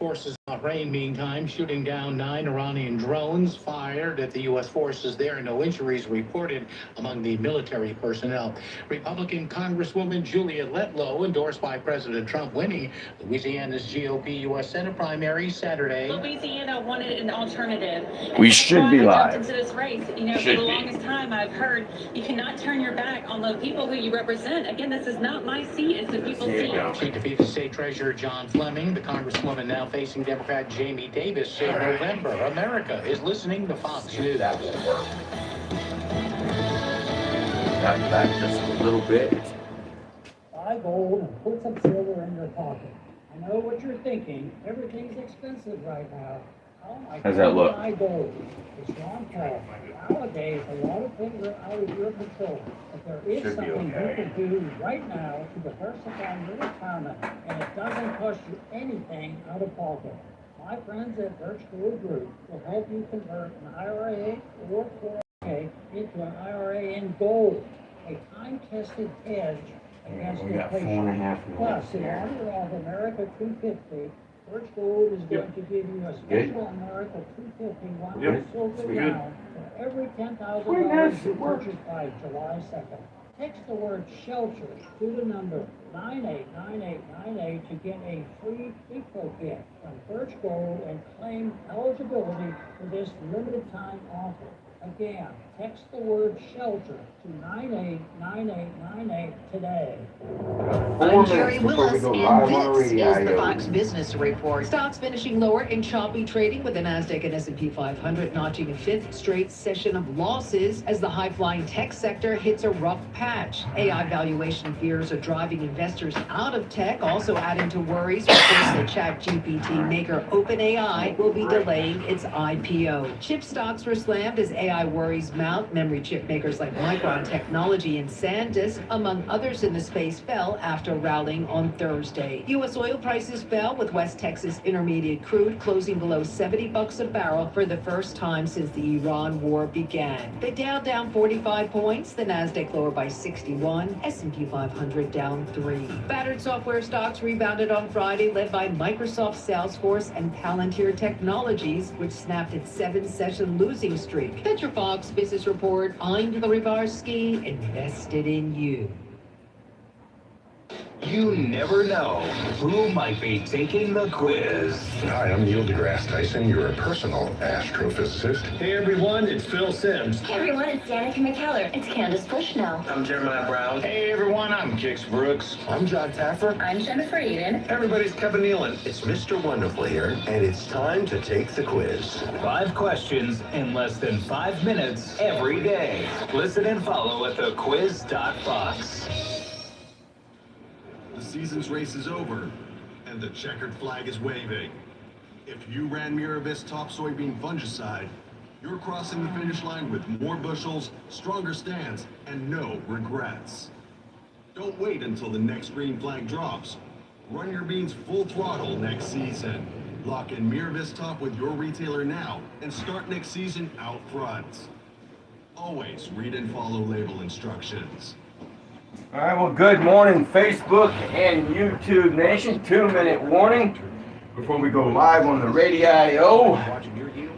Forces in Bahrain, meantime, shooting down 9 Iranian drones fired at the U.S. forces there. No injuries reported among the military personnel. Republican Congresswoman Julia Letlow, endorsed by President Trump, winning Louisiana's GOP U.S. Senate primary Saturday. Louisiana wanted an alternative. We should be live. Into this race, for the longest time, I've heard you cannot turn your back on the people who you represent. Again, this is not my seat; it's the people's seat. She defeated State Treasurer John Fleming. The Congresswoman now facing Democrat Jamie Davis in November. America is listening to Fox News. That will work. Got back just a little bit. Buy gold and put some silver in your pocket. I know what you're thinking. Everything's expensive right now. Oh my God. How's that look? Buy gold. It's Ron Paul. Nowadays, a lot of things are out of your control. But there is Should be something okay. you can do right now to diversify your retirement, and it doesn't cost you anything out of pocket. My friends at Birch Gold Group will help you convert an IRA or 401k into an IRA in gold, a time-tested hedge against We got inflation. 4.5 minutes. Plus, in honor of America 250, Birch Gold is going to give you a special America 250 one silver round for every $10,000 you purchase by July 2nd. Text the word shelter to the number 989898 to get a free info kit from Birch Gold and claim eligibility for this limited time offer. Again, text the word shelter to 989898 today. I'm Jerry Before we Willis, go live and on this is the radio. Fox Business Report. Stocks finishing lower in choppy trading, with the Nasdaq and S&P 500 notching a fifth straight session of losses as the high-flying tech sector hits a rough patch. AI valuation fears are driving investors out of tech, also adding to worries reports that ChatGPT maker OpenAI will be delaying its IPO. Chip stocks were slammed as AI worries mount. Memory chip makers like Micron Technology and SanDisk, among others in the space, fell after rallying on Thursday. U.S. oil prices fell, with West Texas Intermediate crude closing below $70 a barrel for the first time since the Iran war began. The Dow down 45 points, the Nasdaq lower by 61, S&P 500 down 3. Battered software stocks rebounded on Friday, led by Microsoft, Salesforce, and Palantir Technologies, which snapped its 7-session losing streak. Fox Business Report. I'm Hillary Barsky, invested in you. You never know who might be taking the quiz. Hi, I'm Neil deGrasse Tyson, your personal astrophysicist. Hey everyone, it's Phil Sims. Hey everyone, it's Danica McKellar. It's Candace Bushnell. I'm Jeremiah Brown. Hey everyone, I'm Kix Brooks. I'm John Taffer. I'm Jennifer Eden. Everybody's Kevin Nealon. It's Mr. Wonderful here, and it's time to take the quiz. 5 questions in less than 5 minutes every day. Listen and follow at thequiz.fox. The season's race is over, and the checkered flag is waving. If you ran Miravis top soybean fungicide, you're crossing the finish line with more bushels, stronger stands, and no regrets. Don't wait until the next green flag drops. Run your beans full throttle next season. Lock in Miravis top with your retailer now and start next season out front. Always read and follow label instructions. All right, well, good morning, Facebook and YouTube Nation. 2-minute warning before we go live on the radio.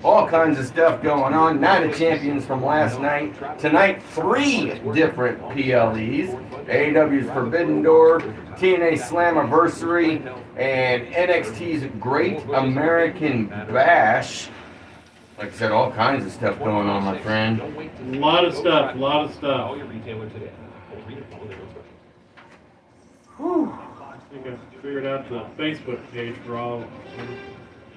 All kinds of stuff going on. Night of Champions from last night. Tonight, 3 different PLEs. AEW's Forbidden Door, TNA Slammiversary, and NXT's Great American Bash. Like I said, all kinds of stuff going on, my friend. A lot of stuff. Whew. I think I figured out the Facebook page for all.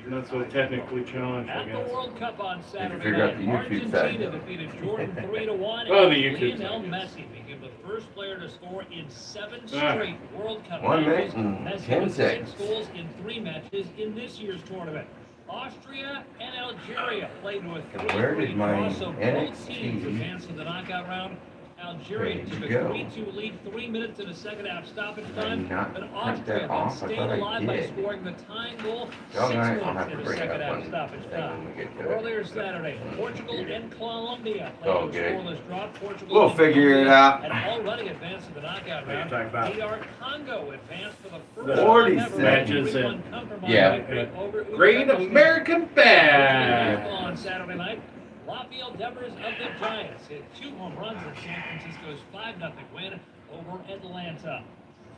Not so technically challenged, I guess. At the World Cup on Saturday Figure out the night, YouTube Argentina side. defeated Jordan 3-1. Oh, the YouTube Lionel side, yes. Messi became the first player to score in 7 Ah. straight World Cup 1 matches. minute and Messi 10 with 6 seconds. goals in 3 matches in this year's tournament. Austria and Algeria played with 3-3 Where did my draw, so both NXT teams advanced to the knockout round Algeria There took you a go. 3-2 lead, 3 minutes in the second half stoppage Did I time. not But print Austria that then off? I stayed thought I alive by did. scoring the tying goal 6 Doggone it, I'll minutes have to in the bring second up half one stoppage thing time. when we get to it. Earlier Saturday, Portugal and Colombia Oh, played a good. scoreless draw. Portugal We'll and figure it Colombia out. had already advanced to the knockout round. talking about? DR Congo advanced for the The first 40 time ever. matches 3-1 and- compromise Yeah. victory over Great Uzbekistan. American Band. On Saturday night, Rafael Devers of the Giants hit 2 home runs in San Francisco's 5-0 win over Atlanta.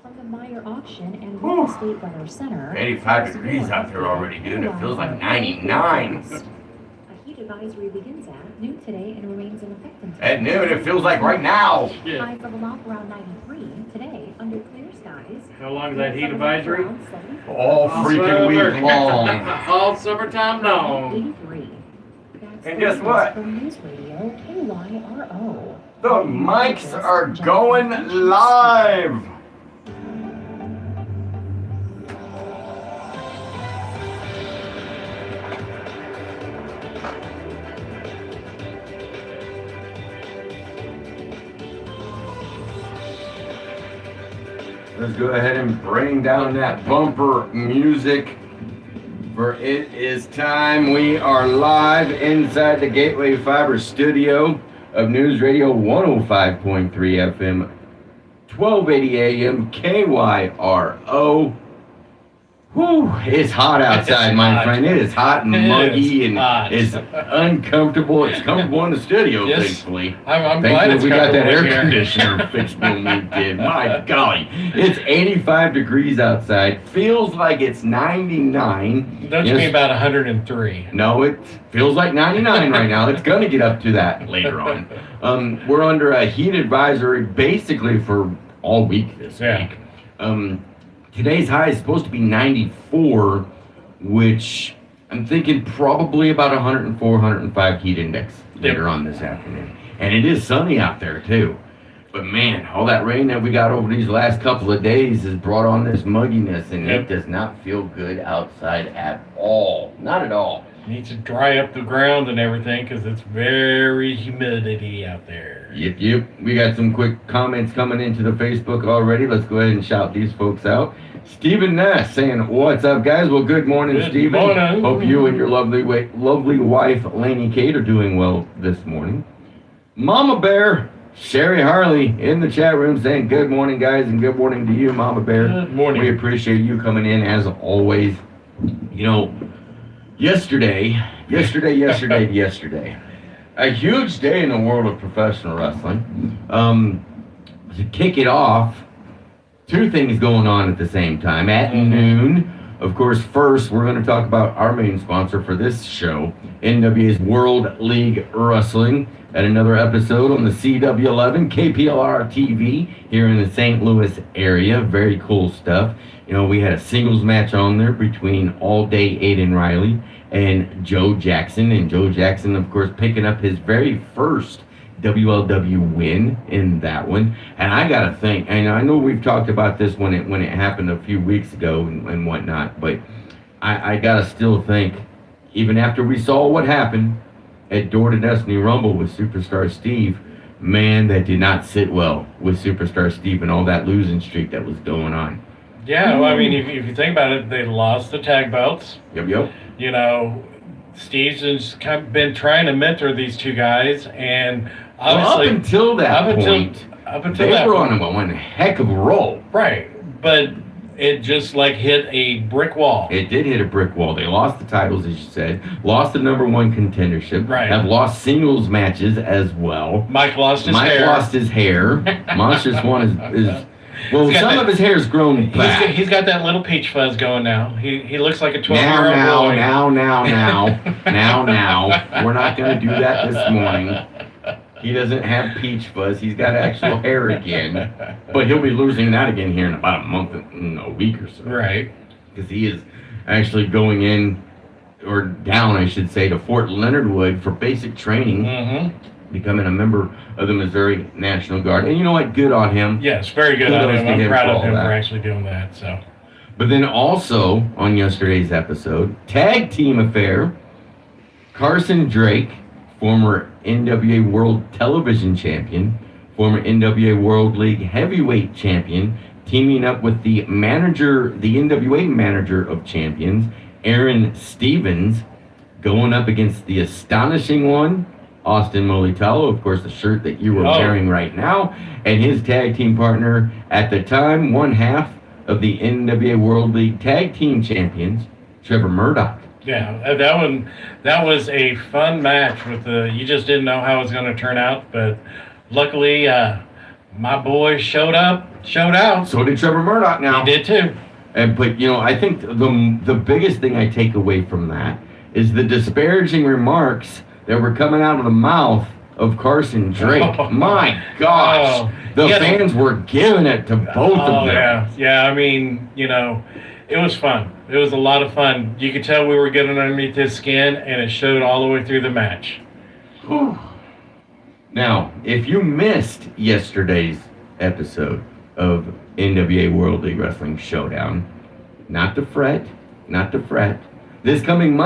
From the Meyer Auction and Real Estate Weather Center. 85 degrees out there already, dude. It feels like 99. A heat advisory begins at noon today and remains in effect until At noon, it feels like right now. highs of aloft around 93 today under clear skies. How long is that heat advisory? All freaking week long. All summertime long. 83. That's And the guess latest what? From News Radio KYRO. The mics are going live. Let's go ahead and bring down that bumper music. For it is time. We are live inside the Gateway Fiber studio of News Radio 105.3 FM, 1280 AM, KYRO. Whew, it's hot outside, my hot. friend. It is hot and It muggy is and hot. it's uncomfortable. It's comfortable in the studio, Yes. thankfully. I'm glad Thankfully, it's we got that comfortable air here. conditioner fixed when we did. My golly, it's 85 degrees outside. Feels like it's 99. Don't you Yes. mean about 103? No, it feels like 99 right now. It's going to get up to that later on. We're under a heat advisory basically for all week this Yeah. week. Today's high is supposed to be 94, which I'm thinking probably about 104, 105 heat index later on this afternoon. And it is sunny out there too. But man, all that rain that we got over these last couple of days has brought on this mugginess, and Yep. it does not feel good outside at all. Not at all. Needs to dry up the ground and everything because it's very humidity out there. Yep. We got some quick comments coming into the Facebook already. Let's go ahead and shout these folks out. Stephen Ness saying, "What's up, guys?" Well, good morning, Good Stephen. morning. Hope you and your lovely wife, Lainey Kate, are doing well this morning. Mama Bear, Sherry Harley in the chat room saying, "Good morning, guys," and good morning to you, Mama Bear. Good morning. We appreciate you coming in as always. You know, yesterday, a huge day in the world of professional wrestling. To kick it off, two things going on at the same time. At noon, of course, first we're going to talk about our main sponsor for this show, NWA's World League Wrestling, at another episode on the CW11 KPLR TV here in the St. Louis area. Very cool stuff. You know, we had a singles match on there between All Day Aiden Riley and Joe Jackson. And Joe Jackson, of course, picking up his very first WLW win in that one. And I gotta think, and I know we've talked about this when it happened a few weeks ago and whatnot, but I gotta still think, even after we saw what happened at Door to Destiny Rumble with Superstar Steve, man, that did not sit well with Superstar Steve and all that losing streak that was going on. Yeah, well, I mean, if you think about it, they lost the tag belts. Yep. You know, Steve's has kind of been trying to mentor these two guys, and obviously Well, up until that point, they they were on one heck of a roll. Right, but it just like hit a brick wall. It did hit a brick wall. They lost the titles, as you said, lost the number one contendership, Right. have lost singles matches as well. Mike lost his Mike hair. lost his hair. Monstrous One is well, He's got some that- of his hair's grown back. He's got that little peach fuzz going now. He looks like a 12-year-old boy. Now. We're not going to do that this morning. He doesn't have peach fuzz. He's got actual hair again. But he'll be losing that again here in about a week or so. Right. Because he is actually going in, or down, I should say, to Fort Leonard Wood for basic training. Mm-hmm. Becoming a member of the Missouri National Guard. And you know what? Good on him. Yes, very good on Kudos him. to I'm proud for of all him that. for actually doing that. So. But then also on yesterday's episode, tag team affair, Carson Drake, former NWA World Television Champion, former NWA World League Heavyweight Champion, teaming up with the NWA Manager of Champions, Aaron Stevens, going up against the astonishing one, Austin Molitalo, of course, the shirt that you are wearing right now, and his tag team partner at the time, one half of the NWA World League Tag Team Champions, Trevor Murdoch. Yeah, that was a fun match you just didn't know how it was going to turn out, but luckily my boy showed out. So did Trevor Murdoch now. He did too. But I think the biggest thing I take away from that is the disparaging remarks that were coming out of the mouth of Carson Drake. My gosh, the fans were giving it to both of them. Yeah. I mean, it was fun. It was a lot of fun. You could tell we were getting underneath his skin, and it showed all the way through the match. Whew. Now, if you missed yesterday's episode of NWA World League Wrestling Showdown, not to fret. This coming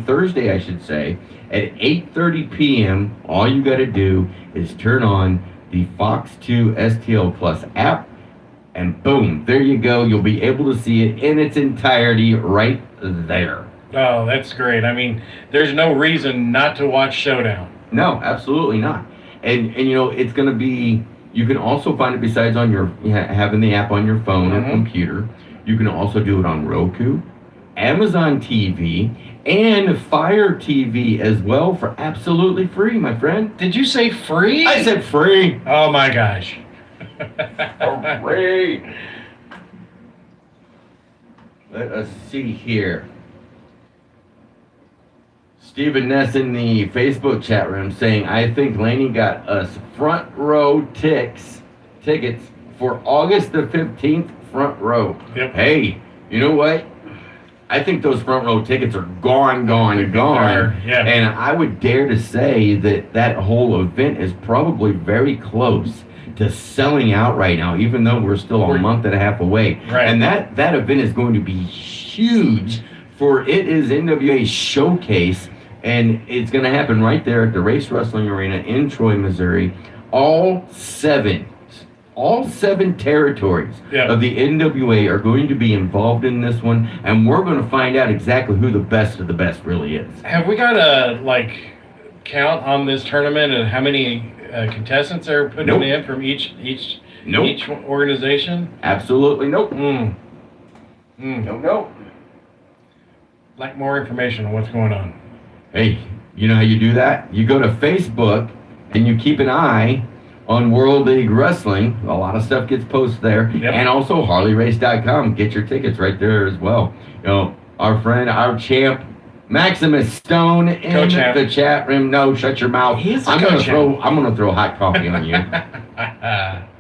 Thursday, I should say, at 8:30 p.m., all you got to do is turn on the Fox 2 STL Plus app, and boom, there you go. You'll be able to see it in its entirety right there. Oh, that's great. I mean, there's no reason not to watch Showdown. No, absolutely not. And it's going to be, you can also find it besides on having the app on your phone or computer. You can also do it on Roku, Amazon TV, and Fire TV as well for absolutely free, my friend. Did you say free? I said free. Oh my gosh. Great. Let us see here. Stephen Ness in the Facebook chat room saying, I think Laney got us front row tickets for August the 15th, front row. Yep. Hey, you know what? I think those front row tickets are gone. Yeah. And I would dare to say that whole event is probably very close to selling out right now, even though we're still a month and a half away. Right. And that event is going to be huge, for it is NWA Showcase, and it's going to happen right there at the Race Wrestling Arena in Troy, Missouri. All seven territories of the NWA are going to be involved in this one, and we're going to find out exactly who the best of the best really is. Have we got a count on this tournament and how many contestants are putting in from each organization? Absolutely nope. Nope. Like more information on what's going on. Hey, you know how you do that? You go to Facebook and you keep an eye on World League Wrestling. A lot of stuff gets posted there. Yep. And also HarleyRace.com. Get your tickets right there as well. Our friend, our champ, Maximus Stone in the chat room. No, shut your mouth. I'm gonna throw hot coffee on you.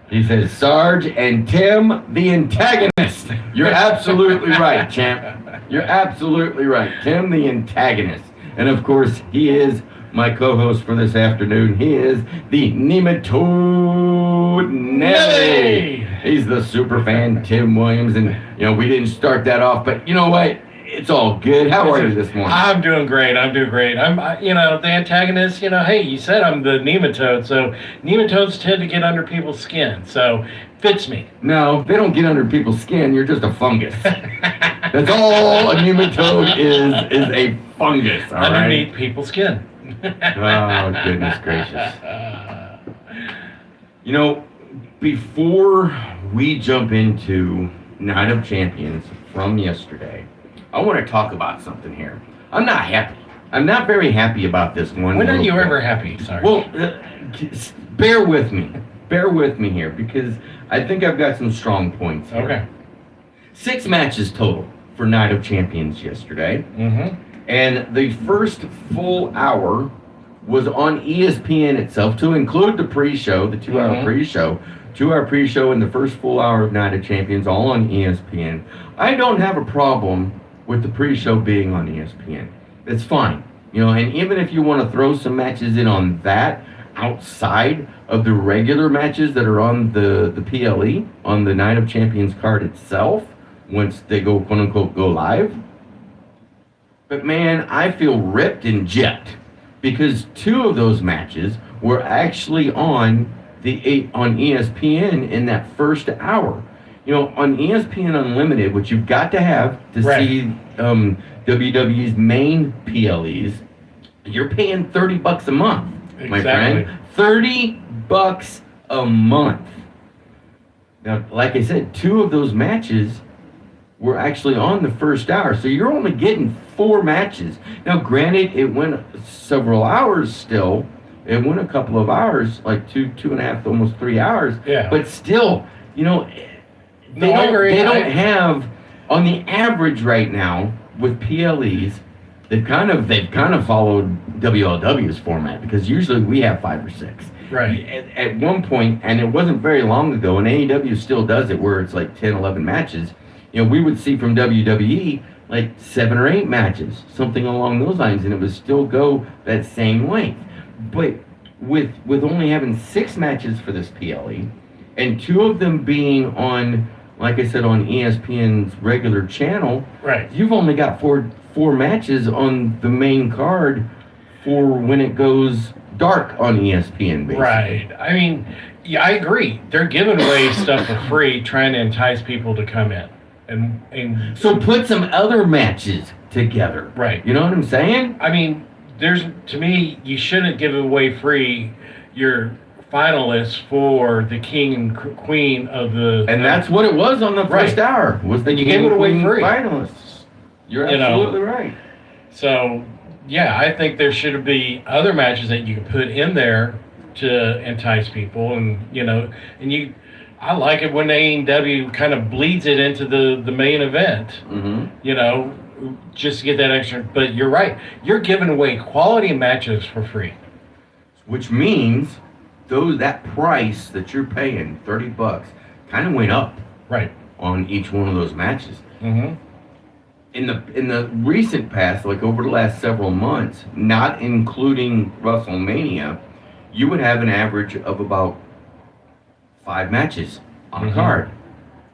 He says, Sarge and Tim, the antagonist. You're absolutely right, champ. You're absolutely right. Tim, the antagonist. And of course, he is my co-host for this afternoon. He is the Nematode Nelly. He's the super fan, Tim Williams. And, we didn't start that off, but you know what? It's all good. How are you this morning? I'm doing great. I'm, the antagonist, hey, you said I'm the nematode, so nematodes tend to get under people's skin, so fits me. No, they don't get under people's skin. You're just a fungus. That's all a nematode is a fungus, all right? Underneath people's skin. Oh, goodness gracious. Before we jump into Night of Champions from yesterday, I want to talk about something here. I'm not happy. I'm not very happy about this one. When are you ever happy? Sorry. Well, bear with me. Bear with me here, because I think I've got some strong points here. Okay. 6 matches total for Night of Champions yesterday. And the first full hour was on ESPN itself, to include the pre-show, the 2-hour pre-show. 2-hour pre-show and the first full hour of Night of Champions, all on ESPN. I don't have a problem with the pre-show being on ESPN. It's fine. And even if you want to throw some matches in on that, outside of the regular matches that are on the PLE, on the Night of Champions card itself, once they go, quote-unquote, go live. But man, I feel ripped and jet, because 2 of those matches were actually on on ESPN in that first hour. You know, on ESPN Unlimited, which you've got to have to see WWE's main PLEs, you're paying $30 a month, my friend. $30 a month. Now, like I said, 2 of those matches were actually on the first hour, so you're only getting 4 matches. Now, granted, it went several hours still. It went a couple of hours, like 2.5, almost 3 hours. Yeah. But still, you know, they don't have, on the average right now with PLEs, they've kind of followed WLW's format, because usually we have 5 or 6. Right. At one point, and it wasn't very long ago, and AEW still does it, where it's like 10, 11 matches. You know, we would see from WWE like 7 or 8 matches, something along those lines, and it would still go that same length. But with only having 6 matches for this PLE, and 2 of them being on, like I said, on ESPN's regular channel, right? You've only got four matches on the main card for when it goes dark on ESPN, basically. Right. I mean, yeah, I agree. They're giving away stuff for free, trying to entice people to come in. And so put some other matches together. Right. You know what I'm saying? I mean, to me, you shouldn't give away free your finalists for the king and queen of the. And that's what it was on the first hour. Was the you gave it away free finalists? You're absolutely right. So yeah, I think there should be other matches that you can put in there to entice people, and I like it when AEW kind of bleeds it into the main event. Mm-hmm. Just to get that extra. But you're right. You're giving away quality matches for free, which means that price that you're paying, $30, kind of went up. Right. On each one of those matches. Mm-hmm. In the recent past, like over the last several months, not including WrestleMania, you would have an average of about 5 matches on a card.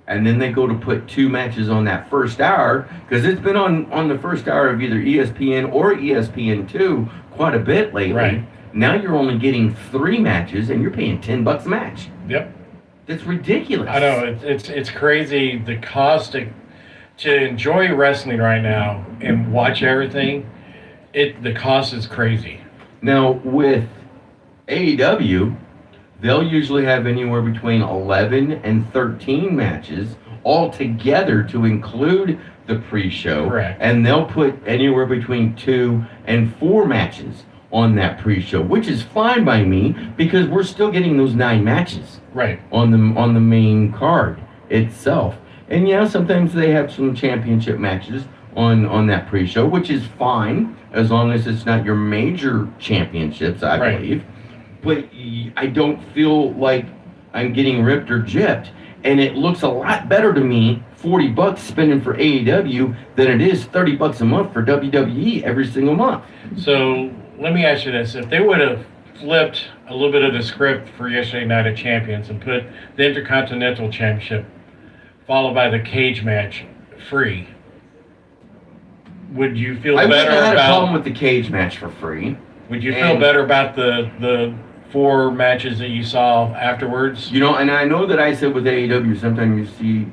And then they go to put 2 matches on that first hour, because it's been on the first hour of either ESPN or ESPN2 quite a bit lately. Right. Now you're only getting 3 matches, and you're paying $10 a match. Yep. That's ridiculous. I know, it's crazy, the cost to enjoy wrestling right now and watch everything. The cost is crazy. Now with AEW, they'll usually have anywhere between 11 and 13 matches all together to include the pre-show. Correct. And they'll put anywhere between 2 and 4 matches on that pre-show, which is fine by me, because we're still getting those 9 matches right on the main card itself. And yeah, sometimes they have some championship matches on that pre-show, which is fine as long as it's not your major championships, I believe. But I don't feel like I'm getting ripped or gypped, and it looks a lot better to me, $40 spending for AEW, than it is $30 a month for WWE every single month. So let me ask you this: if they would have flipped a little bit of the script for yesterday Night of Champions and put the Intercontinental Championship followed by the cage match free, would you feel I better wouldn't have about? had a problem with the cage match for free. Would you feel better about the 4 matches that you saw afterwards? You know, and I know that I said with AEW, sometimes you see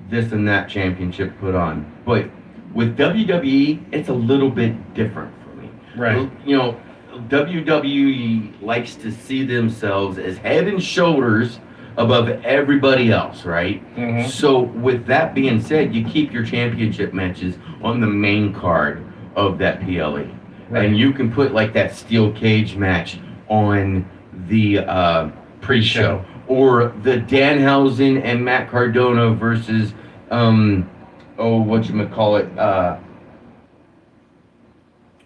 this and that championship put on, but with WWE, it's a little bit different for me. Right. You know, WWE likes to see themselves as head and shoulders above everybody else, right? Mm-hmm. So with that being said, you keep your championship matches on the main card of that PLE. Right. And you can put like that steel cage match on the pre-show. Or the Danhausen and Matt Cardona versus, whatchamacallit,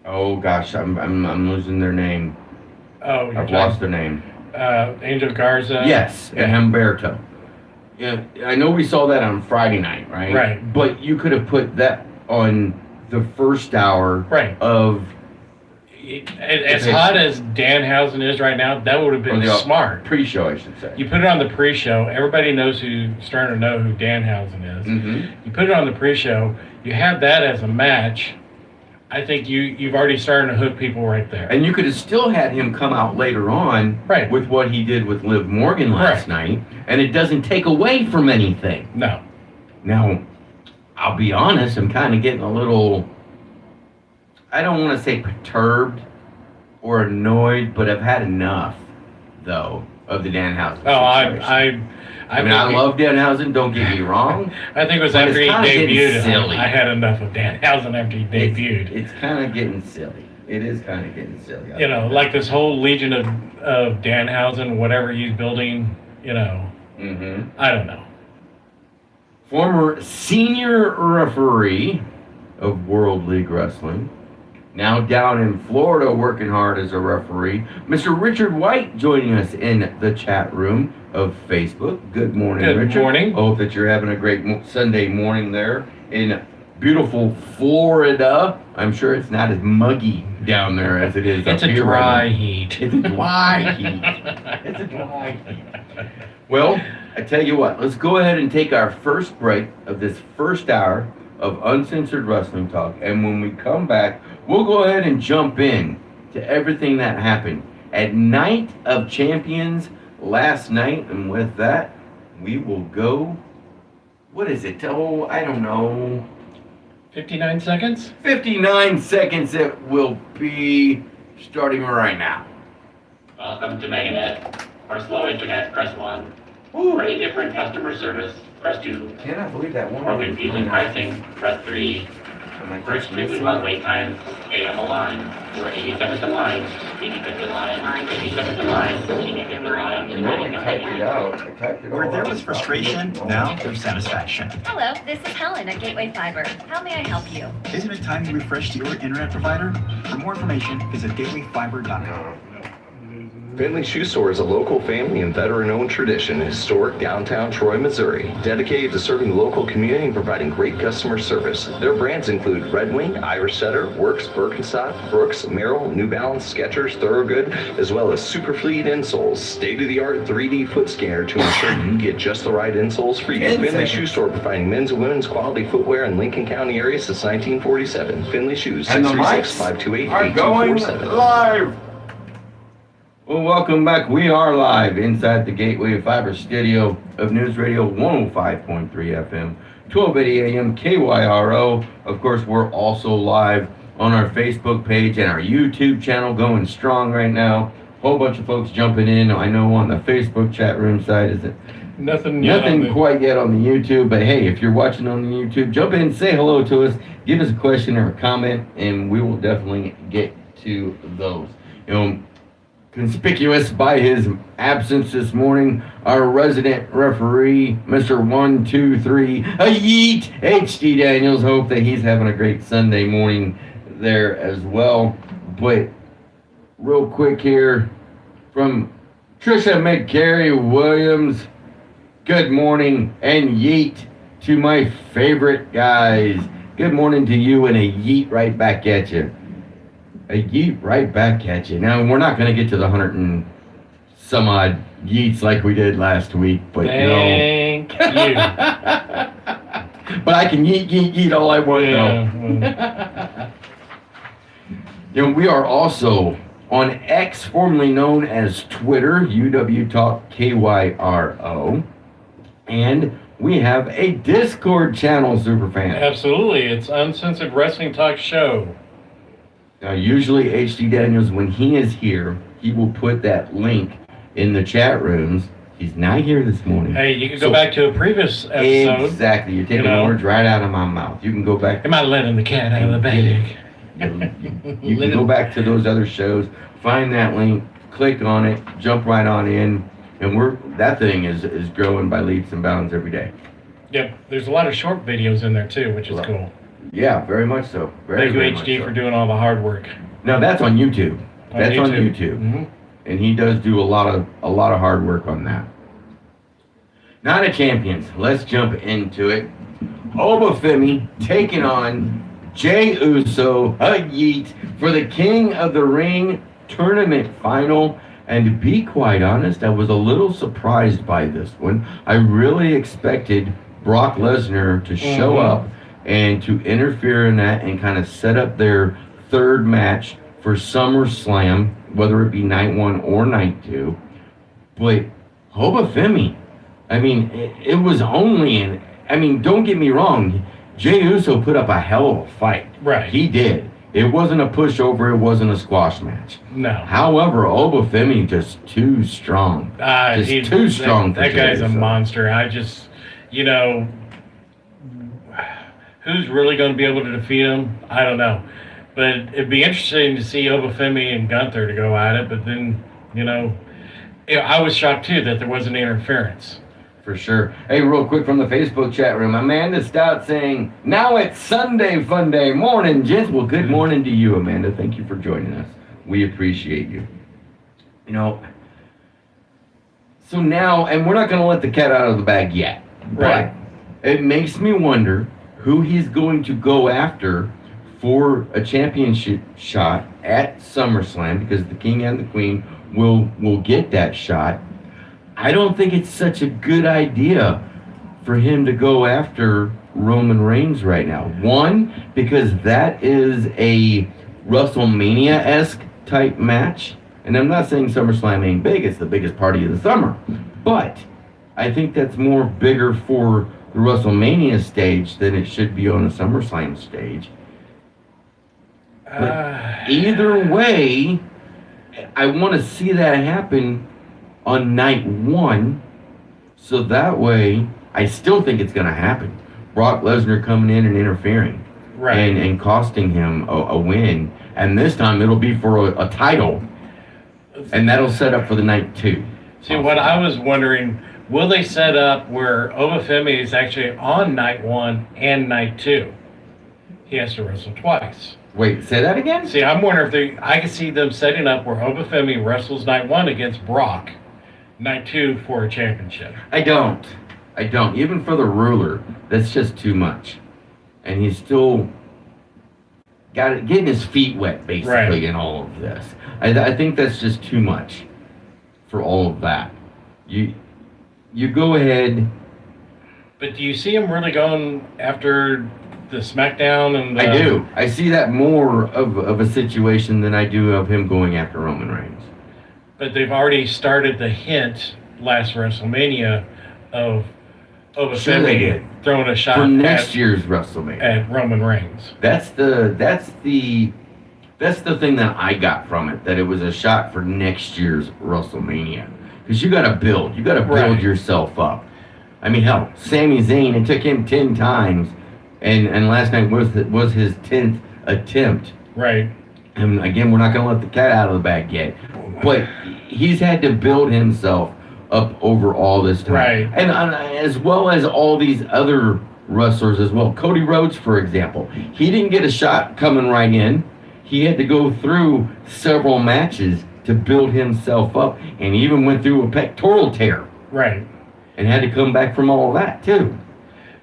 oh gosh, I'm losing their name. Oh, I've lost their name. Angel Garza. Yes, and Humberto. Yeah, I know we saw that on Friday night, right? Right. But you could have put that on the first hour of. As hot as Danhausen is right now, that would have been smart. Pre-show, I should say. You put it on the pre-show. Everybody knows starting to know who Danhausen is. Mm-hmm. You put it on the pre-show. You have that as a match I think you've already started to hook people right there. And you could have still had him come out later on with what he did with Liv Morgan last night, and it doesn't take away from anything. No. Now, I'll be honest, I'm kind of getting a little, I don't want to say perturbed or annoyed, but I've had enough, though, of the Danhausen situation. I mean, I love Danhausen, don't get me wrong. I think it was but after he it's kinda getting debuted. silly. I had enough of Danhausen after he debuted. It's kind of getting silly. It is kind of getting silly. You know, like this whole legion of Danhausen, whatever he's building, you know, I don't know. Former senior referee of World League Wrestling, now down in Florida working hard as a referee, Mr. Richard White joining us in the chat room of Facebook. Good morning, Richard. Good morning. Hope that you're having a great Sunday morning there in beautiful Florida. I'm sure it's not as muggy down there as it is It's up a here. dry heat. It's a dry heat. It's a dry heat. Well, I tell you what, let's go ahead and take our first break of this first hour of Uncensored Wrestling Talk. And when we come back, we'll go ahead and jump in to everything that happened at Night of Champions last night. And with that, we will go, what is it? Oh, I don't know. 59 seconds? 59 seconds it will be starting right now. Welcome to MegaNet. For slow internet, press 1. For a different customer service, press 2. Cannot believe that one. For confusing pricing, press 3. For extremely long wait times, stay on the line. For 87th in line, 85th in line, 87th in line, 85th in line, and 95th. Where there was frustration, now there's satisfaction. Hello, this is Helen at Gateway Fiber. How may I help you? Isn't it time you refreshed your internet provider? For more information, visit gatewayfiber.com. Finley Shoe Store is a local family and veteran-owned tradition in historic downtown Troy, Missouri, dedicated to serving the local community and providing great customer service. Their brands include Red Wing, Irish Setter, Works, Birkenstock, Brooks, Merrill, New Balance, Skechers, Thorogood, as well as Superfleet insoles, state-of-the-art 3D foot scanner to ensure you get just the right insoles for you. Finley Shoe Store providing men's and women's quality footwear in Lincoln County area since 1947. Finley Shoes, 636-528-8247. Live. Well, welcome back. We are live inside the Gateway Fiber studio of News Radio 105.3 FM, 1280 AM, KYRO. Of course, we're also live on our Facebook page and our YouTube channel, going strong right now. Whole bunch of folks jumping in. I know on the Facebook chat room side is it nothing quite yet on the YouTube, but hey, if you're watching on the YouTube, jump in, say hello to us, give us a question or a comment, and we will definitely get to those. You know, conspicuous by his absence this morning, our resident referee, Mr. 123, Yeet, HD Daniels. Hope that he's having a great Sunday morning there as well. But real quick here, from Trisha McCary Williams, good morning, and yeet to my favorite guys. Good morning to you, and a yeet right back at you. A yeet right back at you. Now, we're not going to get to the 100 and some odd yeets like we did last week, but Thank you. But I can yeet all I want though. You know, we are also on X, formerly known as Twitter, UW Talk KYRO, and we have a Discord channel, Superfan. Absolutely. It's Uncensored Wrestling Talk Show. Now, usually HD Daniels, when he is here, he will put that link in the chat rooms. He's not here this morning. Hey, you can go back to a previous episode. Exactly. You're taking the words right out of my mouth. You can go back. Am I letting the cat out of the bag? You can go back to those other shows, find that link, click on it, jump right on in, and that thing is growing by leaps and bounds every day. Yep. There's a lot of short videos in there too, which is cool. Yeah, very much so. Thank you, HD, for doing all the hard work. Now that's on YouTube. That's on YouTube, Mm-hmm. and he does do a lot of hard work on that. Night of Champions. Let's jump into it. Obafemi taking on Jey Uso, a yeet, for the King of the Ring tournament final. And to be quite honest, I was a little surprised by this one. I really expected Brock Lesnar to show up and to interfere in that and kind of set up their third match for SummerSlam, whether it be night 1 or night 2. But Obafemi, I mean, it was only don't get me wrong, Jey Uso put up a hell of a fight. Right. He did. It wasn't a pushover, it wasn't a squash match. No. However, Obafemi just too strong. Just too strong for That Jey guy's a Uso. monster. I just, who's really going to be able to defeat him? I don't know. But it'd be interesting to see Obafemi and Gunther to go at it. But then, I was shocked too that there wasn't interference. For sure. Hey, real quick from the Facebook chat room, Amanda Stout saying, now it's Sunday Fun Day. Morning, gents. Well, good morning to you, Amanda. Thank you for joining us. We appreciate you. So now, and we're not going to let the cat out of the bag yet. Right. But it makes me wonder who he's going to go after for a championship shot at SummerSlam, because the King and the Queen will get that shot. I don't think it's such a good idea for him to go after Roman Reigns right now. One, because that is a WrestleMania-esque type match. And I'm not saying SummerSlam ain't big, it's the biggest party of the summer. But I think that's more bigger for the WrestleMania stage than it should be on a SummerSlam stage. But either way, I want to see that happen on night 1, so that way I still think it's going to happen. Brock Lesnar coming in and interfering, right, and costing him a win, and this time it'll be for a title, and that'll set up for the night 2. See, what I was wondering, will they set up where Obafemi is actually on night 1 and night 2? He has to wrestle twice. Wait, say that again? See, I'm wondering I can see them setting up where Obafemi wrestles night 1 against Brock, night 2 for a championship. I don't. Even for the ruler, that's just too much. And he's still getting his feet wet, basically, in all of this. I think that's just too much for all of that. You go ahead. But do you see him really going after the SmackDown? And I do. I see that more of a situation than I do of him going after Roman Reigns. But they've already started the hint last WrestleMania of Obafemi throwing a shot for next year's WrestleMania at Roman Reigns. That's the thing that I got from it, that it was a shot for next year's WrestleMania, because you got to build yourself up. I mean, hell, Sami Zayn, it took him 10 times, and last night was his 10th attempt. Right. And again, we're not going to let the cat out of the bag yet, but he's had to build himself up over all this time. Right. And as well as all these other wrestlers as well. Cody Rhodes, for example, he didn't get a shot coming right in. He had to go through several matches to build himself up, and he even went through a pectoral tear. Right. And had to come back from all of that, too.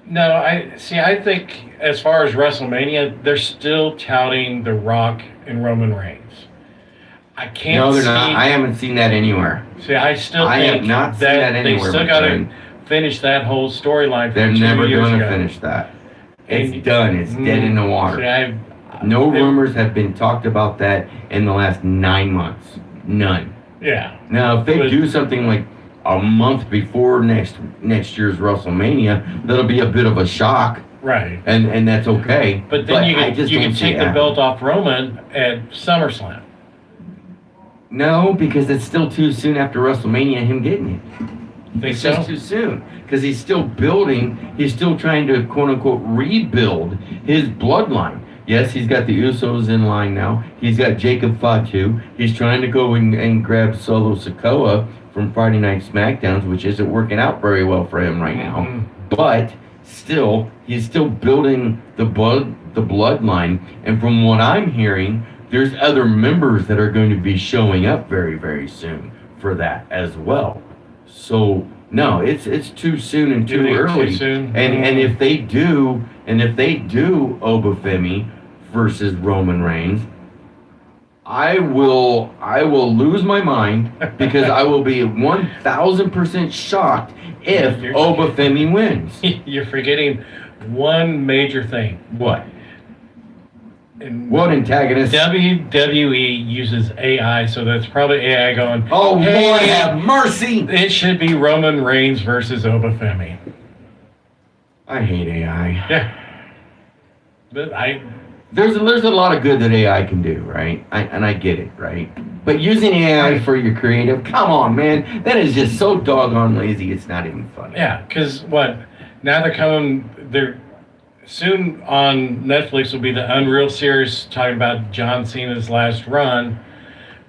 No, I think as far as WrestleMania, they're still touting The Rock and Roman Reigns. I can't. No, they're not. I haven't seen that anywhere. See, I still I think have not seen that anywhere. They still got to finish that whole storyline. They're never going to finish that. It's done. It's dead in the water. See, no rumors have been talked about that in the last 9 months. None. Yeah. Now, if they do something like a month before next year's WrestleMania, that'll be a bit of a shock. Right. And that's okay. But then you can take the belt off Roman at SummerSlam. No, because it's still too soon after WrestleMania, him getting it. It's just too soon. Because he's still building, he's still trying to, quote-unquote, rebuild his bloodline. Yes, he's got the Usos in line now. He's got Jacob Fatu. He's trying to go and grab Solo Sikoa from Friday Night SmackDowns, which isn't working out very well for him right now. Mm-hmm. But still, he's still building the bloodline. And from what I'm hearing, there's other members that are going to be showing up very, very soon for that as well. So no, it's too soon and too early. Too soon? And if they do Obafemi versus Roman Reigns, I will lose my mind, because I will be 1,000% shocked if Obafemi wins. You're forgetting one major thing. What? What antagonist? WWE uses AI, so that's probably AI going, oh, hey, Lord have mercy! It should be Roman Reigns versus Obafemi. I hate AI. Yeah. But There's a lot of good that AI can do, right? And I get it, right? But using AI for your creative, come on, man. That is just so doggone lazy, it's not even funny. Yeah, because now they're soon on Netflix will be the Unreal series talking about John Cena's last run,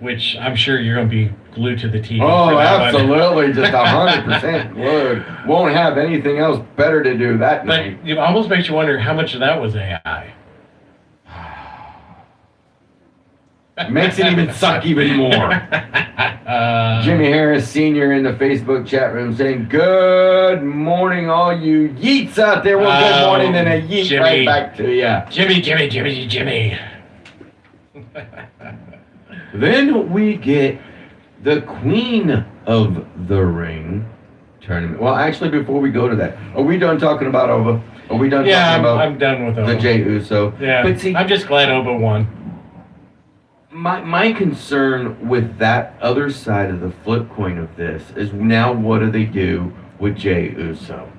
which I'm sure you're going to be glued to the TV. Oh, absolutely, just 100% glued. Won't have anything else better to do that night. But it almost makes you wonder how much of that was AI. Makes it even suck even more. Jimmy Harris Sr. in the Facebook chat room saying, good morning, all you yeets out there. Well, good morning, and a yeet Jimmy, right back to you. Jimmy. Then we get the Queen of the Ring tournament. Well, actually, before we go to that, are we done talking about Oba? Are we done talking about I'm done with Oba. The Jey Uso? Yeah, but see, I'm just glad Oba won. My concern with that other side of the flip coin of this is now what do they do with Jey Uso?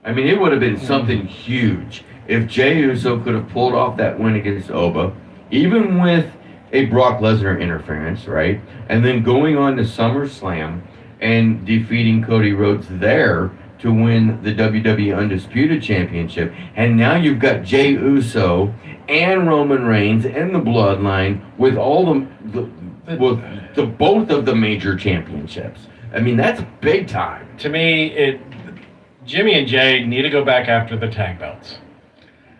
I mean, it would have been something huge if Jey Uso could have pulled off that win against Oba, even with a Brock Lesnar interference, right? And then going on to SummerSlam and defeating Cody Rhodes there to win the WWE Undisputed Championship. And now you've got Jey Uso and Roman Reigns and the Bloodline with all the both of the major championships. I mean, that's big time. To me, Jimmy and Jay need to go back after the tag belts.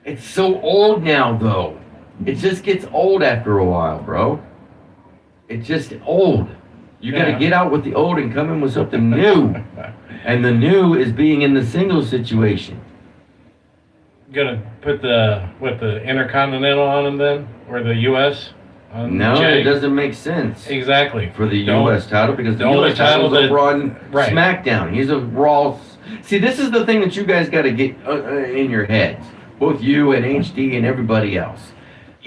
It's so old now, though. It just gets old after a while, bro. It's just old. You got to get out with the old and come in with something new. And the new is being in the singles situation. Gonna put the Intercontinental on him then, or the U.S. on No, Jay? it doesn't make sense. Exactly For the U.S. title, because the only U.S. title is title over on right. SmackDown. He's a Raw. See, this is the thing that you guys got to get in your heads, both you and HD and everybody else.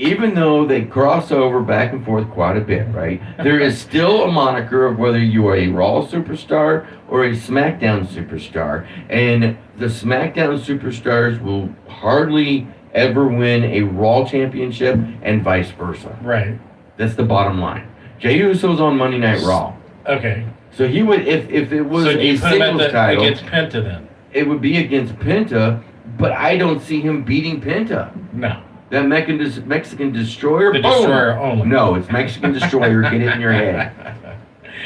Even though they cross over back and forth quite a bit, right? There is still a moniker of whether you are a Raw superstar or a SmackDown superstar. And the SmackDown superstars will hardly ever win a Raw championship and vice versa. Right. That's the bottom line. Jey Uso's on Monday Night Raw. Okay. So he would, if it was So do a you put him singles title, against Penta then? it would be against Penta, but I don't see him beating Penta. No. That Mexican Destroyer? The Boom! Destroyer only. No, it's Mexican Destroyer. Get it in your head.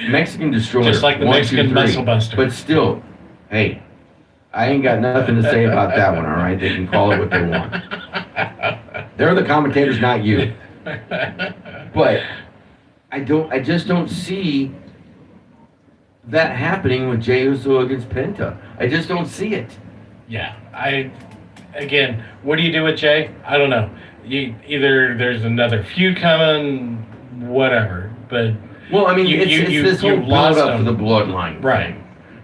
Mexican Destroyer. Just like the 1, Mexican 2, 3. Muscle Buster. But still, hey, I ain't got nothing to say about that one, all right? They can call it what they want. They're the commentators, not you. But I just don't see that happening with Jey Uso against Penta. I just don't see it. Yeah, again, what do you do with Jay? I don't know. Either there's another feud coming, whatever. But well, I mean, it's this whole build up to the bloodline, right?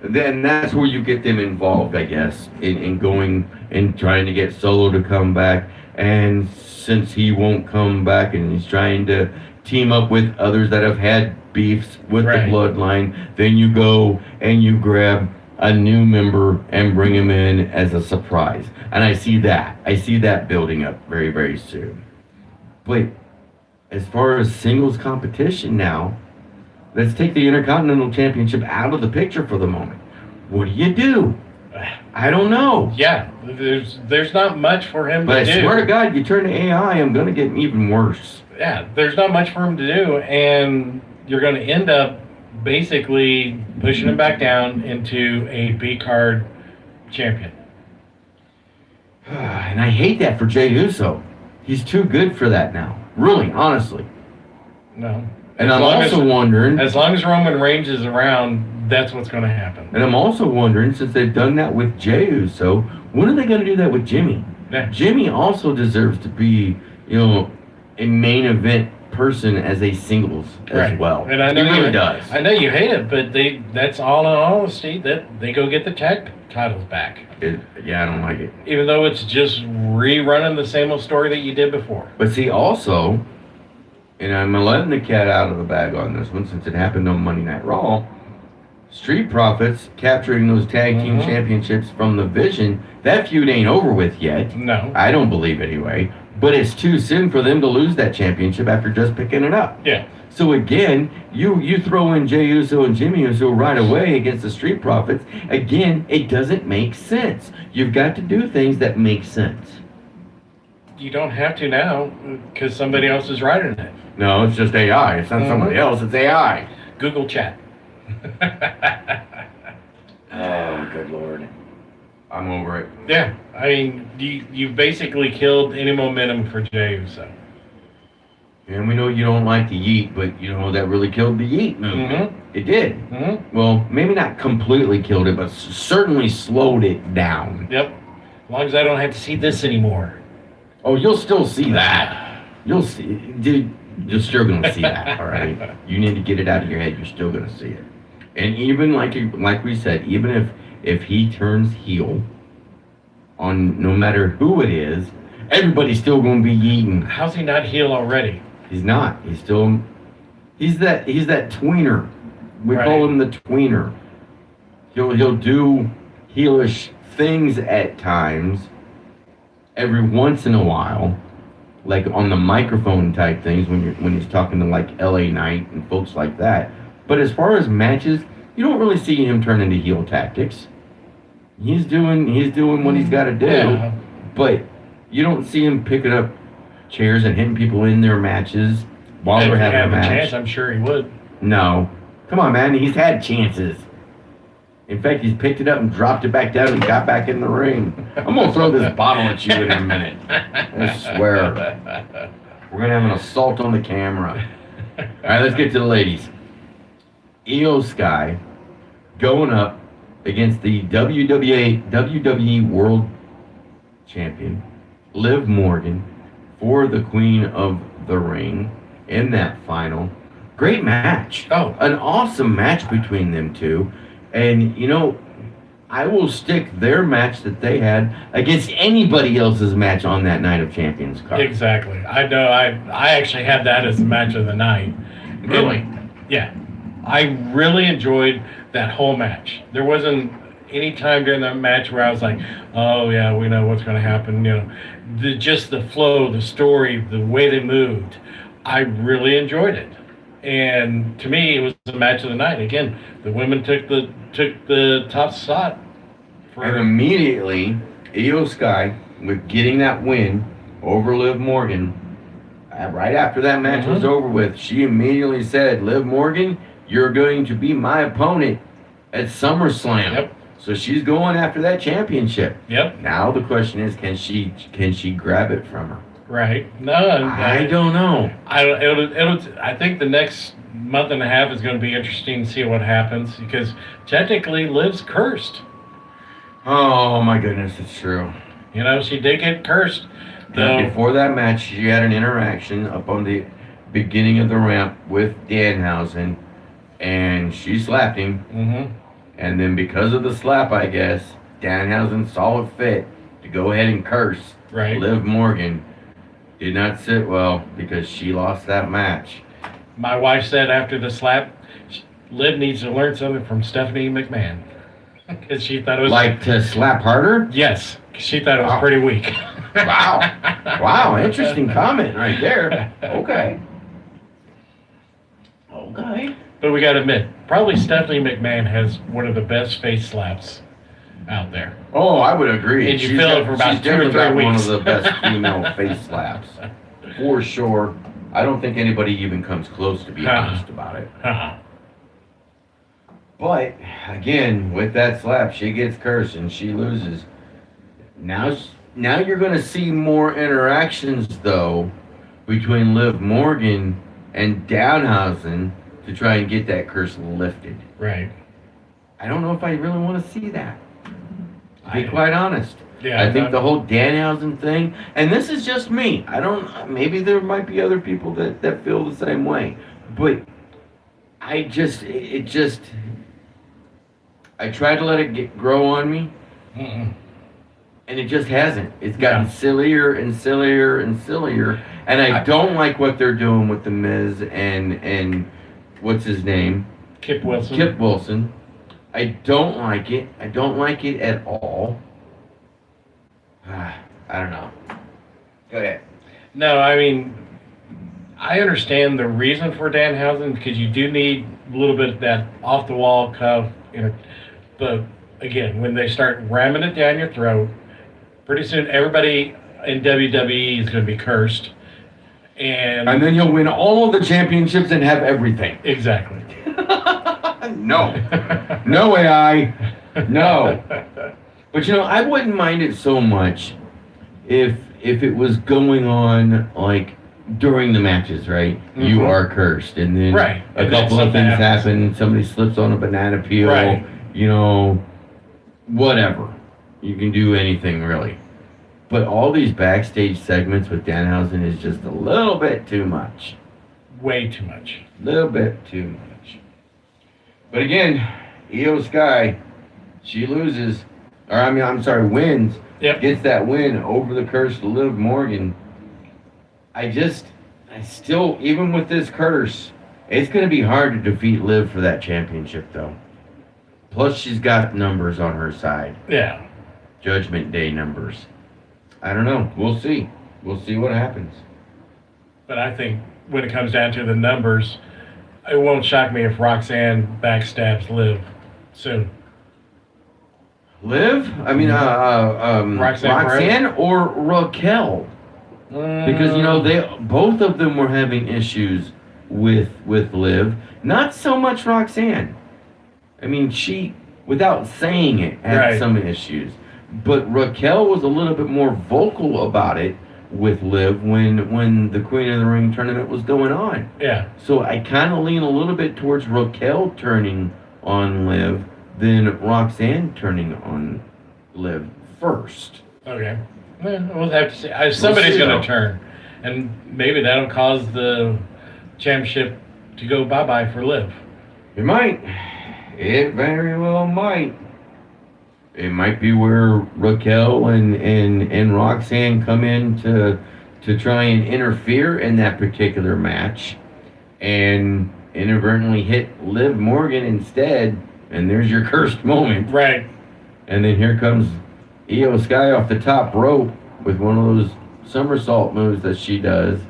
Then that's where you get them involved, I guess, in going and trying to get Solo to come back. And since he won't come back, and he's trying to team up with others that have had beefs with the bloodline, then you go and you grab a new member and bring him in as a surprise. And I see that building up very, very soon. But as far as singles competition now, let's take the Intercontinental Championship out of the picture for the moment. What do you do? I don't know. Yeah, there's not much for him But to I do. swear to God, you turn to AI, I'm going to get even worse. Yeah, there's not much for him to do, and you're going to end up basically pushing him back down into a B card champion. And I hate that for Jey Uso. He's too good for that now. Really, honestly. No. And I'm also wondering, as long as Roman Reigns is around, that's what's going to happen. and I'm also wondering, since they've done that with Jey Uso, when are they going to do that with Jimmy? Yeah. Jimmy also deserves to be, a main event person as a singles as Right. well. And I know he really you, does. I know you hate it, but that's all in honesty that they go get the tag titles back. Yeah, I don't like it. Even though it's just rerunning the same old story that you did before. But see, also, and I'm letting the cat out of the bag on this one since it happened on Monday Night Raw. Street Profits capturing those tag team championships from the Vision. That feud ain't over with yet. No. I don't believe anyway. But it's too soon for them to lose that championship after just picking it up. Yeah. So again, you throw in Jey Uso and Jimmy Uso right away against the Street Profits. Again, it doesn't make sense. You've got to do things that make sense. You don't have to now because somebody else is writing it. No, it's just AI. It's not somebody else. It's AI. Google Chat. Oh, good Lord. I'm over it. Yeah, I mean, you basically killed any momentum for Jey Uso. And we know you don't like the yeet, but you know that really killed the yeet movement. It did. Well, maybe not completely killed it, but certainly slowed it down. Yep. As long as I don't have to see this anymore. Oh, you'll still see that. You'll see, dude. You're still gonna see that. All right. You need to get it out of your head. You're still gonna see it. And even like we said, even if he turns heel on no matter who it is, everybody's still gonna be yeeting. How's he not heel already? He's not. He's still. He's that tweener. We Right. call him the tweener. He'll do heelish things at times. Every once in a while, like on the microphone type things when he's talking to like LA Knight and folks like that. But as far as matches, you don't really see him turn into heel tactics. He's doing what he's got to do. Yeah. But you don't see him picking up chairs and hitting people in their matches while If they're he having a had match. chance, I'm sure he would. No. Come on, man. He's had chances. In fact, he's picked it up and dropped it back down and got back in the ring. I'm going to throw this bottle at you in a minute. I swear. We're going to have an assault on the camera. All right, let's get to the ladies. Io Sky going up against the WWE World Champion, Liv Morgan, for the Queen of the Ring in that final. Great match. Oh. An awesome match between them two. And, you know, I will stick their match that they had against anybody else's match on that Night of Champions card. Exactly. I know. I actually had that as the match of the night. Really? Yeah. I really enjoyed that whole match. There wasn't any time during that match where I was like, oh yeah, we know what's going to happen. You know, just the flow, the story, the way they moved. I really enjoyed it. And to me, it was the match of the night. Again, the women took the top spot. And immediately, Io Sky, with getting that win over Liv Morgan, right after that match was over with, she immediately said, Liv Morgan, you're going to be my opponent at SummerSlam. Yep. So she's going after that championship. Yep. Now the question is, can she grab it from her? Right. No, I don't know. I think the next month and a half is going to be interesting to see what happens because technically Liv's cursed. Oh my goodness, it's true. You know, she did get cursed. Though. Before that match, she had an interaction up on the beginning of the ramp with Danhausen, and she slapped him. Mm-hmm. And then because of the slap, I guess, Danhausen saw it fit to go ahead and curse Liv Morgan. Did not sit well because she lost that match. My wife said after the slap, Liv needs to learn something from Stephanie McMahon. Because she thought it was... Like to slap harder? Yes. She thought it was pretty weak. Wow. Wow, interesting comment right there. Okay. Okay. But we got to admit, probably Stephanie McMahon has one of the best face slaps out there. Oh, I would agree. And you feel it for about 2 or 3 got weeks. one of the best female face slaps. For sure. I don't think anybody even comes close to being honest about it. But, again, with that slap, she gets cursed and she loses. Now you're going to see more interactions, though, between Liv Morgan and Danhausen to try and get that curse lifted. Right. I don't know if I really want to see that. To be quite honest. Yeah, I think the whole Danhausen thing, and this is just me. Maybe there might be other people that feel the same way, but I tried to let it grow on me, and it just hasn't. It's gotten sillier and sillier and sillier, and I don't like what they're doing with the Miz and what's his name? Kip Wilson. Kip Wilson. I don't like it. I don't like it at all. I don't know. Go ahead. No, I mean, I understand the reason for Danhausen because you do need a little bit of that off the wall cuff. But again, when they start ramming it down your throat, pretty soon everybody in WWE is going to be cursed. And then you'll win all of the championships and have everything. Exactly. No. No, AI. No. But I wouldn't mind it so much if it was going on like during the matches, right? Mm-hmm. You are cursed, and then a couple of things happen. Somebody slips on a banana peel. Right. Whatever. You can do anything really. But all these backstage segments with Danhausen is just a little bit too much. Way too much. A little bit too much. But again, Io Sky, she loses. Wins. Yep. Gets that win over the cursed Liv Morgan. I still, even with this curse, it's going to be hard to defeat Liv for that championship, though. Plus, she's got numbers on her side. Yeah. Judgment Day numbers. I don't know. We'll see. We'll see what happens. But I think when it comes down to the numbers, it won't shock me if Roxanne backstabs Liv soon. Liv? I mean, Roxanne or Raquel. Because, they both of them were having issues with Liv. Not so much Roxanne. I mean, she, without saying it, had some issues. But Raquel was a little bit more vocal about it with Liv when the Queen of the Ring tournament was going on. Yeah. So I kind of lean a little bit towards Raquel turning on Liv than Roxanne turning on Liv first. Okay. Well, we'll have to see. Somebody's going to turn. And maybe that'll cause the championship to go bye-bye for Liv. It might. It very well might. It might be where Raquel and Roxanne come in to try and interfere in that particular match and inadvertently hit Liv Morgan instead, and there's your cursed moment. Right. And then here comes Io Sky off the top rope with one of those somersault moves that she does,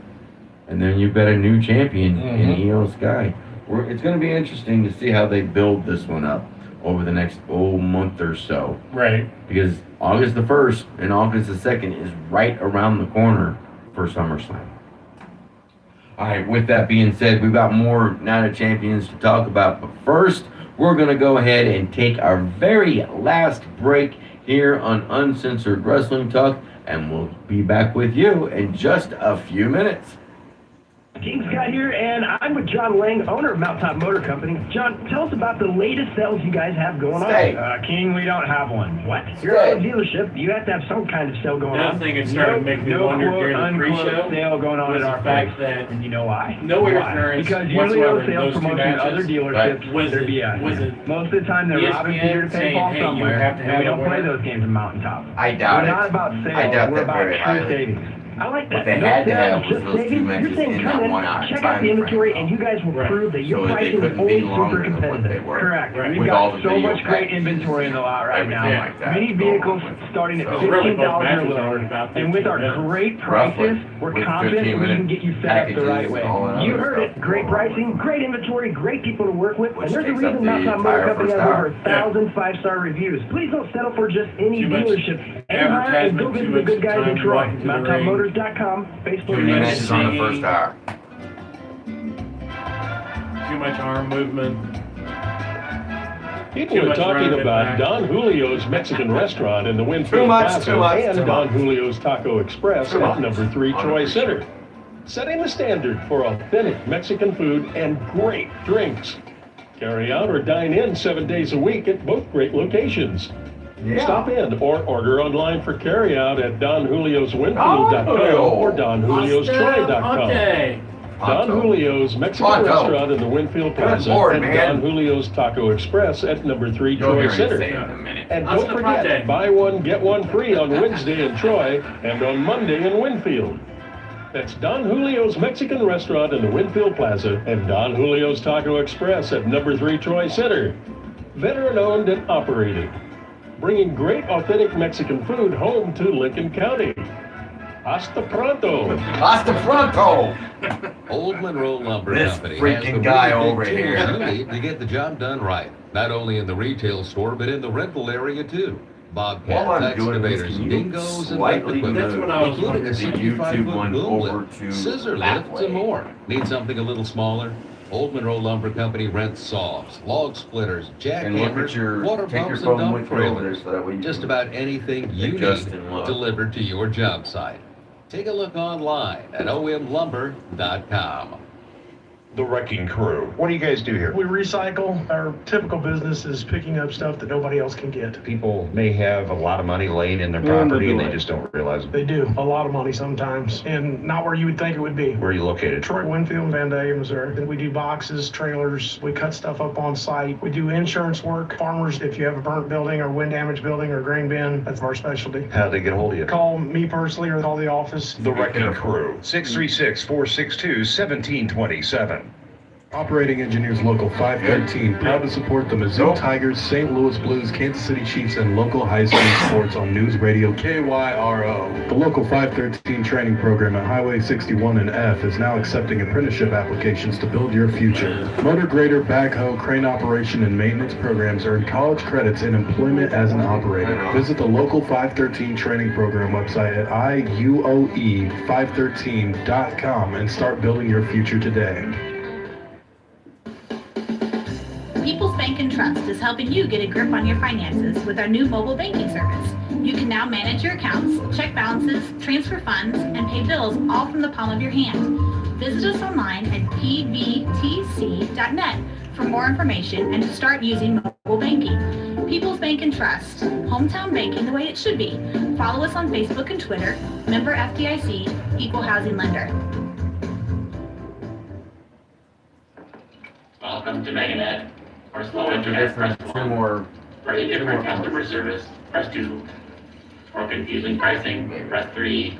and then you've got a new champion in Io Sky. It's going to be interesting to see how they build this one up over the next month or so. Right. Because August the 1st and August the 2nd is right around the corner for SummerSlam. All right, with that being said, we've got more Night of Champions to talk about. But first, we're going to go ahead and take our very last break here on Uncensored Wrestling Talk. And we'll be back with you in just a few minutes. King Scott here, and I'm with John Lang, owner of Mountaintop Motor Company. John, tell us about the latest sales you guys have going on. King, we don't have one. What? You're a dealership. You have to have some kind of sale going on. I think it's starting to make me wonder during the pre-show. Sale going on at our fact that, and you know why? No interference. Because usually those sales promotion at other dealerships, they're BS. Most of the time they're robbing Peter to pay Paul somewhere, and we don't play those games in Mountaintop. I doubt it. We're not about sales. We're about true savings. I like that. What they had to have was those two matches in that 1 hour. Check out the inventory, and you guys will prove that your pricing is always super competitive. Correct. We've got so much great inventory in the lot right now. Many vehicles starting at $15 or lower. And with our great prices, we're confident we can get you set up the right way. You heard it. Great pricing, great inventory, great people to work with. And there's a reason Mountaintop Motor Company has over 1,000 five-star reviews. Please don't settle for just any dealership. And go visit the good guys in Troy. MountaintopMotors.com, Facebook. 2 minutes on the first hour. Too much arm movement. People are talking about Don Julio's Mexican Restaurant in the Winfield Plaza and Don Julio's Taco Express at number 3 Troy Center, setting the standard for authentic Mexican food and great drinks. Carry out or dine in 7 days a week at both great locations. Yeah. Stop in or order online for carryout at DonJuliosWinfield.com or DonJuliosTroy.com. Don Julio's Mexican restaurant in the Winfield Plaza and Don Julio's Taco Express at number 3 Troy Center. And don't forget, buy one, get one free on Wednesday in Troy and on Monday in Winfield. That's Don Julio's Mexican restaurant in the Winfield Plaza and Don Julio's Taco Express at number 3 Troy Center. Veteran owned and operated. Bringing great authentic Mexican food home to Lincoln County. Hasta pronto. Hasta pronto. Old Monroe Lumber This Company freaking has the guy really over big here. tools you need to get the job done right. Not only in the retail store, but in the rental area too. Bobcats, While I'm doing this, excavators, can you dingoes, and slightly equipment, move including a the 65-foot YouTube one boom over lift, to scissor that lifts, way? and more. Need something a little smaller? Old Monroe Lumber Company rents saws, log splitters, And look at jackhammers, water take your pumps, and phone dump with you over there trailers. so that way you Just can about anything you adjust need and look. delivered to your job site. Take a look online at omlumber.com. The Wrecking Crew. What do you guys do here? We recycle. Our typical business is picking up stuff that nobody else can get. People may have a lot of money laying in their property and they just don't realize it. They do. A lot of money sometimes, and not where you would think it would be. Where are you located? Troy, Winfield, Vandalia, Missouri. And we do boxes, trailers. We cut stuff up on site. We do insurance work. Farmers, if you have a burnt building or wind damaged building or grain bin, that's our specialty. How'd they get a hold of you? Call me personally or call the office. The Wrecking Crew. 636-462-1727. Operating Engineers Local 513, proud to support the Mizzou Tigers, St. Louis Blues, Kansas City Chiefs, and local high school sports on News Radio KYRO. The Local 513 training program at Highway 61 and F is now accepting apprenticeship applications to build your future. Motor grader, backhoe, crane operation, and maintenance programs earn college credits and employment as an operator. Visit the Local 513 training program website at IUOE513.com and start building your future today. People's Bank and Trust is helping you get a grip on your finances with our new mobile banking service. You can now manage your accounts, check balances, transfer funds, and pay bills all from the palm of your hand. Visit us online at pbtc.net for more information and to start using mobile banking. People's Bank and Trust, hometown banking the way it should be. Follow us on Facebook and Twitter, member FDIC, equal housing lender. Welcome to MegaNet. For slow internet, press 1. For a different customer service, press 2. For confusing pricing, press 3.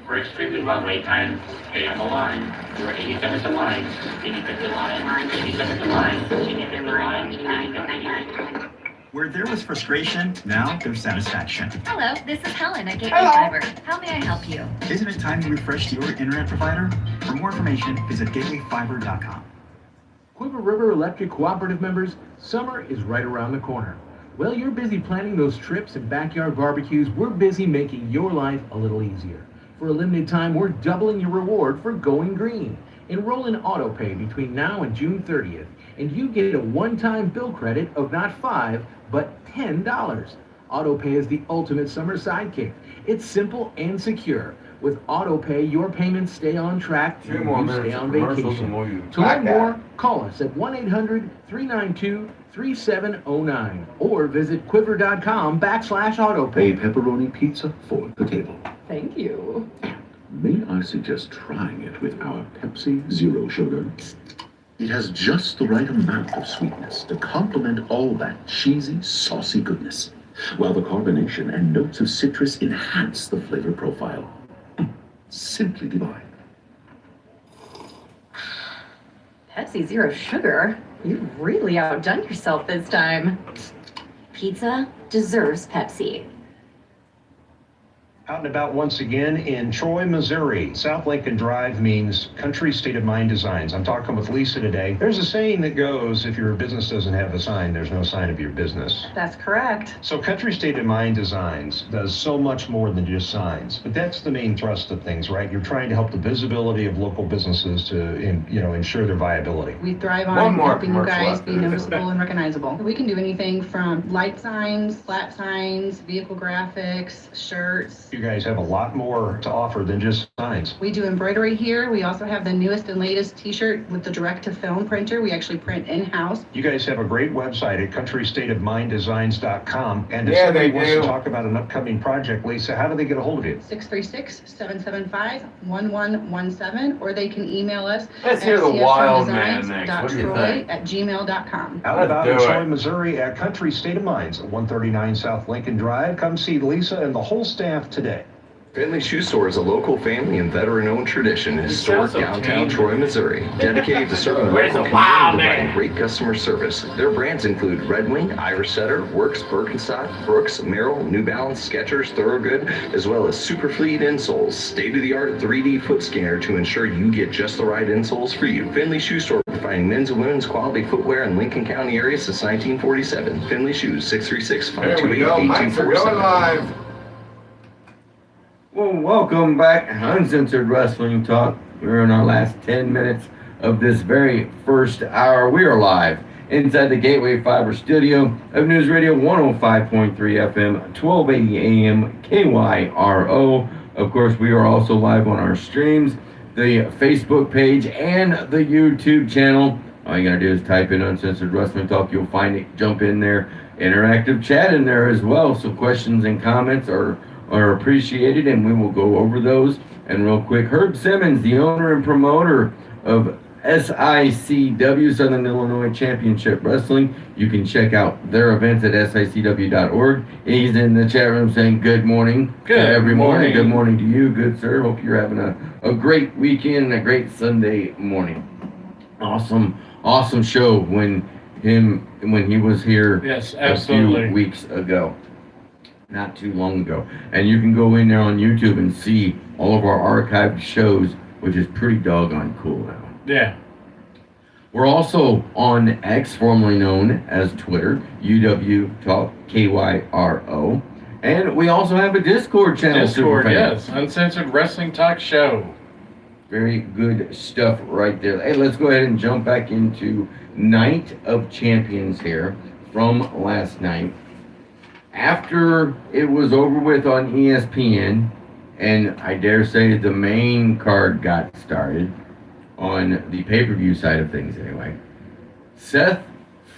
For extremely long wait times, stay on the line. There are 87 to line, 85 to line, 87 to line, 85 to line, 85 to line. Where there was frustration, now there's satisfaction. Hello, this is Helen at Gateway Fiber. How may I help you? Isn't it time you refreshed your internet provider? For more information, visit gatewayfiber.com. Quiver River Electric Cooperative members, summer is right around the corner. While you're busy planning those trips and backyard barbecues, we're busy making your life a little easier. For a limited time, we're doubling your reward for going green. Enroll in AutoPay between now and June 30th, and you get a one-time bill credit of not $5, but $10. AutoPay is the ultimate summer sidekick. It's simple and secure. With AutoPay, your payments stay on track and you stay on vacation. To learn more, call us at 1-800-392-3709 or visit quiver.com/AutoPay. A pepperoni pizza for the table. Thank you. May I suggest trying it with our Pepsi Zero Sugar? It has just the right amount of sweetness to complement all that cheesy, saucy goodness, while the carbonation and notes of citrus enhance the flavor profile. Simply divine. Pepsi Zero Sugar? You've really outdone yourself this time. Pizza deserves Pepsi. Out and about once again in Troy, Missouri. South Lincoln Drive means Country State of Mind Designs. I'm talking with Lisa today. There's a saying that goes, if your business doesn't have a sign, there's no sign of your business. That's correct. So Country State of Mind Designs does so much more than just signs. But that's the main thrust of things, right? You're trying to help the visibility of local businesses to ensure their viability. We thrive on helping you guys be noticeable and recognizable. We can do anything from light signs, flat signs, vehicle graphics, shirts. You you guys have a lot more to offer than just signs. We do embroidery here. We also have the newest and latest t-shirt with the direct-to-film printer. We actually print in-house. You guys have a great website at countrystateofminddesigns.com. And if Yeah, somebody they wants do. to talk about an upcoming project, Lisa, how do they get a hold of you? 636-775-1117, or they can email us Let's at hear the wild man next. What do you think? csrdesigns.troy@gmail.com. Out about in do it. Troy, Missouri at Country State of Minds at 139 South Lincoln Drive. Come see Lisa and the whole staff today. Finley Shoe Store is a local family and veteran-owned tradition in historic downtown Troy, Missouri, dedicated to serving the Where's local the community wild and man? providing great customer service. Their brands include Red Wing, Irish Setter, Works, Birkenstock, Brooks, Merrill, New Balance, Skechers, Thorogood, as well as Superfleet insoles, state-of-the-art 3D foot scanner to ensure you get just the right insoles for you. Finley Shoe Store, providing men's and women's quality footwear in Lincoln County area since 1947. Finley Shoes, 636-528-8247. There we go. Mics are going live. Well, welcome back. Uncensored Wrestling Talk. We're in our last 10 minutes of this very first hour. We are live inside the Gateway Fiber studio of News Radio 105.3 FM, 1280 AM, KYRO. Of course, we are also live on our streams, the Facebook page, and the YouTube channel. All you gotta do is type in Uncensored Wrestling Talk. You'll find it. Jump in there. Interactive chat in there as well. So questions and comments are appreciated, and we will go over those. And real quick, Herb Simmons, the owner and promoter of SICW, Southern Illinois Championship Wrestling. You can check out their events at sicw.org. He's in the chat room saying good morning. Good every morning. morning. Good morning to you, good sir. Hope you're having a great weekend, a great Sunday morning. Awesome show when he was here Yes, a absolutely. few weeks ago. Not too long ago. And you can go in there on YouTube and see all of our archived shows, which is pretty doggone cool now. Yeah. We're also on X, formerly known as Twitter, UW Talk KYRO. And we also have a Discord channel. Discord, Superfan. yes. Uncensored Wrestling Talk Show. Very good stuff right there. Hey, let's go ahead and jump back into Night of Champions here from last night. After it was over with on ESPN, and I dare say the main card got started on the pay-per-view side of things anyway, Seth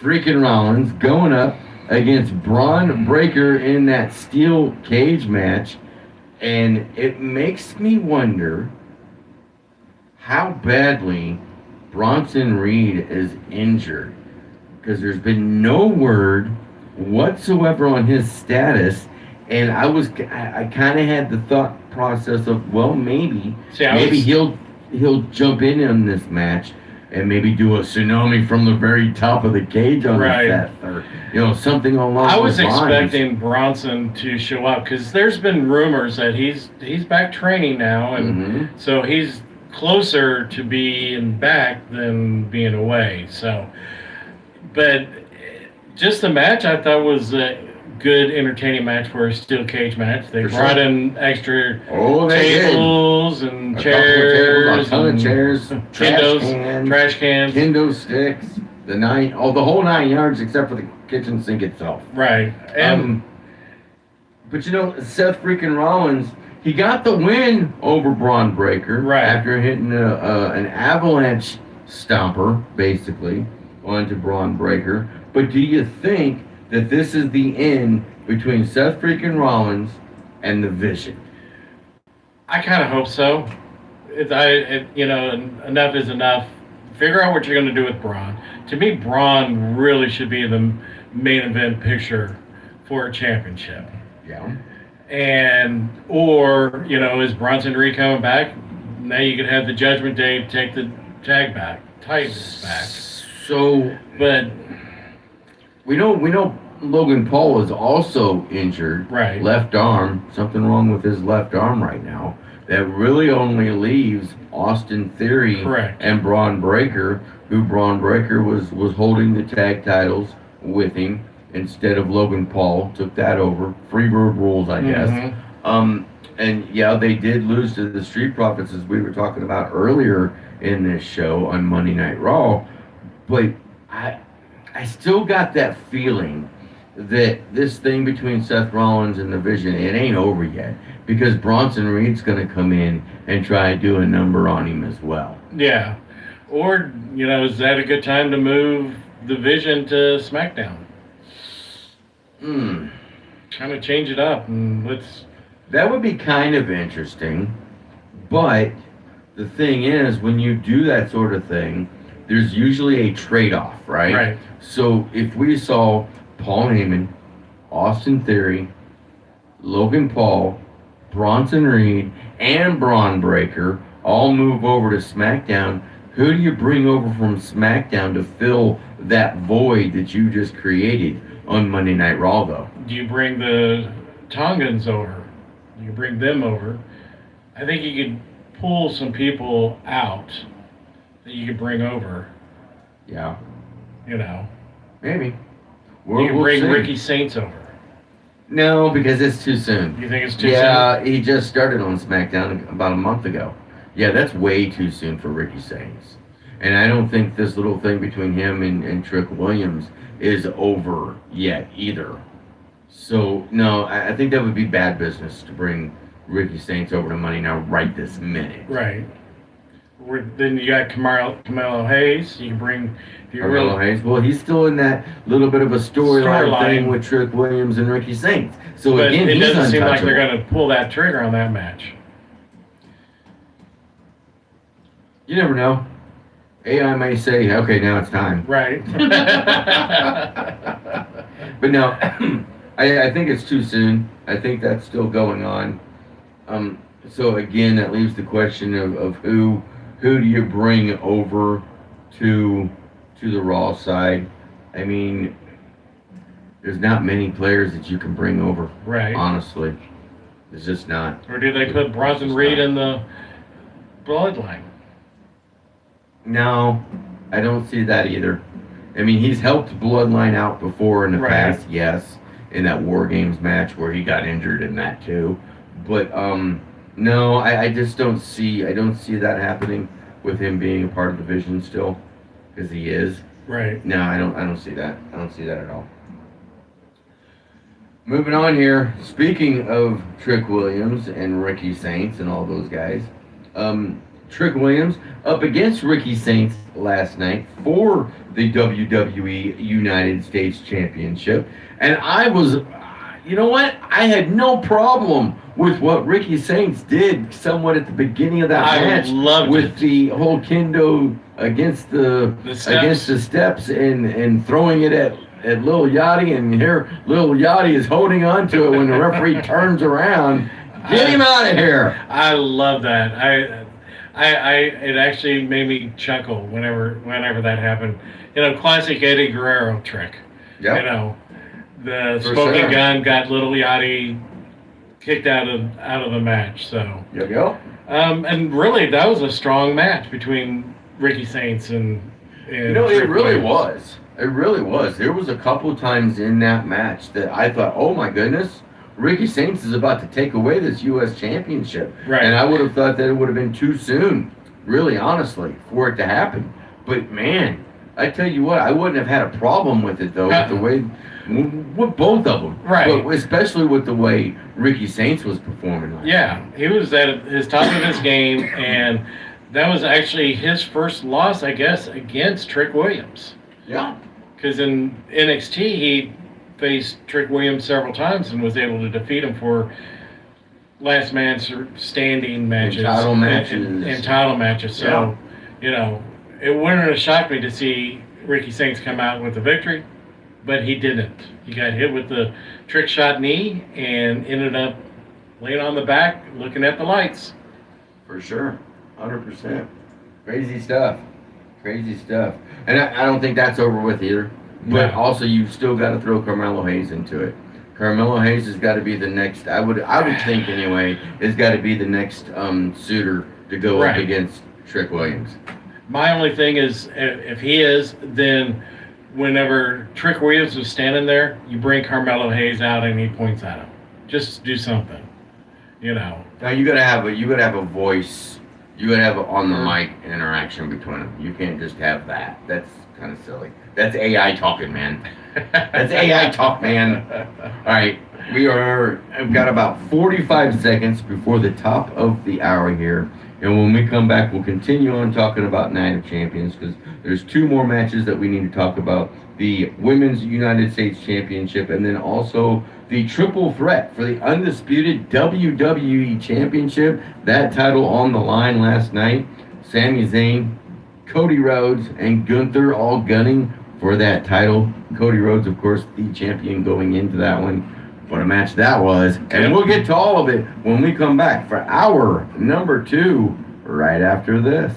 freaking Rollins going up against Braun Breaker in that steel cage match, and it makes me wonder how badly Bronson Reed is injured, because there's been no word whatsoever on his status, and I kind of had the thought process of, well, maybe he'll jump in on this match and maybe do a tsunami from the very top of the cage on Seth, or something along those lines. I was expecting Bronson to show up because there's been rumors that he's back training now, and so he's closer to being back than being away. So, but just the match I thought was a good, entertaining match for a steel cage match. They brought in extra tables and chairs, a ton of chairs, trash cans, kendo sticks, the whole 9 yards except for the kitchen sink itself. Right. And but Seth freaking Rollins, he got the win over Braun Breaker after hitting an avalanche stomper, basically, onto Braun Breaker. But do you think that this is the end between Seth freaking Rollins and the Vision? I kind of hope so. Enough is enough. Figure out what you're going to do with Braun. To me, Braun really should be the main event picture for a championship. Yeah. Or is Bronson Reed coming back? Now you could have the Judgment Day take the tag back, Titans back. So, but we know Logan Paul is also injured. Right. Left arm. Something wrong with his left arm right now. That really only leaves Austin Theory and Braun Breaker, who Braun Breaker was holding the tag titles with him instead of Logan Paul. Took that over. Freebird rules, I guess. And yeah, they did lose to the Street Profits, as we were talking about earlier in this show on Monday Night Raw. But I still got that feeling that this thing between Seth Rollins and the Vision, it ain't over yet, because Bronson Reed's going to come in and try to do a number on him as well. Yeah. Or, is that a good time to move the Vision to SmackDown? Kind of change it up and let's... That would be kind of interesting, but the thing is, when you do that sort of thing, there's usually a trade-off, right? Right. So if we saw Paul Heyman, Austin Theory, Logan Paul, Bronson Reed, and Braun Breaker all move over to SmackDown, who do you bring over from SmackDown to fill that void that you just created on Monday Night Raw, though? Do you bring the Tongans over? You bring them over. I think you could pull some people out that you could bring over. Yeah. You Maybe. can bring see. Ricky Saints over. No, because it's too soon. You think it's too soon? Yeah, he just started on SmackDown about a month ago. Yeah, that's way too soon for Ricky Saints. And I don't think this little thing between him and Trick Williams is over yet either. So, no, I think that would be bad business to bring Ricky Saints over to Money Now right this minute. Right. Then you got Carmelo Hayes. You can bring... Carmelo Hayes. Well, he's still in that little bit of a storyline thing with Trick Williams and Ricky Saints. So, but again, it he's doesn't seem like untouchable. they're going to pull that trigger on that match. You never know. AI may say, okay, now it's time. Right. But no, I think it's too soon. I think that's still going on. So again, that leaves the question of who do you bring over to the Raw side? I mean, there's not many players that you can bring over. Right. Honestly, it's just not. Or do they put Bronson Reed in the Bloodline? No, I don't see that either. I mean, he's helped Bloodline out before in the past, yes, in that War Games match where he got injured in that too. But no, I just don't see that happening with him being a part of the Vision still, because he is. Right. No, I don't see that. I don't see that at all. Moving on here. Speaking of Trick Williams and Ricky Saints and all those guys, Trick Williams up against Ricky Saints last night for the WWE United States Championship. And I was, you know what? I had no problem with what Ricky Saints did somewhat at the beginning of that match. Loved with the whole kendo against the steps and throwing it at Lil Yachty, and here Lil Yachty is holding on to it when the referee turns around. Get him out of here. I love that. It actually made me chuckle whenever that happened. Classic Eddie Guerrero trick. Yep. The For smoking sure. gun got Little Yachty kicked out of the match. So. Yep. And really, that was a strong match between Ricky Saints and It Trick really Williams. was. It really was. There was a couple times in that match that I thought, oh my goodness, Ricky Saints is about to take away this U.S. Championship. Right. And I would have thought that it would have been too soon, really honestly, for it to happen. But man, I tell you what, I wouldn't have had a problem with it though, with the way, with both of them. Right. But especially with the way Ricky Saints was performing. Yeah, he was at his top of his game, and that was actually his first loss, I guess, against Trick Williams. Yeah. Because in NXT, he faced Trick Williams several times and was able to defeat him for last man standing matches. And title matches. And title matches. So, it wouldn't have shocked me to see Ricky Saints come out with a victory, but he didn't. He got hit with the trick shot knee and ended up laying on the back looking at the lights. For sure. 100%. Crazy stuff. And I don't think that's over with either. But No. also, you've still got to throw Carmelo Hayes into it. Carmelo Hayes has got to be the next, I would think anyway, has got to be the next suitor to go up Right. against Trick Williams. My only thing is, if he is, then whenever Trick Williams was standing there, you bring Carmelo Hayes out and he points at him. Just do something, Now you gotta have a voice You would have on the mic interaction between them. You can't just have that. That's kind of silly. That's AI talking, man. That's AI talk, man. All right, I've got about 45 seconds before the top of the hour here. And when we come back, we'll continue on talking about Night of Champions because there's 2 more matches that we need to talk about. The Women's United States Championship and then also the triple threat for the undisputed WWE Championship. That title on the line last night. Sami Zayn, Cody Rhodes, and Gunther all gunning for that title. Cody Rhodes, of course, the champion going into that one. What a match that was. And we'll get to all of it when we come back for hour number 2 right after this.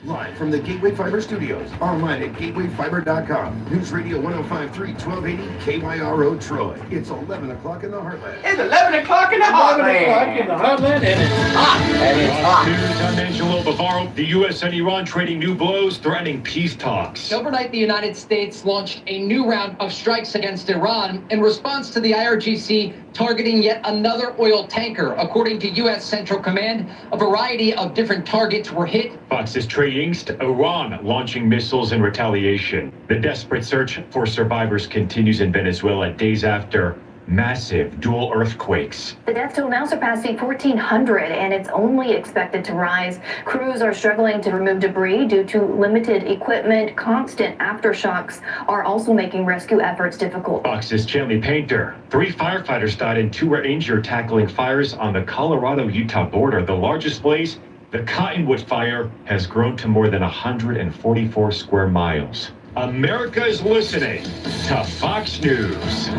Live from the Gateway Fiber Studios, online at gatewayfiber.com. News Radio 105.3, 1280, KYRO Troy. It's 11 o'clock in the Heartland. It's 11 o'clock in the Heartland. 11 o'clock in the Heartland, and it's hot. And it's hot. News, I'm Angelo Bavaro. The U.S. and Iran trading new blows, threatening peace talks. Overnight, the United States launched a new round of strikes against Iran in response to the IRGC targeting yet another oil tanker. According to U.S. Central Command, a variety of different targets were hit. Fox's Trey Yingst, Iran launching missiles in retaliation. The desperate search for survivors continues in Venezuela days after massive dual earthquakes. The death toll now surpassing 1,400, and it's only expected to rise. Crews are struggling to remove debris due to limited equipment. Constant aftershocks are also making rescue efforts difficult. Fox's Chanley Painter. 3 firefighters died and 2 were injured tackling fires on the Colorado-Utah border. The largest blaze, the Cottonwood Fire, has grown to more than 144 square miles. America is listening to Fox News.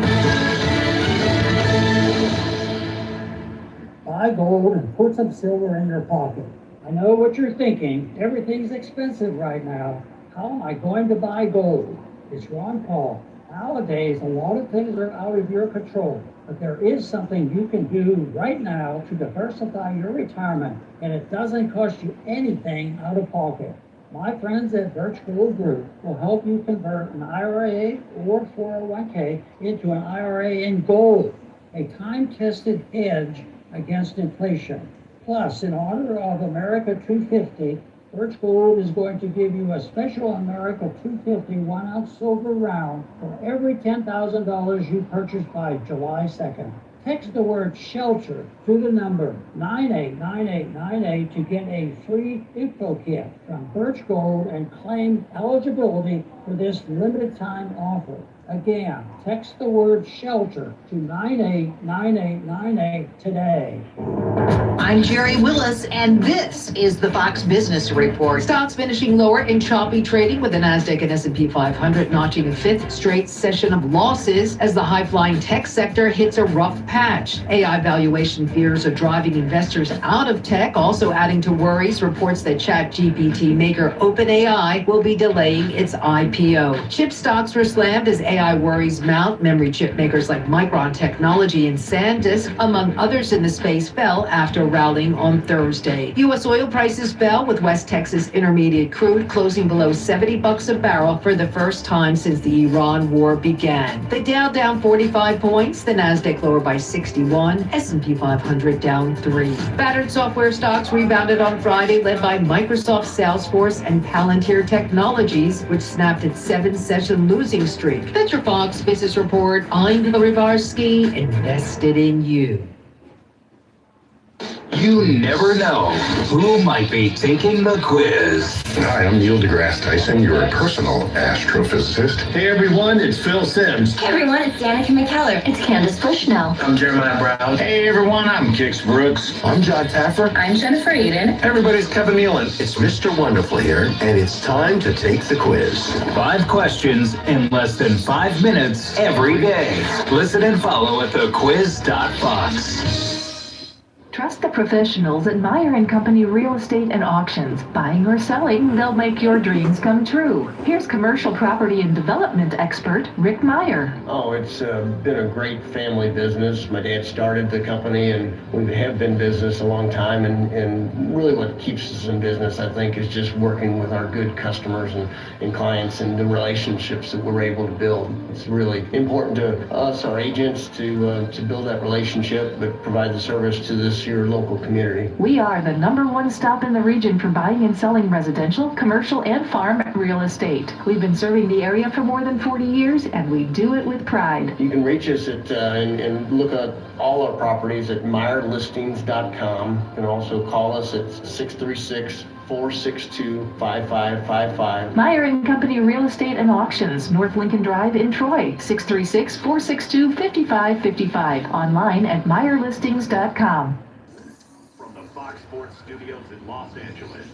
Buy gold and put some silver in your pocket. I know what you're thinking. Everything's expensive right now. How am I going to buy gold? It's Ron Paul. Nowadays, a lot of things are out of your control, but there is something you can do right now to diversify your retirement, and it doesn't cost you anything out of pocket. My friends at Birch Gold Group will help you convert an IRA or 401k into an IRA in gold, a time-tested hedge against inflation. Plus, in honor of America 250, Birch Gold is going to give you a special America 250 1-ounce silver round for every $10,000 you purchase by July 2nd. Text the word SHELTER to the number 989898 to get a free info kit from Birch Gold and claim eligibility for this limited time offer. Again, text the word SHELTER to 989898 today. I'm Jerry Willis, and this is the Fox Business Report. Stocks finishing lower in choppy trading with the Nasdaq and S&P 500 notching a 5th straight session of losses as the high-flying tech sector hits a rough patch. AI valuation fears are driving investors out of tech, also adding to worries reports that ChatGPT maker OpenAI will be delaying its IPO. Chip stocks were slammed as AI worries mount. Memory chip makers like Micron Technology and SanDisk, among others in the space, fell after rallying on Thursday. U.S. oil prices fell with West Texas Intermediate crude closing below $70 a barrel for the first time since the Iran war began. The Dow down 45 points, the Nasdaq lower by 61, S&P 500 down 3. Battered software stocks rebounded on Friday, led by Microsoft, Salesforce, and Palantir Technologies, which snapped its 7-session losing streak. That's your Fox Business Report. I'm Hillary Barsky, invested in you. You never know who might be taking the quiz. Hi, I'm Neil deGrasse Tyson, your personal astrophysicist. Hey everyone, it's Phil Sims. Hey everyone, it's Danica McKellar. It's Candace Bushnell. I'm Jeremiah Brown. Hey everyone, I'm Kix Brooks. I'm John Taffer. I'm Jennifer Eden. Everybody's Kevin Nealon. It's Mr. Wonderful here, and it's time to take the quiz. 5 questions in less than 5 minutes every day. Listen and follow at thequiz.fox. Trust the professionals at Meyer & Company Real Estate and Auctions. Buying or selling, they'll make your dreams come true. Here's commercial property and development expert Rick Meyer. Oh, it's been a great family business. My dad started the company, and we have been in business a long time. And really what keeps us in business, I think, is just working with our good customers and clients and the relationships that we're able to build. It's really important to us, our agents, to build that relationship, but provide the service to this your local community. We are the #1 stop in the region for buying and selling residential, commercial, and farm real estate. We've been serving the area for more than 40 years, and we do it with pride. You can reach us at and look at all our properties at MeyerListings.com. You can also call us at 636-462-5555. Meyer and Company Real Estate and Auctions, North Lincoln Drive in Troy, 636-462-5555. Online at MeyerListings.com. From the Fox Sports Studios in Los Angeles,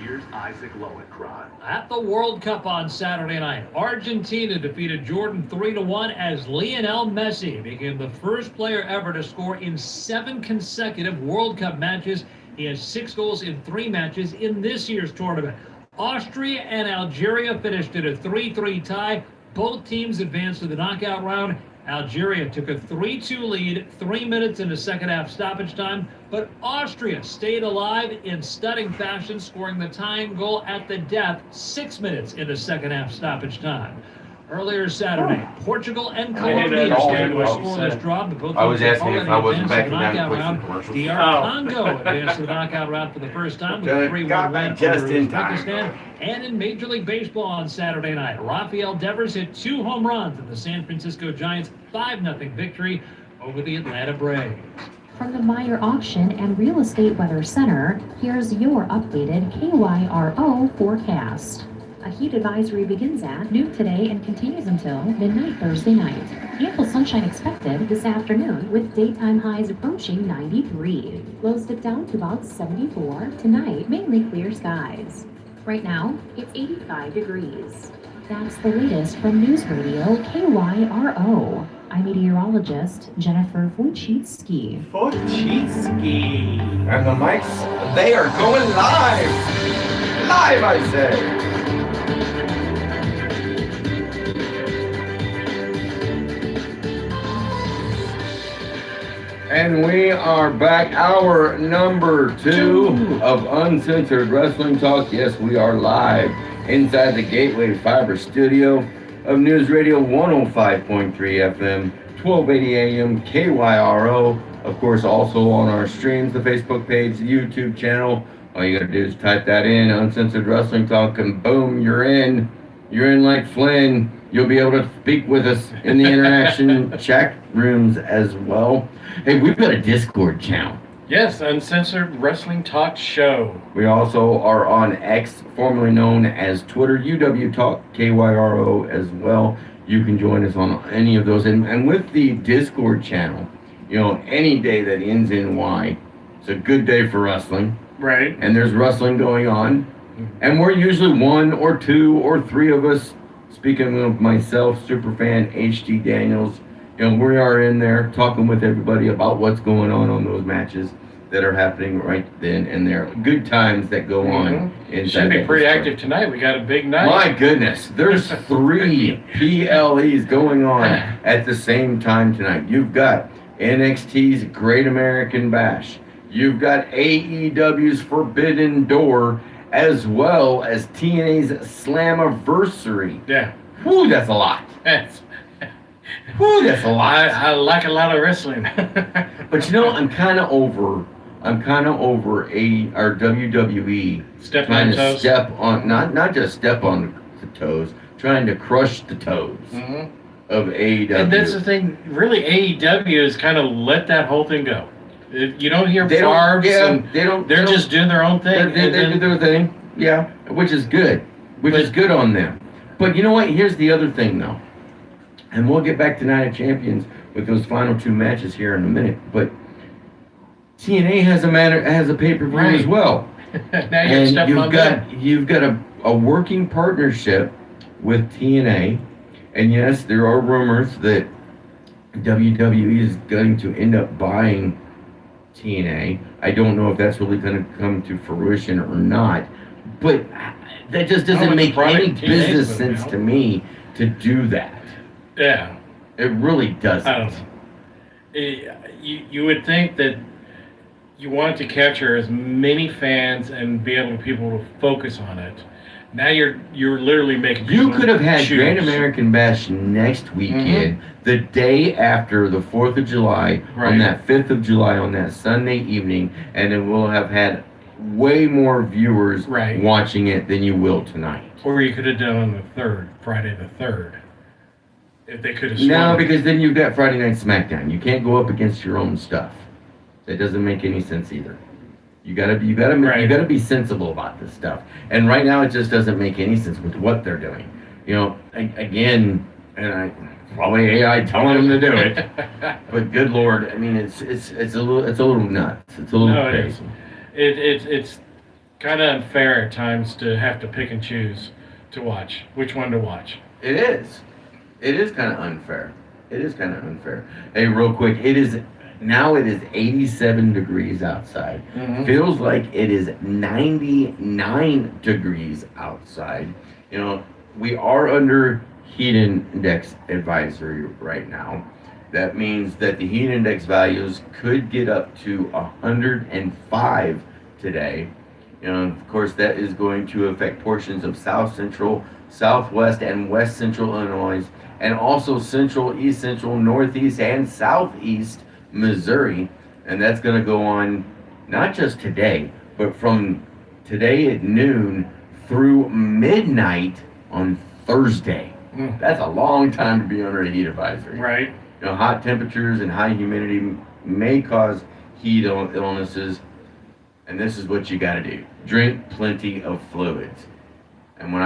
here's Isaac Lowenkron. At the World Cup on Saturday night, Argentina defeated Jordan 3-1 as Lionel Messi became the first player ever to score in 7 consecutive World Cup matches. He has 6 goals in 3 matches in this year's tournament. Austria and Algeria finished at a 3-3 tie. Both teams advanced to the knockout round. Algeria took a 3-2 lead 3 minutes into second half stoppage time, but Austria stayed alive in stunning fashion, scoring the tying goal at the death 6 minutes into second half stoppage time. Earlier Saturday, Portugal and Colombia stayed to a scoreless draw, but both I was teams asking already if I wasn't advanced to backing the down to knockout play some round. commercials. DR Congo advanced to the knockout round for the first time with a 3-1 Got me win just over in time. Uzbekistan. And in Major League Baseball on Saturday night, Rafael Devers hit 2 home runs in the San Francisco Giants' 5-0 victory over the Atlanta Braves. From the Meyer Auction and Real Estate Weather Center, here's your updated KYRO forecast. A heat advisory begins at noon today and continues until midnight Thursday night. Ample sunshine expected this afternoon with daytime highs approaching 93. Lows dip down to about 74. Tonight, mainly clear skies. Right now, it's 85 degrees. That's the latest from News Radio KYRO. I'm meteorologist Jennifer Wojcicki. Wojcicki. And the mics, they are going live. Live, I say. And we are back, hour number 2 of Uncensored Wrestling Talk. Yes, we are live inside the Gateway Fiber studio of News Radio 105.3 FM, 1280 AM, KYRO. Of course, also on our streams, the Facebook page, the YouTube channel. All you gotta do is type that in, Uncensored Wrestling Talk, and boom, you're in. You're in like Flynn. You'll be able to speak with us in the interaction chat rooms as well. Hey, we've got a Discord channel. Yes, Uncensored Wrestling Talk Show. We also are on X, formerly known as Twitter, UW Talk, KYRO as well. You can join us on any of those. And with the Discord channel, you know, any day that ends in Y, it's a good day for wrestling. Right. And there's wrestling going on. And we're usually 1 or 2 or 3 of us. Speaking of myself, Superfan HD Daniels, you know, we are in there talking with everybody about what's going on those matches that are happening right then and there. Good times that go on. Should be pretty active tonight. We got a big night. My goodness, there's 3 PLEs going on at the same time tonight. You've got NXT's Great American Bash. You've got AEW's Forbidden Door, as well as TNA's Slammiversary. Yeah. Whew, that's a lot. Whew, that's a lot. I like a lot of wrestling. But you know, I'm kind of over our WWE trying to step on, not just step on the toes, trying to crush the toes of AEW. And that's the thing, really, AEW has kind of let that whole thing go. You don't hear barbs, they're just doing their own thing. They do their thing, yeah, which is good. Is good on them. But you know what? Here's the other thing, though. And we'll get back to Night of Champions with those final 2 matches here in a minute. But TNA has a pay-per-view as well. Now you're stepping on that. You've got a working partnership with TNA. And yes, there are rumors that WWE is going to end up buying TNA. I don't know if that's really going to come to fruition or not. But that just doesn't make any business sense to me to do that. Yeah. It really doesn't. I don't know. You would think that you want to capture as many fans and be able to people to focus on it. Now you're literally making. You people could have had choose. Grand American Bash next weekend, the day after the 4th of July, on Right. that 5th of July, on that Sunday evening, and then we'll have had way more viewers watching it than you will tonight. Or you could have done on the 3rd, Friday the 3rd. If they could have. No, swung- because then you've got Friday Night SmackDown. You can't go up against your own stuff. That doesn't make any sense either. You gotta be sensible about this stuff. And right now, it just doesn't make any sense with what they're doing. You know, again, and I probably AI telling them to do it, but good Lord, I mean, it's a little nuts. It's a little No, it crazy. is. It's kind of unfair at times to have to pick and choose to watch which one to watch. It is. It is kind of unfair. It is kind of unfair. Hey, real quick, it is 87 degrees outside. Mhm. Feels like it is 99 degrees outside. You know, we are under heat index advisory right now. That means that the heat index values could get up to 105 today. You know, of course, that is going to affect portions of South Central, Southwest, and West Central Illinois, and also Central, East Central, Northeast, and Southeast Missouri. And that's going to go on not just today, but from today at noon through midnight on Thursday. That's a long time to be under a heat advisory. Right. You know, hot temperatures and high humidity may cause heat illnesses, and this is what you got to do: drink plenty of fluids. And when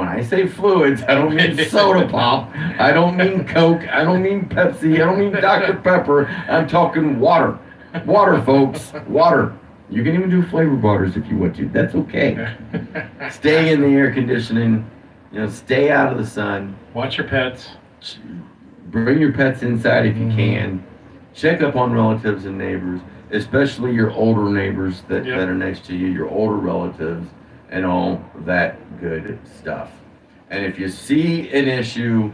I say fluids, I don't mean soda pop, I don't mean Coke, I don't mean Pepsi, I don't mean Dr. Pepper. I'm talking water. Water, folks. Water. You can even do flavored waters if you want to. That's okay. Stay in the air conditioning. You know, stay out of the sun. Watch your pets. Bring your pets inside if you can. Check up on relatives and neighbors, especially your older neighbors that are next to you, your older relatives, and all that good stuff. And if you see an issue,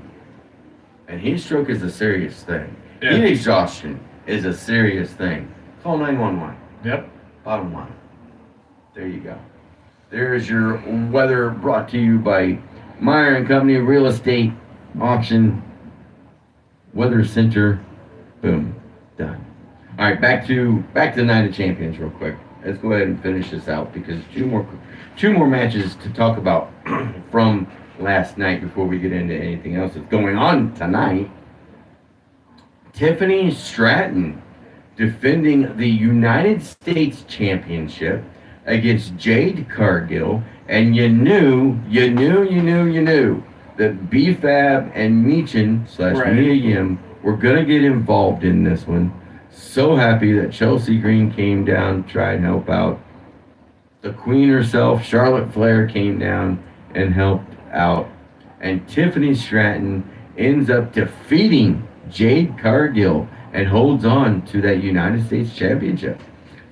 and heat stroke is a serious thing. Yeah. Heat exhaustion is a serious thing. Call 911. Yep. Bottom line. There you go. There's your weather brought to you by Meyer and Company Real Estate Auction Weather Center. Boom. Done. All right, back to Night of Champions real quick. Let's go ahead and finish this out because two more matches to talk about from last night before we get into anything else that's going on tonight. Tiffany Stratton defending the United States Championship against Jade Cargill, and you knew that B-Fab and Meechin / Mia Yim were gonna get involved in this one. So happy that Chelsea Green came down to try and help out. The Queen herself, Charlotte Flair, came down and helped out. And Tiffany Stratton ends up defeating Jade Cargill and holds on to that United States Championship.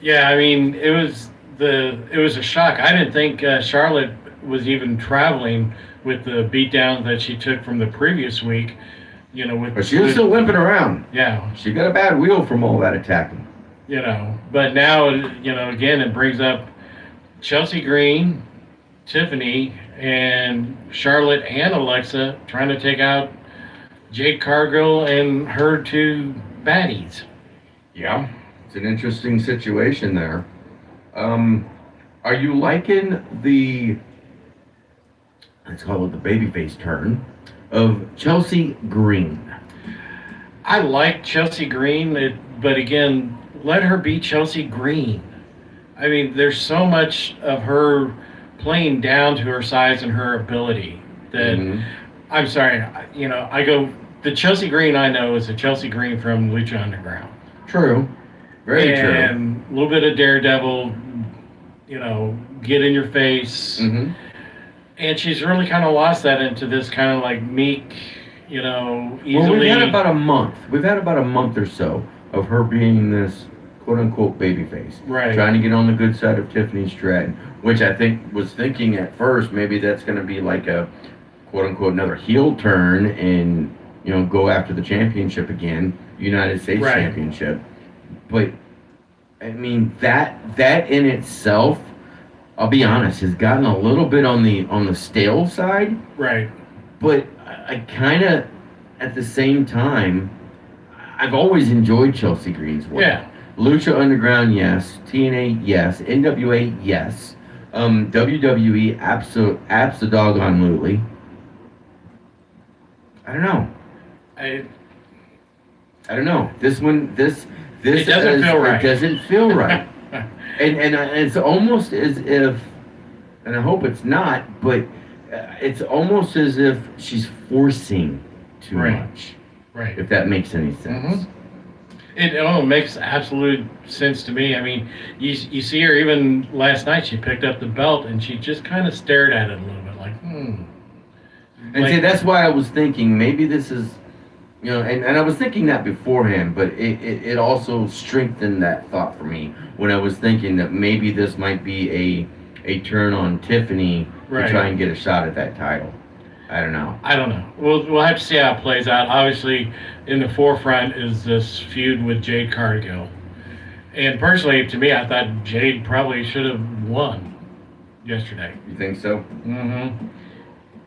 Yeah, I mean, it was a shock. I didn't think Charlotte was even traveling with the beatdown that she took from the previous week. You know, But she was still limping around. Yeah. She got a bad wheel from all that attacking. You know, but now, you know, again, it brings up Chelsea Green, Tiffany, and Charlotte and Alexa trying to take out Jade Cargill and her two baddies. Yeah. It's an interesting situation there. Are you liking the, let's call it the babyface turn of Chelsea Green? I like Chelsea Green, but again, let her be Chelsea Green. I mean, there's so much of her playing down to her size and her ability that I'm sorry, you know, the Chelsea Green I know is the Chelsea Green from Lucha Underground. True. Very true. And a little bit of Daredevil, you know, get in your face. And she's really kind of lost that into this kind of like meek, you know, easily. Well, we've had about a month. We've had about a month or so of her being this quote-unquote babyface. Right. Trying to get on the good side of Tiffany Stratton, which I think was thinking at first maybe that's going to be like a quote-unquote another heel turn and, you know, go after the championship again, United States Championship. But, I mean, that in itself, I'll be honest, has gotten a little bit on the stale side. Right. But I kind of, at the same time, I've always enjoyed Chelsea Green's work. Yeah. Lucha Underground, yes. TNA, yes. NWA, yes. WWE, abso-doggone-lutely. I don't know. I don't know. This it doesn't feel right. It doesn't feel right. and it's almost as if, and I hope it's not, but it's almost as if she's forcing too much. Right. If that makes any sense. It makes absolute sense to me. I mean, you see her even last night. She picked up the belt and she just kind of stared at it a little bit, like, And see, that's why I was thinking maybe this is, and I was thinking that beforehand, but it also strengthened that thought for me when I was thinking that maybe this might be a turn on Tiffany to try and get a shot at that title. I don't know. We'll have to see how it plays out. Obviously, in the forefront is this feud with Jade Cargill. And personally, to me, I thought Jade probably should have won yesterday. You think so? Mm-hmm.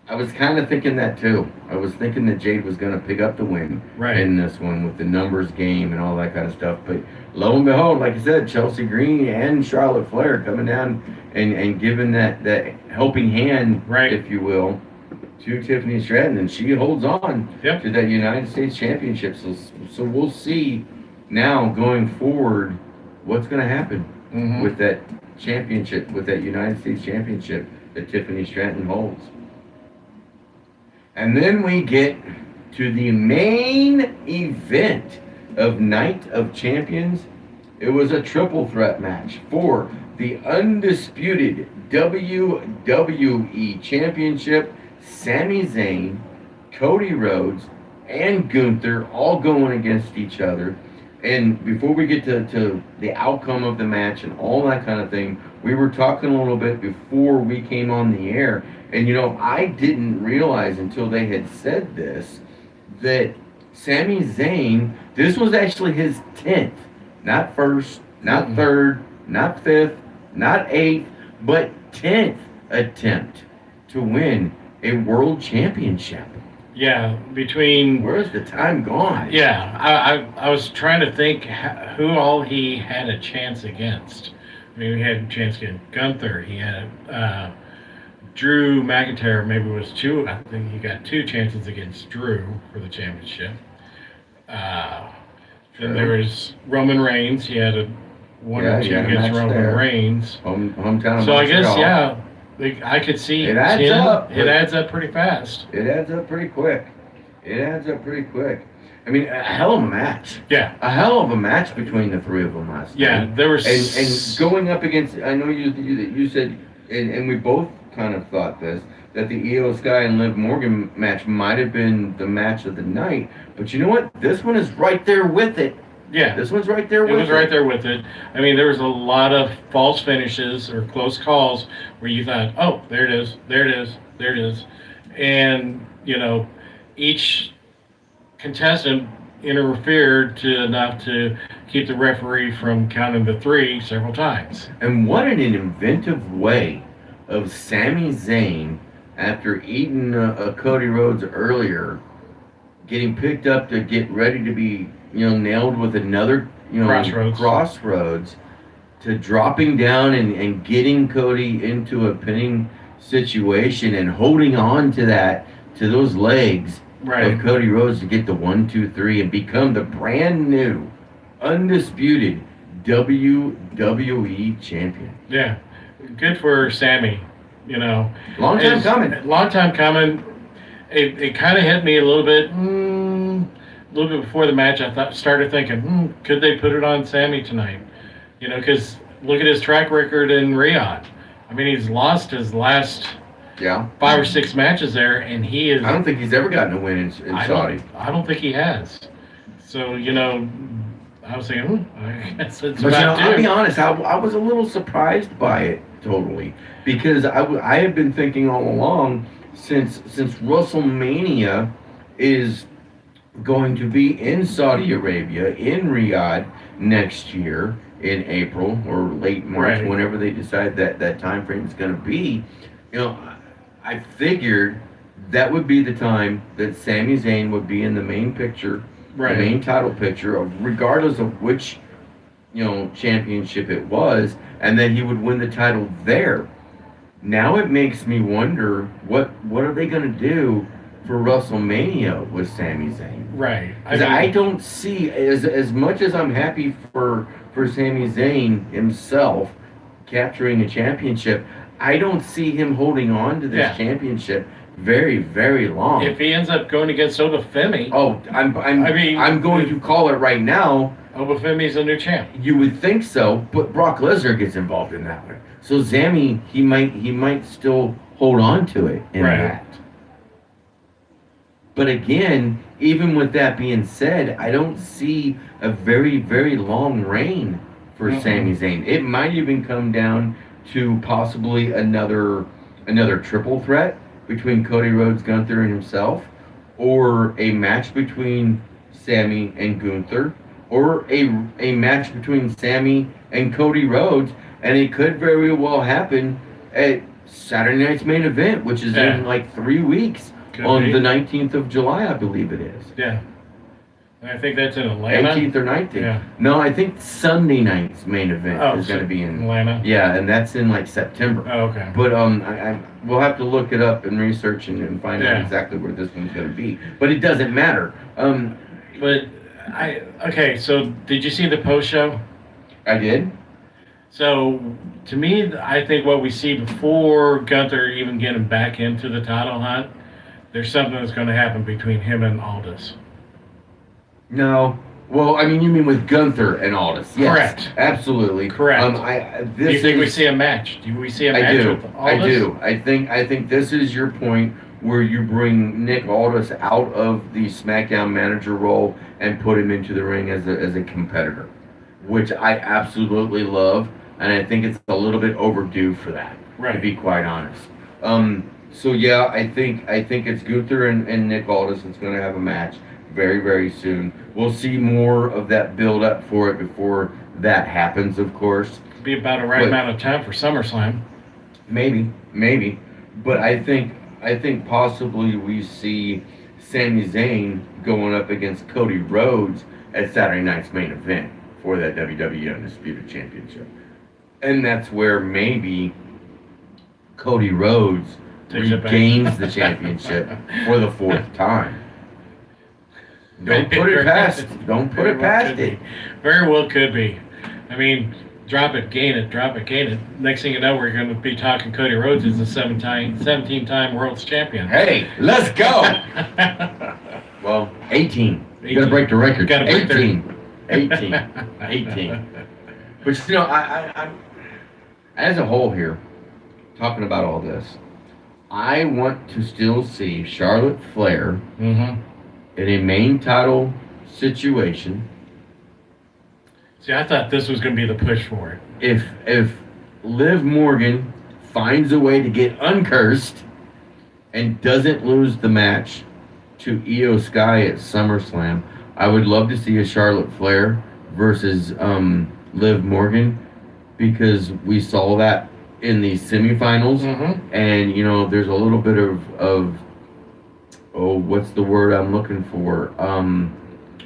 I was kind of thinking that too. I was thinking that Jade was going to pick up the win in this one with the numbers game and all that kind of stuff. But lo and behold, like I said, Chelsea Green and Charlotte Flair coming down and giving that helping hand, if you will, to Tiffany Stratton, and she holds on to that United States Championship. So we'll see now going forward what's going to happen with that championship, with that United States Championship that Tiffany Stratton holds. And then we get to the main event of Night of Champions. It was a triple threat match for the undisputed WWE Championship. Sami Zayn, Cody Rhodes, and Gunther all going against each other. And before we get to the outcome of the match and all that kind of thing, we were talking a little bit before we came on the air. And, I didn't realize until they had said this, that Sami Zayn, this was actually his 10th, not first, not third, not fifth, not eighth, but 10th attempt to win a world championship. Yeah, between... Where's the time gone? Yeah, I was trying to think who all he had a chance against. I mean, he had a chance against Gunther. He had Drew McIntyre, maybe it was two. I think he got 2 chances against Drew for the championship. Then there was Roman Reigns. He had one or two against Roman Reigns. Hometown. So I guess, I could see it adds up. It adds up pretty fast. It adds up pretty quick. I mean, a hell of a match. Yeah. A hell of a match between the three of them last night. There was... And going up against, I know you said, and we both kind of thought this, that the Io Sky and Liv Morgan match might have been the match of the night. But you know what? This one is right there with it. Yeah. This one's right there with it. It was right there with it. I mean, there was a lot of false finishes or close calls where you thought, oh, there it is, there it is, there it is. And, each contestant interfered enough to keep the referee from counting the 3 several times. And what an inventive way of Sami Zayn, after eating Cody Rhodes earlier, getting picked up to get ready to be nailed with another, crossroads, to dropping down and getting Cody into a pinning situation and holding on to those legs of Cody Rhodes to get the 1, 2, 3 and become the brand new, undisputed WWE champion. Yeah, good for Sammy. Long time coming. It kind of hit me a little bit before the match. I started thinking, could they put it on Sammy tonight? Because look at his track record in Riyadh. I mean, he's lost his last 5 or 6 matches there, and he is... I don't think he's ever gotten a win in Saudi. I don't think he has. So, I was thinking, I guess it's but about I'll be honest, I was a little surprised by it, totally. Because I have been thinking all along, since WrestleMania is going to be in Saudi Arabia, in Riyadh next year, in April or late March, Right. whenever they decide that time frame is going to be. I figured that would be the time that Sami Zayn would be in the main picture, Right. the main title picture, regardless of which championship it was, and then he would win the title there. Now it makes me wonder what are they going to do for WrestleMania with Sami Zayn? Right. Because I don't see, as much as I'm happy for Sami Zayn himself capturing a championship, I don't see him holding on to this championship very, very long. If he ends up going against Obafemi, I'm going to call it right now. Obafemi's a new champ. You would think so, but Brock Lesnar gets involved in that one. So Sami, he might still hold on to it in that. But again, even with that being said, I don't see a very, very long reign for Sami Zayn. It might even come down to possibly another triple threat between Cody Rhodes, Gunther, and himself, or a match between Sami and Gunther, or a match between Sami and Cody Rhodes, and it could very well happen at Saturday night's main event, which is in like 3 weeks. Could on be. the 19th of July, I believe it is. Yeah. And I think that's in Atlanta. 18th or 19th. Yeah. No, I think Sunday night's main event is going to be in Atlanta. Yeah, and that's in like September. Oh, okay. But we'll have to look it up and research and find out Yeah. exactly where this one's going to be. But it doesn't matter. So did you see the post show? I did. So to me, I think what we see before Gunther even getting back into the title hunt, there's something that's going to happen between him and Aldis. No. Well, I mean, you mean with Gunther and Aldis. Yes, Correct. Do you think we see a match? Do we see a match with Aldis? I do. I think this is your point where you bring Nick Aldis out of the SmackDown manager role and put him into the ring as a competitor, which I absolutely love, and I think it's a little bit overdue for that, to be quite honest. So yeah, I think it's Gunther and Nick Aldis that's going to have a match very, very soon. We'll see more of that build up for it before that happens, of course. Be about the right amount of time for SummerSlam. Maybe. But I think possibly we see Sami Zayn going up against Cody Rhodes at Saturday night's main event for that WWE Undisputed Championship. And that's where maybe Cody Rhodes regains the championship for the 4th time. Don't put it past it. Very well could be. I mean, drop it, gain it, drop it, gain it. Next thing you know, we're going to be talking Cody Rhodes as the 17-time world champion. Hey, let's go! Well, 18. You got to break the record. 18. But I as a whole here, talking about all this, I want to still see Charlotte Flair in a main title situation. See, I thought this was going to be the push for it. If Liv Morgan finds a way to get uncursed and doesn't lose the match to Io Sky at SummerSlam, I would love to see a Charlotte Flair versus Liv Morgan, because we saw that in the semifinals, and there's a little bit of what's the word I'm looking for?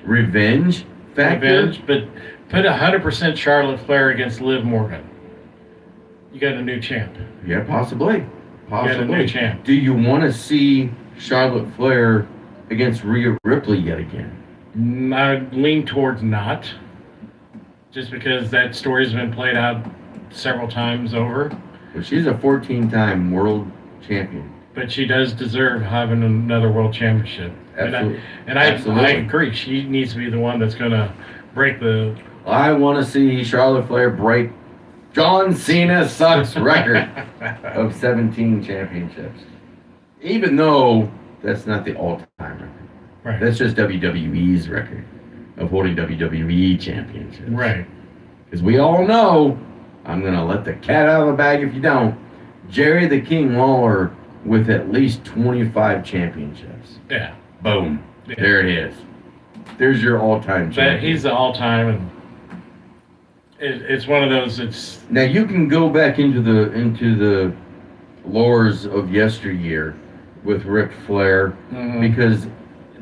Revenge factor. Revenge, but put 100% Charlotte Flair against Liv Morgan. You got a new champ. Yeah, possibly. You got a new champ. Do you want to see Charlotte Flair against Rhea Ripley yet again? I lean towards not, just because that story's been played out several times over. Well, she's a 14-time world champion. But she does deserve having another world championship. Absolutely. And I agree. She needs to be the one that's going to break the... I want to see Charlotte Flair break John Cena Sucks record of 17 championships. Even though that's not the all-time record. Right. That's just WWE's record of holding WWE championships. Right. Because we all know, I'm going to let the cat out of the bag if you don't, Jerry the King Lawler with at least 25 championships. Yeah. Boom. Yeah. There it is. There's your all-time champion. He's the all-time. And it's one of those. It's Now you can go back into the lores of yesteryear with Ric Flair because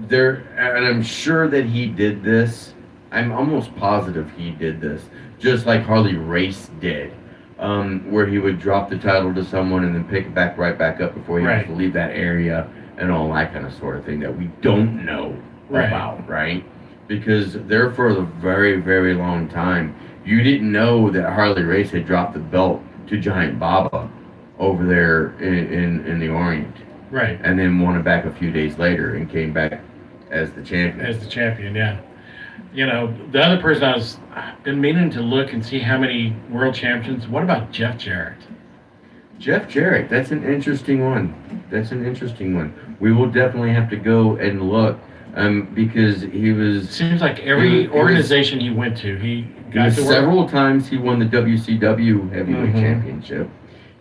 and I'm sure that he did this. I'm almost positive he did this, just like Harley Race did, where he would drop the title to someone and then pick it right back up before he has to leave that area and all that kind of sort of thing that we don't know about, right? Because there for a very, very long time, you didn't know that Harley Race had dropped the belt to Giant Baba over there in the Orient. Right. And then won it back a few days later and came back as the champion. Yeah. You know, the other person I've been meaning to look and see how many world champions. What about Jeff Jarrett? Jeff Jarrett, that's an interesting one. We will definitely have to go and look because he was... Seems like every organization he went to, he got to work. Several times he won the WCW Heavyweight Championship.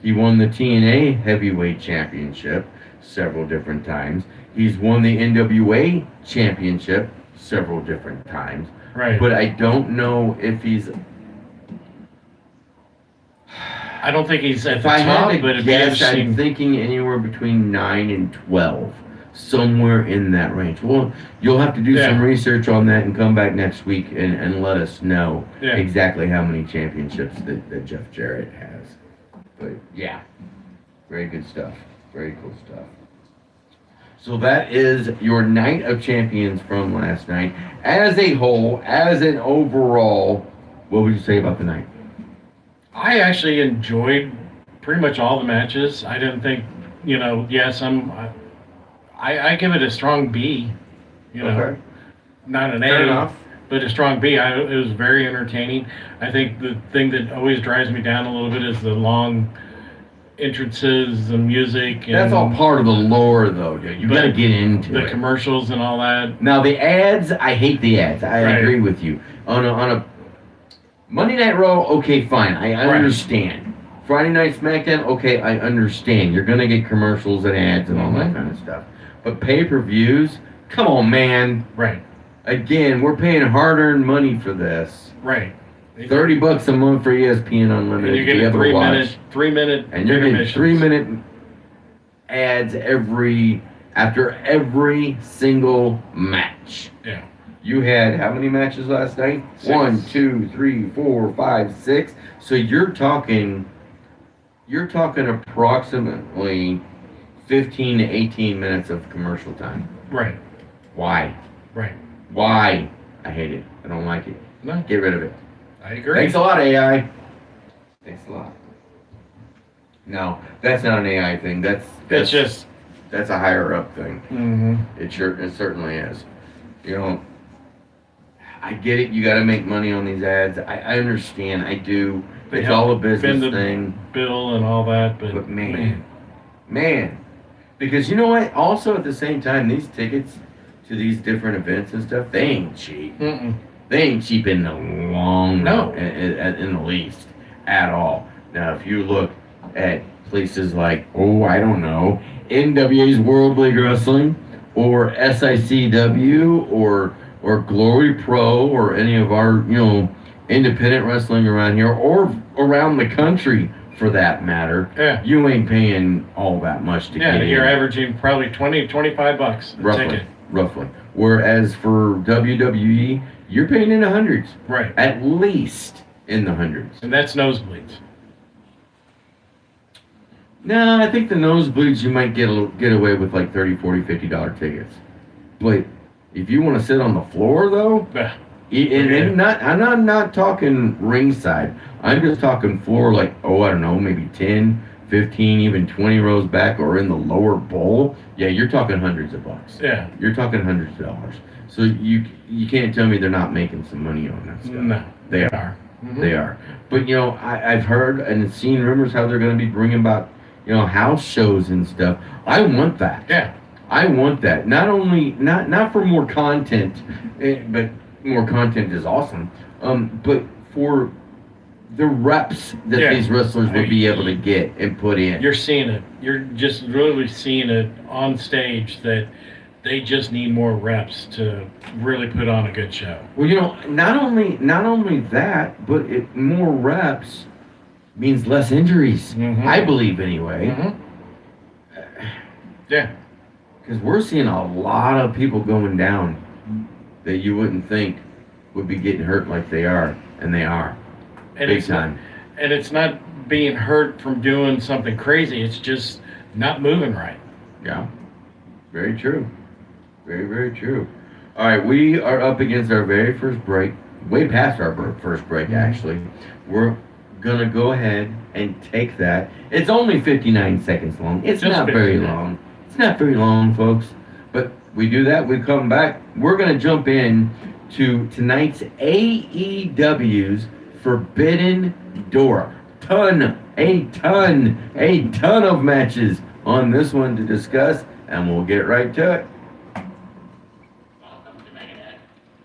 He won the TNA Heavyweight Championship several different times. He's won the NWA Championship several different times. Right. But I don't know if he's... I don't think he's at the If I top, had but to it'd be guess, interesting. I'm thinking anywhere between 9 and 12. Somewhere in that range. Well, you'll have to do some research on that and come back next week and let us know exactly how many championships that Jeff Jarrett has. But yeah, very good stuff. Very cool stuff. So that is your Night of Champions from last night. As a whole, as an overall, what would you say about the night? I actually enjoyed pretty much all the matches. I didn't think, yes, I give it a strong B, Okay. Not an Fair A, enough. but a strong B. It was very entertaining. I think the thing that always drives me down a little bit is the long entrances, the music. And That's all part of the lore, though, dude. You got to get into the it. commercials and all that. Now the ads, I hate the ads. I agree with you. On a Monday Night Raw, okay, fine. I understand. Friday Night SmackDown, okay, I understand. You're gonna get commercials and ads and all that kind of stuff. But pay-per-views, come on, man. Right. Again, we're paying hard-earned money for this. Right. $30 a month for ESPN Unlimited. And you're getting three minute and you're getting intermissions. 3-minute ads after every single match. Yeah. You had how many matches last night? 6. 1, 2, 3, 4, 5, 6. So you're talking approximately 15 to 18 minutes of commercial time. Right. Why? Right. Why? I hate it. I don't like it. No. Get rid of it. I agree. Thanks a lot, AI. Thanks a lot. No, that's not an AI thing. That's a higher up thing. Mm-hmm. It certainly is. I get it. You got to make money on these ads. I understand. I do. It's all a business thing. Bill and all that, but man, because you know what? Also at the same time, these tickets to these different events and stuff, they ain't cheap. Mm-mm. They ain't cheap in the long run, in the least, at all. Now, if you look at places like, I don't know, NWA's World League Wrestling, or SICW, or Glory Pro, or any of our, independent wrestling around here, or around the country, for that matter, you ain't paying all that much to get in. You're averaging probably $20-25 a ticket. Roughly. Whereas for WWE, you're paying in the hundreds. Right. At least in the hundreds. And that's nosebleeds. No, I think the nosebleeds you might get away with like $30, $40, $50 tickets. But if you want to sit on the floor though, and I'm not talking ringside. I'm just talking floor, like, I don't know, maybe 10, 15, even 20 rows back, or in the lower bowl. Yeah, you're talking hundreds of bucks. Yeah. You're talking hundreds of dollars. So you can't tell me they're not making some money on that stuff. No. They are. Mm-hmm. They are. But, I've heard and seen rumors how they're going to be bringing about, house shows and stuff. I want that. Yeah. I want that. Not only, not for more content, but more content is awesome, but for the reps that these wrestlers would be able to get and put in. You're seeing it. You're just literally seeing it on stage that They just need more reps to really put on a good show. Well, you know, not only that, but more reps means less injuries. I believe anyway. Yeah. Because we're seeing a lot of people going down that you wouldn't think would be getting hurt like they are, and they are. And Big it's time. And it's not being hurt from doing something crazy. It's just not moving right. Yeah. Very true. Very, very true. All right, we are up against our very first break, way past our first break, actually. We're going to go ahead and take that. It's only 59 seconds long. It's Just not very 59. long. It's not very long, folks. But we do that, we come back. We're going to jump in to tonight's AEW's Forbidden Door. A ton of matches on this one to discuss, and we'll get right to it.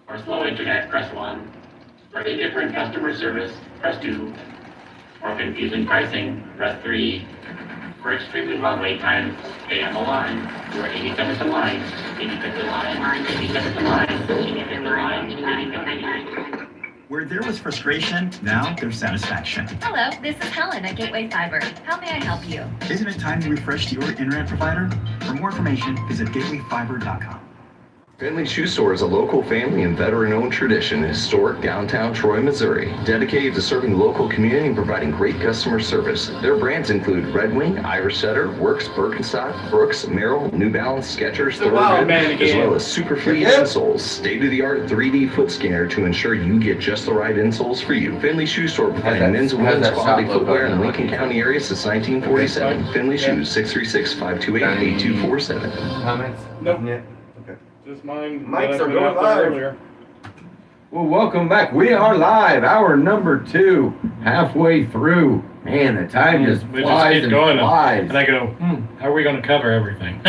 For slow internet, press 1. For indifferent customer service, press 2. For confusing pricing, press 3. For extremely long wait times, stay on the line. You are 80 seconds in line, 80 seconds in line, 80 seconds in line, 80 seconds in line, 80 seconds in line. Where there was frustration, now there's satisfaction. Hello, this is Helen at Gateway Fiber. How may I help you? Isn't it time to refresh your internet provider? For more information, visit gatewayfiber.com. Finley Shoe Store is a local family and veteran-owned tradition in historic downtown Troy, Missouri, dedicated to serving the local community and providing great customer service. Their brands include Red Wing, Irish Setter, Works, Birkenstock, Brooks, Merrill, New Balance, Skechers, Thoroughbred, as well as Superfleet insoles, state-of-the-art 3D foot scanner to ensure you get just the right insoles for you. Finley Shoe Store providing men's and women's quality footwear in the Lincoln County area since 1947. Finley Shoes, 636-528-8247. Comments? Nope. Yeah. Just mine. Mics that I are put going out there live. earlier. Well, welcome back. We are live. Hour number 2, halfway through. Man, the time just We flies keep and going, flies. and I go, how are we going to cover everything?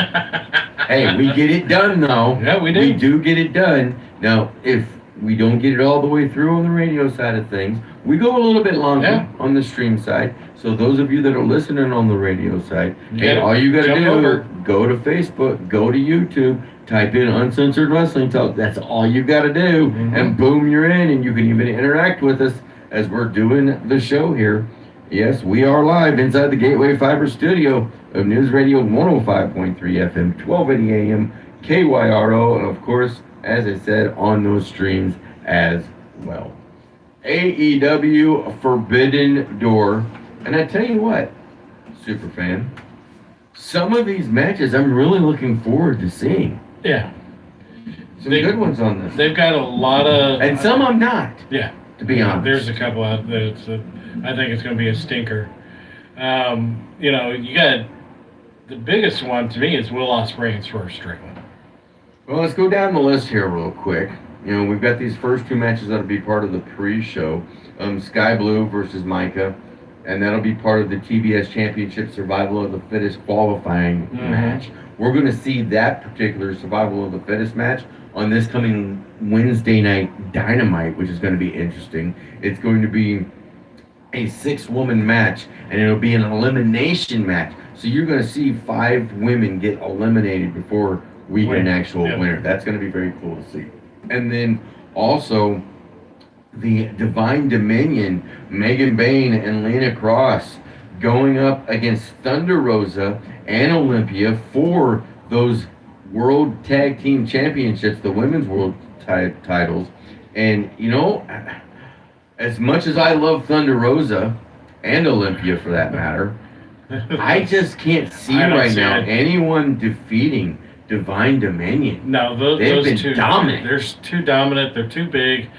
Hey, we get it done, though. Yeah, we do. We do get it done. Now, if we don't get it all the way through on the radio side of things, we go a little bit longer on the stream side. So those of you that are listening on the radio side, hey, all you got to do, go to Facebook, go to YouTube, type in Uncensored Wrestling Talk. That's all you got to do. And boom, you're in. And you can even interact with us as we're doing the show here. Yes, we are live inside the Gateway Fiber studio of News Radio 105.3 FM, 1280 AM, KYRO, and of course, as I said, on those streams as well. AEW Forbidden Door. And I tell you what, Superfan, some of these matches I'm really looking forward to seeing. Yeah. Some good ones on this. They've got a lot of... And some I'm not. Yeah. To be honest. There's a couple out there that's I think it's going to be a stinker. You know, you got... The biggest one to me is Will Ospreay and Swerve Strickland. Well, let's go down the list here real quick. You know, we've got these first 2 matches that'll be part of the pre-show. Sky Blue versus Micah. And that'll be part of the TBS Championship Survival of the Fittest qualifying match. We're going to see that particular Survival of the Fittest match on this coming Wednesday night Dynamite, which is going to be interesting. It's going to be a 6-woman match, and it'll be an elimination match. So you're going to see 5 women get eliminated before we get an actual winner. That's going to be very cool to see. And then also the Divine Dominion, Megan Bayne and Lena Cross going up against Thunder Rosa and Olympia for those World Tag Team Championships, the Women's World titles. And, you know, as much as I love Thunder Rosa and Olympia for that matter, I just can't see right now anyone defeating Divine Dominion. No, they've those been two dominant. They're too dominant. They're too big.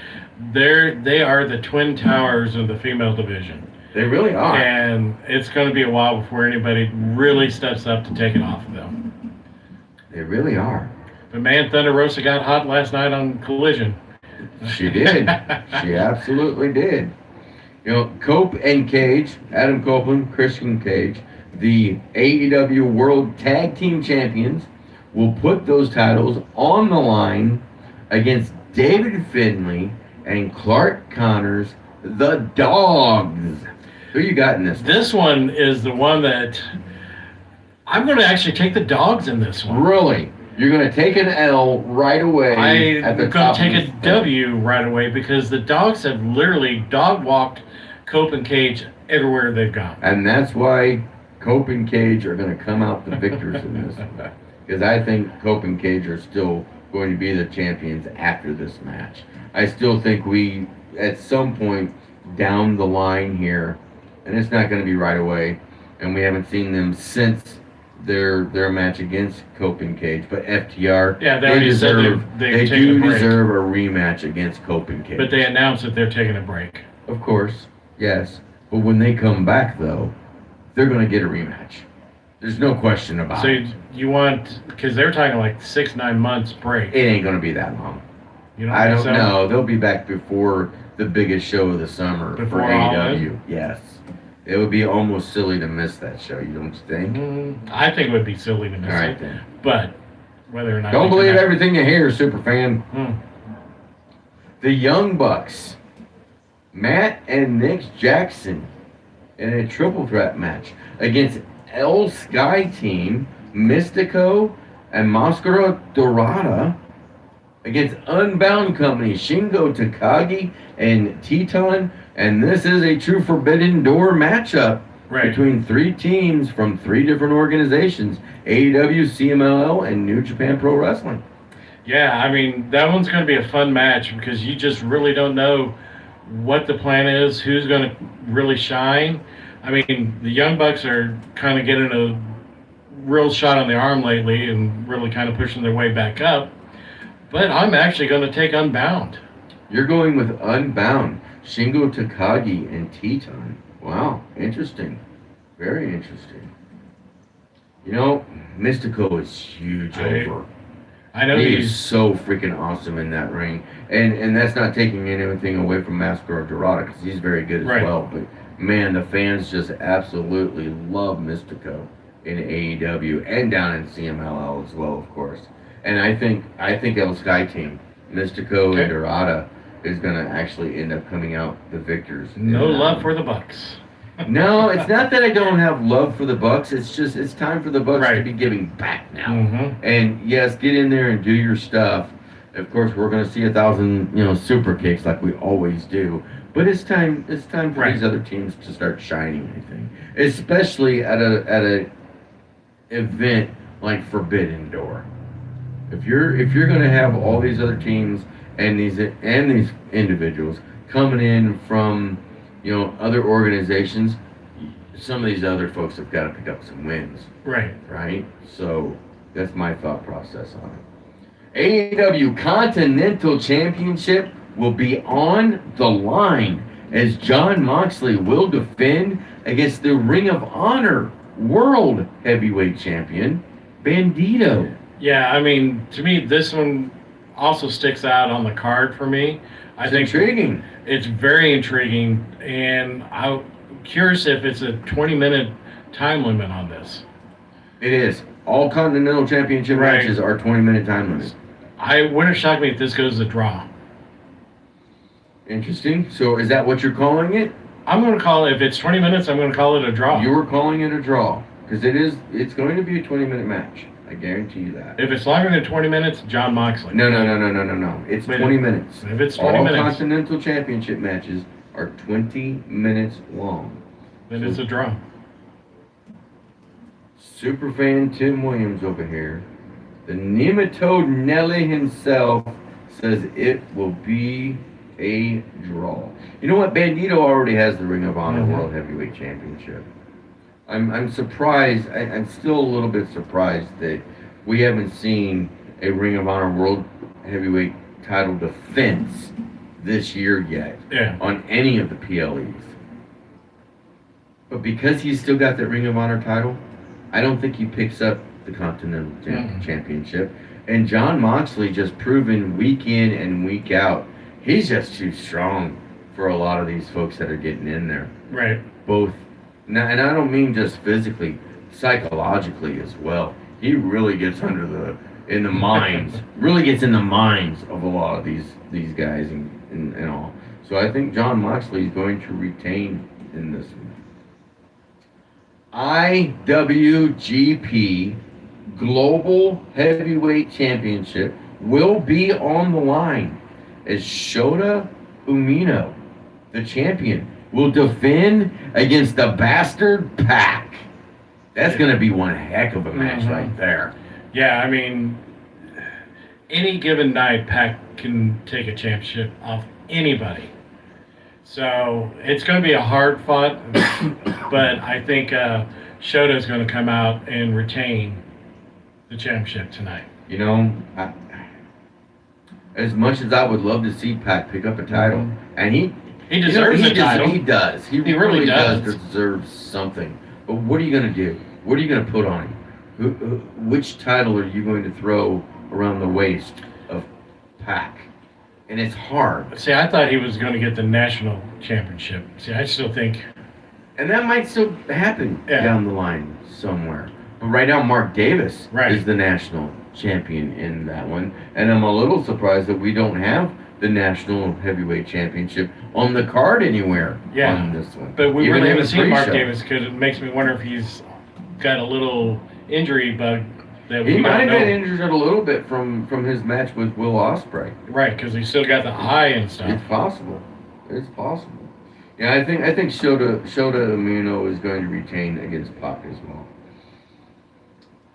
They are the twin towers of the female division. They really are. And it's going to be a while before anybody really steps up to take it off of them. They really are. But man, Thunder Rosa got hot last night on Collision. She did. She absolutely did. You know, Cope and Cage, Adam Copeland, Christian Cage, the AEW World Tag Team Champions, will put those titles on the line against David Finlay and Clark Connors, the Dogs. Who you got in this one? This one is the one that I'm going to actually take the Dogs in this one. Really? You're going to take an L right away at the I'm going top to take of a the W right away because the Dogs have literally dog-walked Cope and Cage everywhere they've gone. And that's why Cope and Cage are going to come out the victors in this one. Because I think Cope and Cage are still going to be the champions after this match. I still think we, at some point down the line here, and it's not going to be right away, and we haven't seen them since their match against Cope and Cage, but FTR, Yeah, they already said they taken do a break. deserve a rematch against Cope and Cage. But they announced that they're taking a break. Of course, yes. But when they come back, though, they're going to get a rematch. There's no question about So it. you want, because they're talking like 6-9 months break. It ain't going to be that long. You don't I think don't so? know. They'll be back before the biggest show of the summer Before for All AEW. In? Yes. It would be almost silly to miss that show, you don't think? I think it would be silly to miss All right, it. then. But whether or not Don't they believe come back- everything you hear, superfan. Hmm. The Young Bucks, Matt and Nick Jackson, in a triple threat match against El Sky Team, Mystico, and Mascara Dorada, against Unbound Company, Shingo Takagi and Teton. And this is a true Forbidden Door matchup between 3 teams from 3 different organizations, AEW, CMLL, and New Japan Pro Wrestling. Yeah, I mean, that one's going to be a fun match because you just really don't know what the plan is, who's going to really shine. I mean, the Young Bucks are kind of getting a real shot on the arm lately and really kind of pushing their way back up. But I'm actually going to take Unbound. You're going with Unbound, Shingo Takagi and Teton. Wow, interesting. Very interesting. You know, Mystico is huge over. I know he he's is so freaking awesome in that ring. And that's not taking anything away from Mascara Dorada because he's very good as Right. well. But man, the fans just absolutely love Mystico in AEW and down in CMLL as well, of course. And I think El Sky Team, Mystico and Dorada, is going to actually end up coming out the victors. no in that love one. for the Bucks. No, it's not that I don't have love for the Bucks. It's just it's time for the Bucks to be giving back now. Mm-hmm. And yes, get in there and do your stuff. Of course, we're going to see 1,000 super kicks like we always do. But it's time for these other teams to start shining. I think, especially at a event like Forbidden Door. If you're going to have all these other teams and these individuals coming in from other organizations, some of these other folks have got to pick up some wins. Right. Right? So that's my thought process on it. AEW Continental Championship will be on the line as Jon Moxley will defend against the Ring of Honor World Heavyweight Champion, Bandito. Yeah, I mean, to me, this one also sticks out on the card for me. I think intriguing. It's very intriguing, and I'm curious if it's a 20-minute time limit on this. It is. All Continental Championship matches are 20-minute time limits. I wouldn't shock me if this goes a draw. Interesting. So is that what you're calling it? I'm going to call it, if it's 20 minutes, I'm going to call it a draw. You were calling it a draw because it's going to be a 20-minute match. I guarantee you that. If it's longer than 20 minutes, Jon Moxley. No. It's But 20 minutes. If it's 20 All minutes, Continental Championship matches are 20 minutes long. then it's a draw. Superfan Tim Williams over here, the Nematode Nelly himself, says it will be a draw. You know what? Bandito already has the Ring of Honor World Heavyweight Championship. I'm surprised. I'm still a little bit surprised that we haven't seen a Ring of Honor World Heavyweight title defense this year yet on any of the PLEs. But because he's still got that Ring of Honor title, I don't think he picks up the Continental Championship. And Jon Moxley just proven week in and week out, he's just too strong for a lot of these folks that are getting in there. Right. Both, now, and I don't mean just physically, psychologically as well. He really gets in the minds, really gets in the minds of a lot of these guys and all. So I think Jon Moxley is going to retain in this one. IWGP Global Heavyweight Championship will be on the line as Shota Umino, the champion, will defend against the bastard Pac. That's going to be one heck of a match right there. Yeah, I mean, any given night, Pac can take a championship off anybody. So it's going to be a hard fought, but I think Shota is going to come out and retain the championship tonight. You know, as much as I would love to see Pac pick up a title, and he deserves a title. He does. He really does deserve something. But what are you going to do? What are you going to put on him? Which title are you going to throw around the waist of Pac? And it's hard. See, I thought he was going to get the national championship. See, I still think... And that might still happen down the line somewhere. But right now, Mark Davis is the national champion in that one. And I'm a little surprised that we don't have the national heavyweight championship on the card anywhere on this one. But we Even really in haven't the seen Mark pre-show. Davis because it makes me wonder if he's got a little injury bug that we He might don't have been know. injured a little bit from his match with Will Ospreay. Right, because he still got the eye and stuff. It's possible. It's possible. Yeah, I think Shota Umino is going to retain against Pac as well.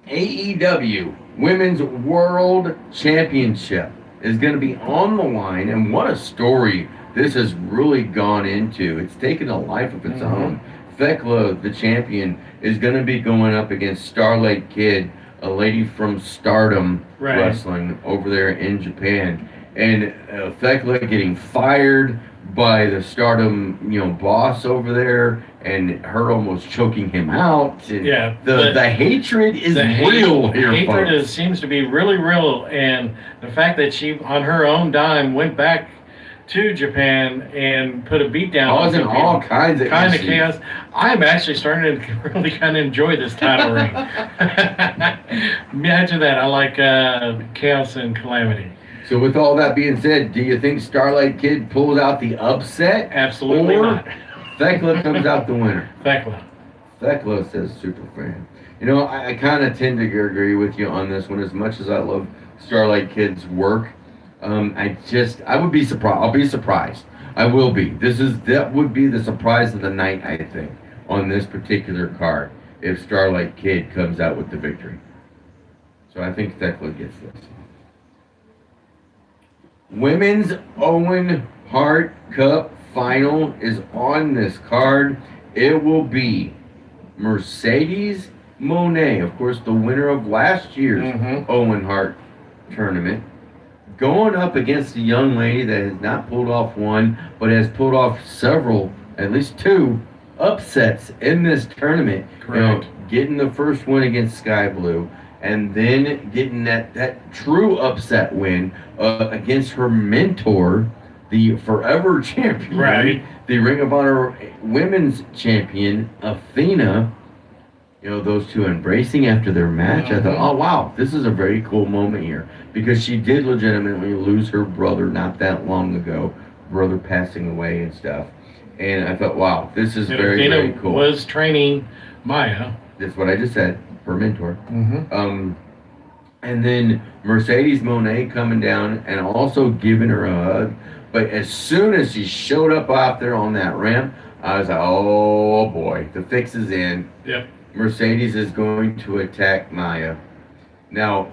AEW Women's World Championship is going to be on the line, and what a story this has really gone into. It's taken a life of its own. Thekla, the champion, is going to be going up against Starlight Kid, a lady from Stardom Wrestling over there in Japan. And Thekla getting fired by the Stardom, boss over there, and her almost choking him out. And the hatred is real here, hatred folks. seems to be really real, and the fact that she, on her own dime, went back to Japan and put a beat down, Causing all kinds of issues. chaos. I'm actually starting to really kind of enjoy this title reign. Imagine that. I like chaos and calamity. So with all that being said, do you think Starlight Kid pulls out the upset? Absolutely or not. Thekla comes out the winner? Thekla says Superfan. I kind of tend to agree with you on this one. As much as I love Starlight Kid's work, I would be surprised. I'll be surprised. I will be. That would be the surprise of the night, I think, on this particular card, if Starlight Kid comes out with the victory. So I think Thekla gets this. Women's Owen Hart Cup final is on this card. It will be Mercedes Moné, of course, the winner of last year's Owen Hart tournament, going up against a young lady that has not pulled off one, but has pulled off several, at least two, upsets in this tournament. Correct. Getting the first one against Sky Blue, and then getting that true upset win against her mentor, the forever champion, the Ring of Honor Women's Champion, Athena. Those two embracing after their match. I thought, oh wow, this is a very cool moment here, because she did legitimately lose her brother not that long ago, brother passing away and stuff. And I thought, wow, this is very, Athena very cool. was training Maya. That's what I just said, her mentor. And then Mercedes Moné coming down and also giving her a hug. But as soon as she showed up out there on that ramp, I was like, oh boy, the fix is in. Yep. Mercedes is going to attack Maya. Now,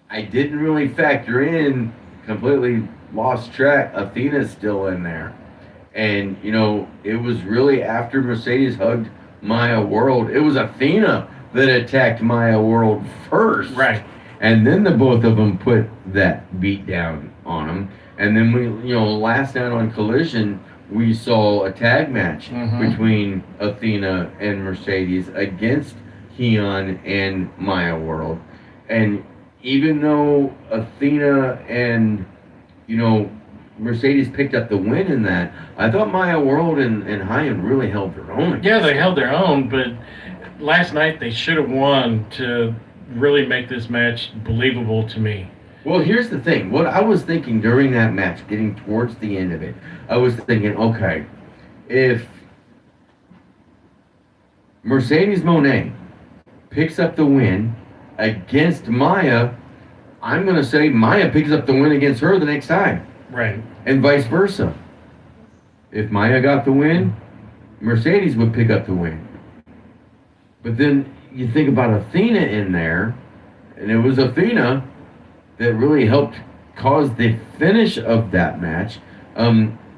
I didn't really factor in, completely lost track, Athena's still in there. And, it was really after Mercedes hugged Maya World, it was Athena that attacked Maya World first. Right. And then the both of them put that beat down on them. And then we, last night on Collision, we saw a tag match between Athena and Mercedes against Keon and Maya World. And even though Athena and, Mercedes picked up the win in that, I thought Maya World and Hyan really held their own. Yeah, they held their own, but last night they should have won to really make this match believable to me. Well, here's the thing. What I was thinking during that match, getting towards the end of it, I was thinking, okay, if Mercedes Moné picks up the win against Maya, I'm going to say Maya picks up the win against her the next time. Right. And vice versa. If Maya got the win, Mercedes would pick up the win. But then you think about Athena in there, and it was Athena that really helped cause the finish of that match.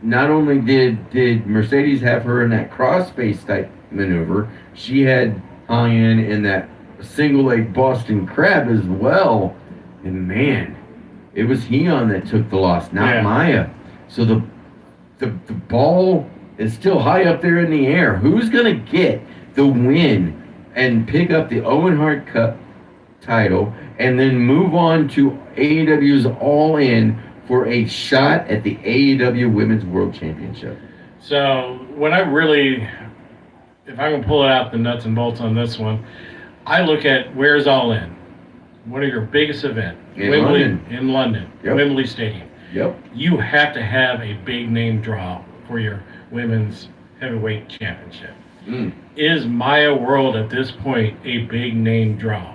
Not only did Mercedes have her in that cross face type maneuver, she had Hyan in that single leg Boston Crab as well. And man, it was Hyan that took the loss, not Maya. So the ball is still high up there in the air. Who's gonna get the win and pick up the Owen Hart Cup title and then move on to AEW's All In for a shot at the AEW Women's World Championship? So when I really, if I can pull it out the nuts and bolts on this one, I look at where's All In. What are your biggest event? In Wembley, London. in London, Yep. Wembley Stadium. Yep. You have to have a big name draw for your women's heavyweight championship. Is Maya World at this point a big name draw?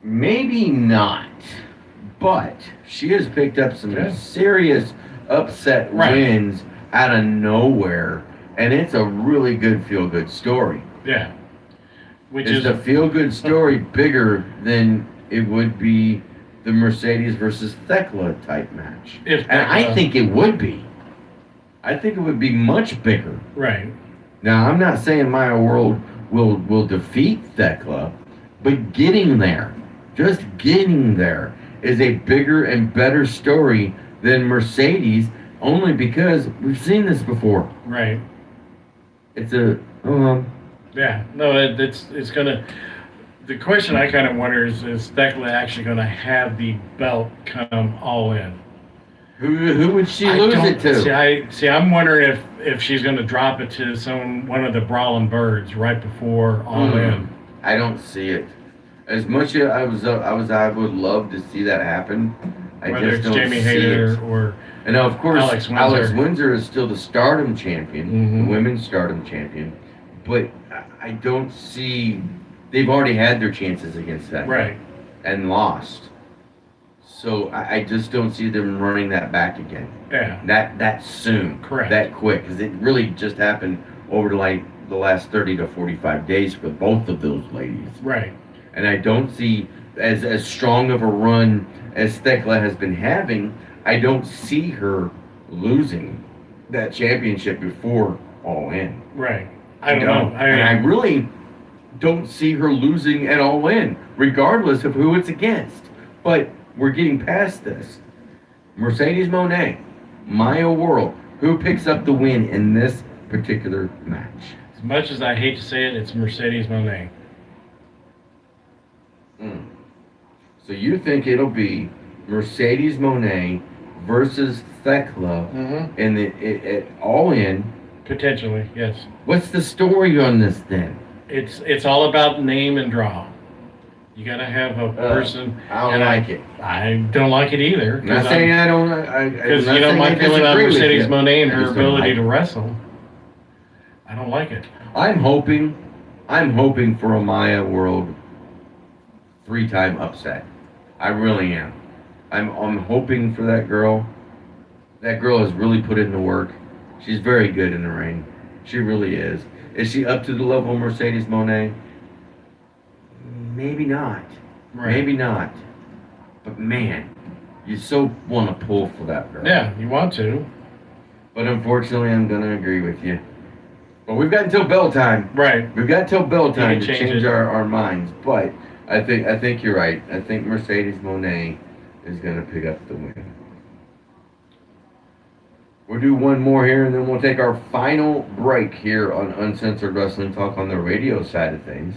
Maybe not, but she has picked up some serious upset wins out of nowhere, and it's a really good feel-good story. Yeah. Which is the feel-good story bigger than it would be the Mercedes versus Thekla type match? And I think it would be. I think it would be much bigger. Right. Now, I'm not saying Maya World will defeat Thekla, but getting there, just getting there, is a bigger and better story than Mercedes, only because we've seen this before. Right. It's a... Yeah. No, it's going to... The question I kind of wonder is Thekla actually going to have the belt come All In? Who would she lose it to? See, I'm wondering if she's going to drop it to one of the Brawling Birds right before All In. I don't see it. As much as I would love to see that happen. I Whether just it's don't Jamie see Hayter it. or And now, of course, Alex Windsor is still the Stardom champion, the women's Stardom champion. But I don't see. They've already had their chances against that, Right. and lost. So I just don't see them running that back again. Yeah. That soon. Correct. That quick, because it really just happened over like the last 30 to 45 days for both of those ladies. Right. And I don't see as strong of a run as Thekla has been having. I don't see her losing that championship before All In. Right. I don't know. And I really don't see her losing at All In, regardless of who it's against. But we're getting past this. Mercedes Moné, Maya World, who picks up the win in this particular match? As much as I hate to say it, it's Mercedes Moné. So you think it'll be Mercedes Moné versus Thekla in the All In? Potentially, yes. What's the story on this then? It's all about name and draw. You gotta have a person. I don't like it. I don't like it either. I'm not saying I don't. Because you know my feeling on Mercedes Moné and her ability to wrestle. I don't like it. I'm hoping for a Maya World 3-time upset. I really am. I'm hoping for that girl. That girl has really put in the work. She's very good in the ring. She really is. Is she up to the level of Mercedes Moné? Maybe not. Right. Maybe not. But man, you so want to pull for that girl. Yeah, you want to. But unfortunately, I'm going to agree with you. But we've got until bell time. Right. We've got till bell time to change change it. our minds. But I think you're right. I think Mercedes Moné is going to pick up the win. We'll do one more here, and then we'll take our final break here on Uncensored Wrestling Talk on the radio side of things.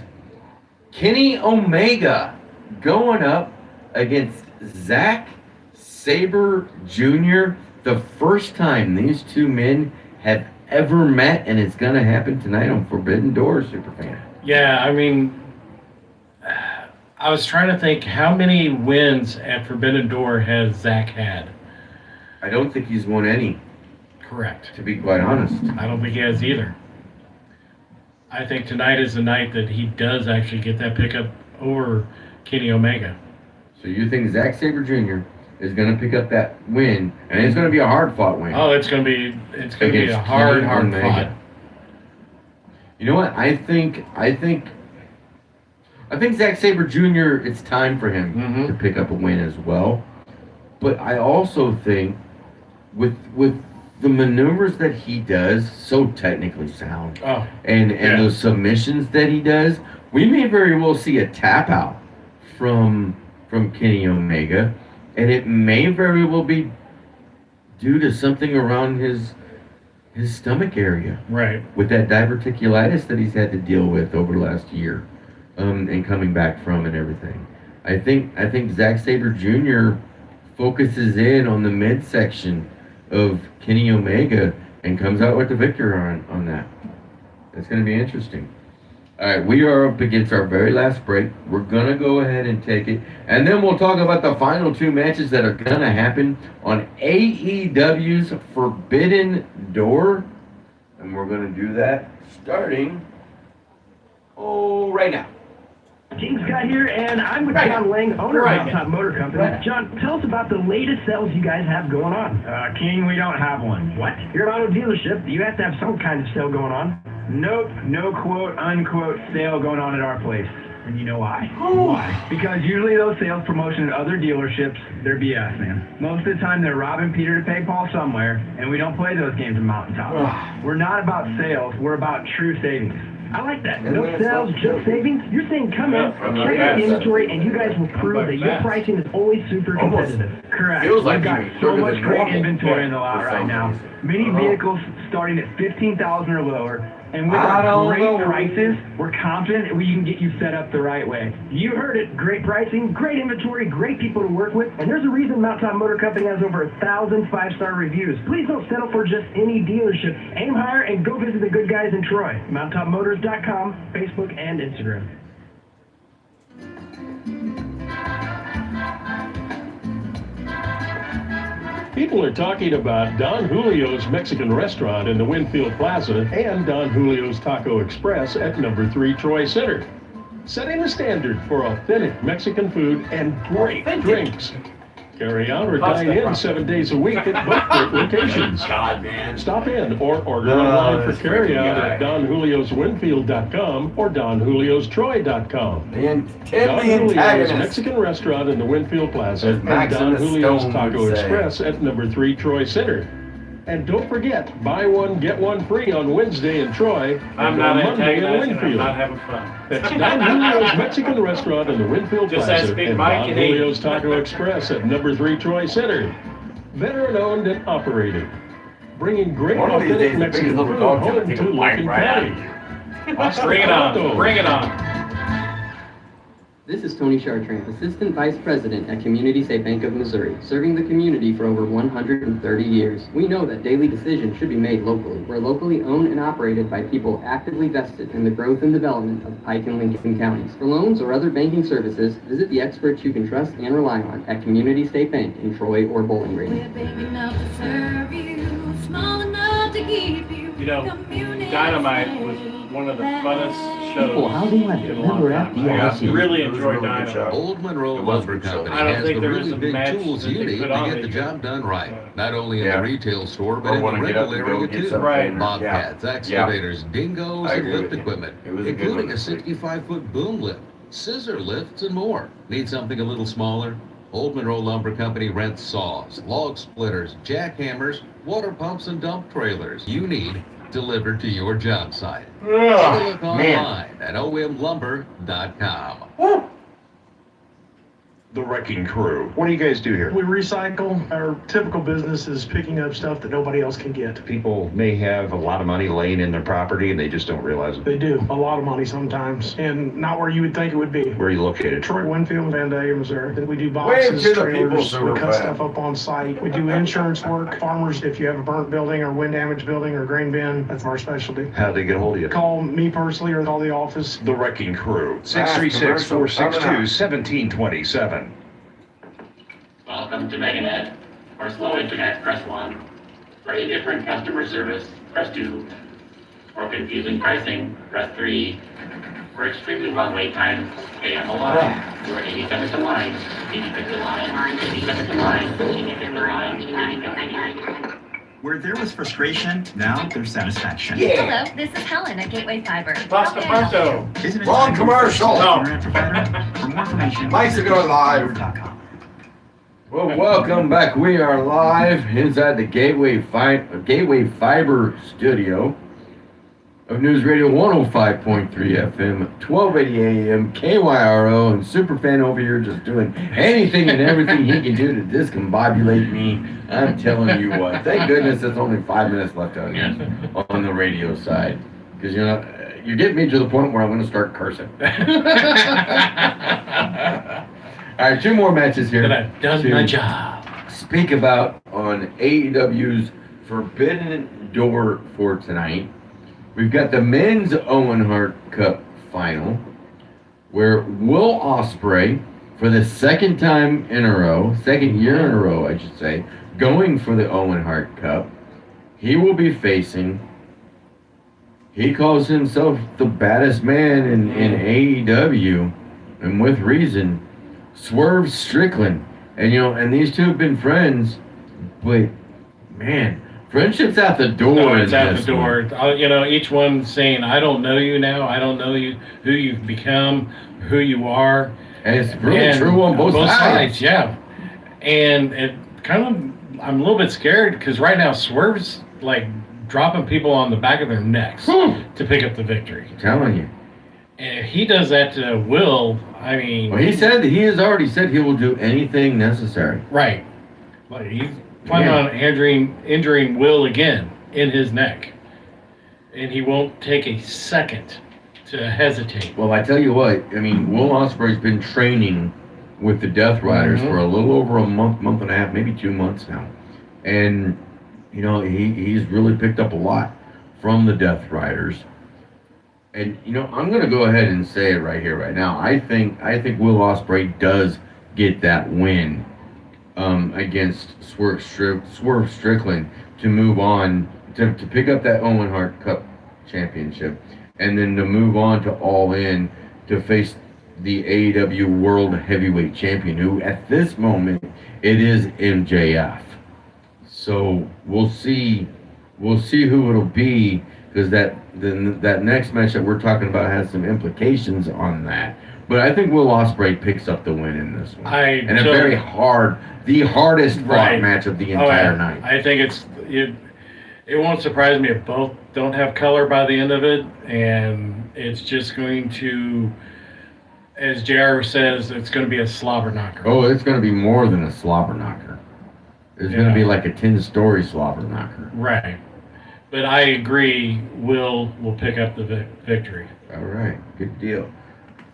Kenny Omega going up against Zack Sabre Jr. The first time these two men have ever met, and it's going to happen tonight on Forbidden Door, Superfan. Yeah, I mean, I was trying to think how many wins at Forbidden Door has Zach had. I don't think he's won any. Correct. To be quite honest. I don't think he has either. I think tonight is the night that he does actually get that pickup over Kenny Omega. So you think Zack Sabre Jr. is going to pick up that win, and it's going to be a hard-fought win? Oh, it's going to be a hard fought. You know what? I think Zack Sabre Jr. It's time for him to pick up a win as well. But I also think with the maneuvers that he does, so technically sound, and those submissions that he does, we may very well see a tap out from Kenny Omega, and it may very well be due to something around his stomach area, right? With that diverticulitis that he's had to deal with over the last year, and coming back from and everything. I think Zack Sabre Jr. focuses in on the midsection of Kenny Omega and comes out with the victory on that. That's going to be interesting. All right, we are up against our very last break. We're going to go ahead and take it. And then we'll talk about the final two matches that are going to happen on AEW's Forbidden Door. And we're going to do that starting right now. King Scott here, and I'm with John Lang, owner of Mountaintop Motor Company. John, tell us about the latest sales you guys have going on. King, we don't have one. What? You're an auto dealership. You have to have some kind of sale going on. Nope, no quote, unquote sale going on at our place. And you know why? Why? Because usually those sales promotions at other dealerships, they're BS, man. Most of the time they're robbing Peter to pay Paul somewhere, and we don't play those games in Mountaintop. We're not about sales, we're about true savings. I like that. No sales, just savings. You're saying come in, check out the inventory, and you guys will prove that your pricing is always super competitive. Correct. We've got so much great inventory in the lot right now. Many vehicles starting at $15,000 or lower. And with our great prices, we're confident we can get you set up the right way. You heard it. Great pricing, great inventory, great people to work with. And there's a reason Mountaintop Motor Company has over 1,000 5-star reviews. Please don't settle for just any dealership. Aim higher and go visit the good guys in Troy. MountaintopMotors.com, Facebook, and Instagram. People are talking about Don Julio's Mexican Restaurant in the Winfield Plaza and Don Julio's Taco Express at number 3 Troy Center. Setting the standard for authentic Mexican food and great drinks. Carry out or dine in 7 days a week at both great locations. Stop in or order online for carry out at DonJuliosWinfield.com or DonJuliosTroy.com. Don Julio's Mexican Restaurant in the Winfield Plaza and Don Julio's Taco Express at number 3 Troy Center. And don't forget, buy one, get one free on Wednesday in Troy and on Monday in Winfield. I'm not having fun. That's Don Julio's Mexican Restaurant in the Winfield Just Plaza ask Big and Mike Don and he- Julio's Taco Express at number 3 Troy Center. Veteran owned and operated. Bringing great One of these authentic days, the Mexican biggest food little dog's home gonna take to a bite Lincoln right out of County. Bring it on. Bring it on. This is Tony Chartrand, Assistant Vice President at Community State Bank of Missouri, serving the community for over 130 years. We know that daily decisions should be made locally. We're locally owned and operated by people actively vested in the growth and development of Pike and Lincoln counties. For loans or other banking services, visit the experts you can trust and rely on at Community State Bank in Troy or Bowling Green. We're big enough to serve you, small enough to keep you. You know, Dynamite was one of the funnest shows People housing like in a member long time. FDIC. I really enjoyed Dynamite. Old Monroe Lumber Company I don't has think the there was really a big match tools that you they need put to on get the that job done right. Not only in Yeah. the retail store, Or but in the wanna get up rental and go area get too. something. Right. Bobcats, Yeah. excavators, dingoes, I and agree lift with you. equipment, It was a good including one. a 65-foot boom lift, scissor lifts, and more. Need something a little smaller? Old Monroe Lumber Company rents saws, log splitters, jackhammers, water pumps, and dump trailers you need delivered to your job site. Take a look online at omlumber.com. The Wrecking Crew. What do you guys do here? We recycle. Our typical business is picking up stuff that nobody else can get. People may have a lot of money laying in their property and they just don't realize it. They do. A lot of money sometimes, and not where you would think it would be. Where are you located? Troy, Winfield, Vandalia, Missouri. We do Wave boxes, to the people, trailers, we super cut fast. stuff up on site. We do insurance work. Farmers, if you have a burnt building or wind damaged building or grain bin, that's our specialty. How'd they get a hold of you? Call me personally or call the office. The Wrecking Crew. 636-462-1727. Welcome to MegaNet. For slow internet, press 1. For a different customer service, press 2. For confusing pricing, press 3. For For extremely long wait times, stay on the line. You are 80 seconds in line. 80 seconds in line. 80 seconds in line. 80 seconds in line. 80 seconds in line. Where there was frustration, now there's satisfaction. Hello, this is Helen at Gateway Fiber. Pasta pronto. Isn't it Wrong time commercial. for No. internet provider? For more information, Mike's visit going live. gatewayfiber.com. Well, welcome back. We are live inside the Gateway Fiber studio of News Radio 105.3 FM, 1280 AM, KYRO, and Superfan over here just doing anything and everything he can do to discombobulate me. I'm telling you what. Thank goodness there's only 5 minutes left on the radio side. Because, you know, you're getting me to the point where I'm going to start cursing. All right, 2 more matches here. But I've done my job. Speak about on AEW's Forbidden Door for tonight. We've got the men's Owen Hart Cup final, where Will Ospreay, for the second year in a row, I should say, going for the Owen Hart Cup, he will be facing. He calls himself the baddest man in AEW, and with reason, Swerve Strickland. And and these two have been friends, but man, friendship's out the door. No, it's out the door. Each one saying, "I don't know you now. I don't know you, who you've become, who you are." And it's really true on both sides. Yeah, and it kind of, I'm a little bit scared because right now Swerve's like dropping people on the back of their necks to pick up the victory. I'm telling you. And if he does that to Will, I mean... Well, he has already said he will do anything necessary. Right. Like he's planning on injuring Will again in his neck. And he won't take a second to hesitate. Well, I tell you what, I mean, Will Ospreay's been training with the Death Riders for a little over a month and a half, maybe 2 months now. And, he's really picked up a lot from the Death Riders. And I'm going to go ahead and say it right here, right now. I think Will Ospreay does get that win against Swerve Strickland to move on to pick up that Owen Hart Cup championship, and then to move on to All In to face the AEW World Heavyweight Champion, who at this moment it is MJF. So we'll see who it'll be. Because that next match that we're talking about has some implications on that. But I think Will Ospreay picks up the win in this one. The hardest fought match of the entire night. I think it won't surprise me if both don't have color by the end of it. And it's just going to, as JR says, it's going to be a slobber knocker. Oh, it's going to be more than a slobber knocker. It's going to be like a 10-story slobber knocker. Right. But I agree, Will pick up the victory. All right, good deal.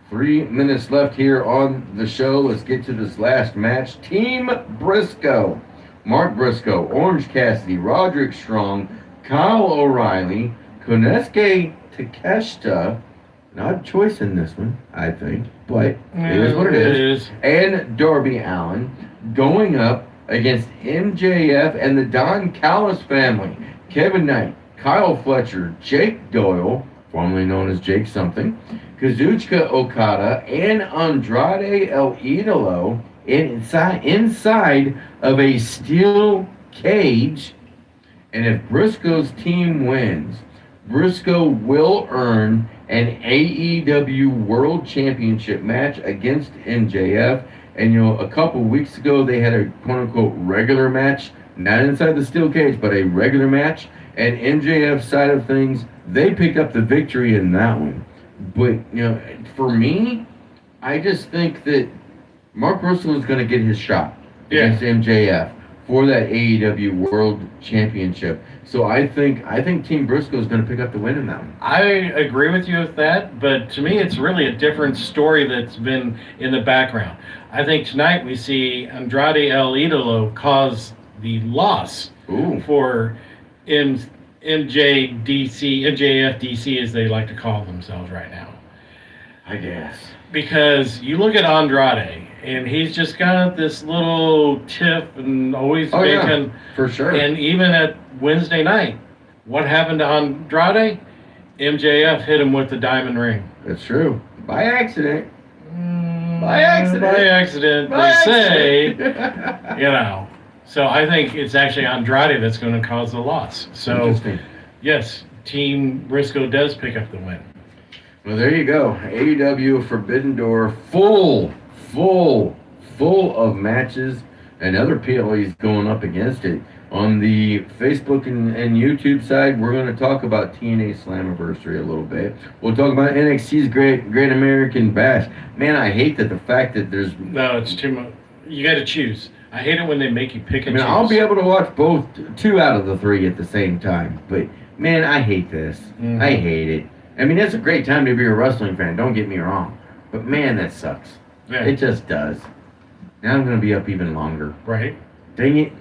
3 minutes left here on the show. Let's get to this last match. Team Briscoe. Mark Briscoe, Orange Cassidy, Roderick Strong, Kyle O'Reilly, Konosuke Takeshita. An odd choice in this one, I think, but it is what it is. And Darby Allin going up against MJF and the Don Callis family. Kevin Knight, Kyle Fletcher, Jake Doyle, formerly known as Jake something, Kazuchika Okada, and Andrade El Idolo inside of a steel cage. And if Briscoe's team wins, Briscoe will earn an AEW World Championship match against MJF. And a couple weeks ago they had a quote-unquote regular match. Not inside the steel cage, but a regular match. And MJF's side of things, they pick up the victory in that one. But, for me, I just think that Mark Briscoe is going to get his shot against MJF for that AEW World Championship. So I think Team Briscoe is going to pick up the win in that one. I agree with you with that, but to me it's really a different story that's been in the background. I think tonight we see Andrade El Idolo cause the loss for MJF-DC, as they like to call themselves right now. I guess. Because you look at Andrade, and he's just got this little tiff and always making... for sure. And even at Wednesday night, what happened to Andrade? MJF hit him with the diamond ring. That's true. By accident. By accident. By accident, By they say. accident. You know. So I think it's actually Andrade that's going to cause the loss. So, Interesting. yes, Team Briscoe does pick up the win. Well, there you go. AEW Forbidden Door, full of matches and other PLEs going up against it. On the Facebook and YouTube side, we're going to talk about TNA Slammiversary a little bit. We'll talk about NXT's Great American Bash. Man, I hate that the fact that there's... No, it's too much. You got to choose. I hate it when they make you pick and choose. I'll be able to watch both, 2 out of the 3 at the same time. But, man, I hate this. Mm-hmm. I hate it. I mean, it's a great time to be a wrestling fan, don't get me wrong. But, man, that sucks. Yeah. It just does. Now I'm going to be up even longer. Right. Dang it.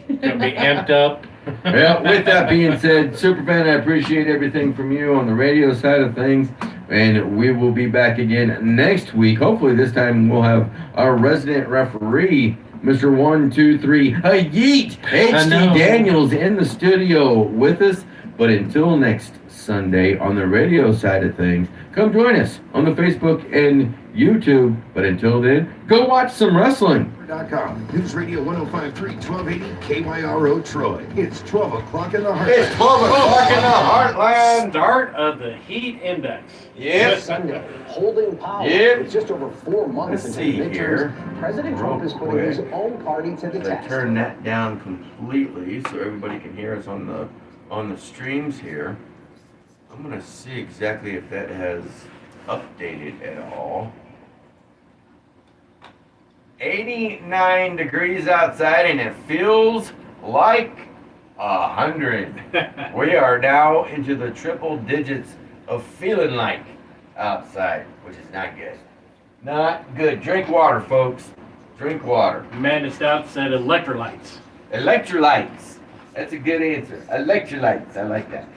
Going to be amped up. Well, with that being said, Superfan, I appreciate everything from you on the radio side of things. And we will be back again next week. Hopefully this time we'll have our resident referee, Mr. 123 Yeet HD Daniels in the studio with us. But until next Sunday on the radio side of things, come join us on the Facebook and YouTube. But until then, go watch some wrestling. News Radio 105.3, 1280 KYRO Troy. It's 12 o'clock in the heartland. It's 12 o'clock in the heartland. Start of the Heat Index. Yep. Sunday, holding power. Yep. With just over 4 months Let's until see the here. midterms, President Trump is putting his own party to the test. Turn that down completely so everybody can hear us on the streams here. I'm gonna see exactly if that has updated at all. 89 degrees outside and it feels like 100. We are now into the triple digits of feeling like outside, which is not good. Not good. Drink water, folks. Drink water. Amanda Stout said electrolytes. Electrolytes. That's a good answer. Electrolytes. I like that.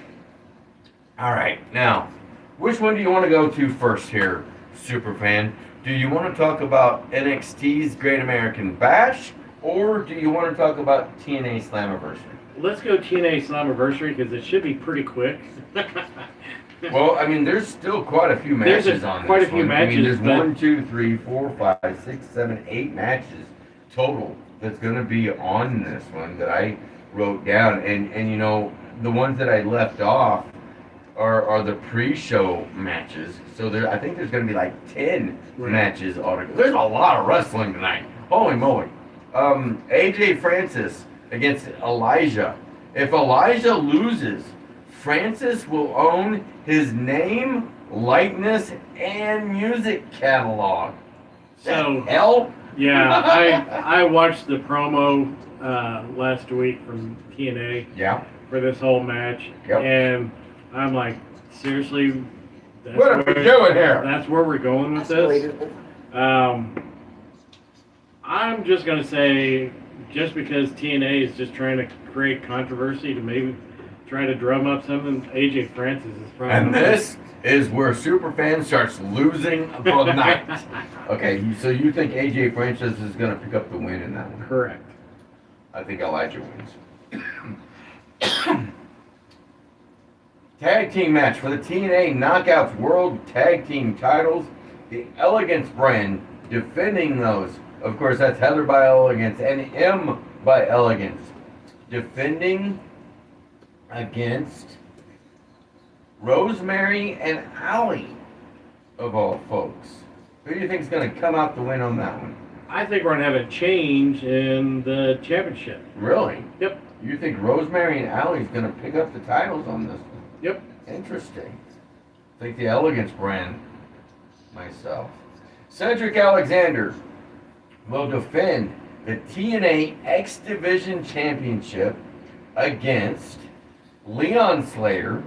All right. Now, which one do you want to go to first here, Superfan? Do you want to talk about NXT's Great American Bash, or do you want to talk about TNA Slammiversary? Let's go TNA Slammiversary because it should be pretty quick. Well, I mean, there's still quite a few matches on this quite a few one. matches, I mean, there's but- 1, 2, 3, 4, 5, 6, 7, 8 matches total that's going to be on this one that I wrote down. And you know, the ones that I left off are the pre-show matches. So I think there's going to be like 10 matches altogether. There's a lot of wrestling tonight. Holy moly. AJ Francis against Elijah. If Elijah loses, Francis will own his name, likeness, and music catalog. So, hell? Yeah, I watched the promo last week from TNA. Yeah. For this whole match, and I'm like, seriously, that's What are we doing here? That's where we're going with this. I'm just gonna say, just because TNA is just trying to create controversy to maybe try to drum up something, AJ Francis is probably. And this is where Superfan starts losing the night. Okay, so you think AJ Francis is going to pick up the win in that one? Correct. I think Elijah wins. Tag team match for the TNA Knockouts World Tag Team titles. The Elegance brand defending those. Of course, that's Heather by Elegance and M by Elegance. Defending against Rosemary and Allie, of all folks. Who do you think is going to come out the win on that one? I think we're gonna have a change in the championship. Really? Yep. You think Rosemary and Allie's going to pick up the titles on this one? Yep. Interesting. I think the Elegance brand, myself. Cedric Alexander will defend the TNA X Division Championship against Leon Slater,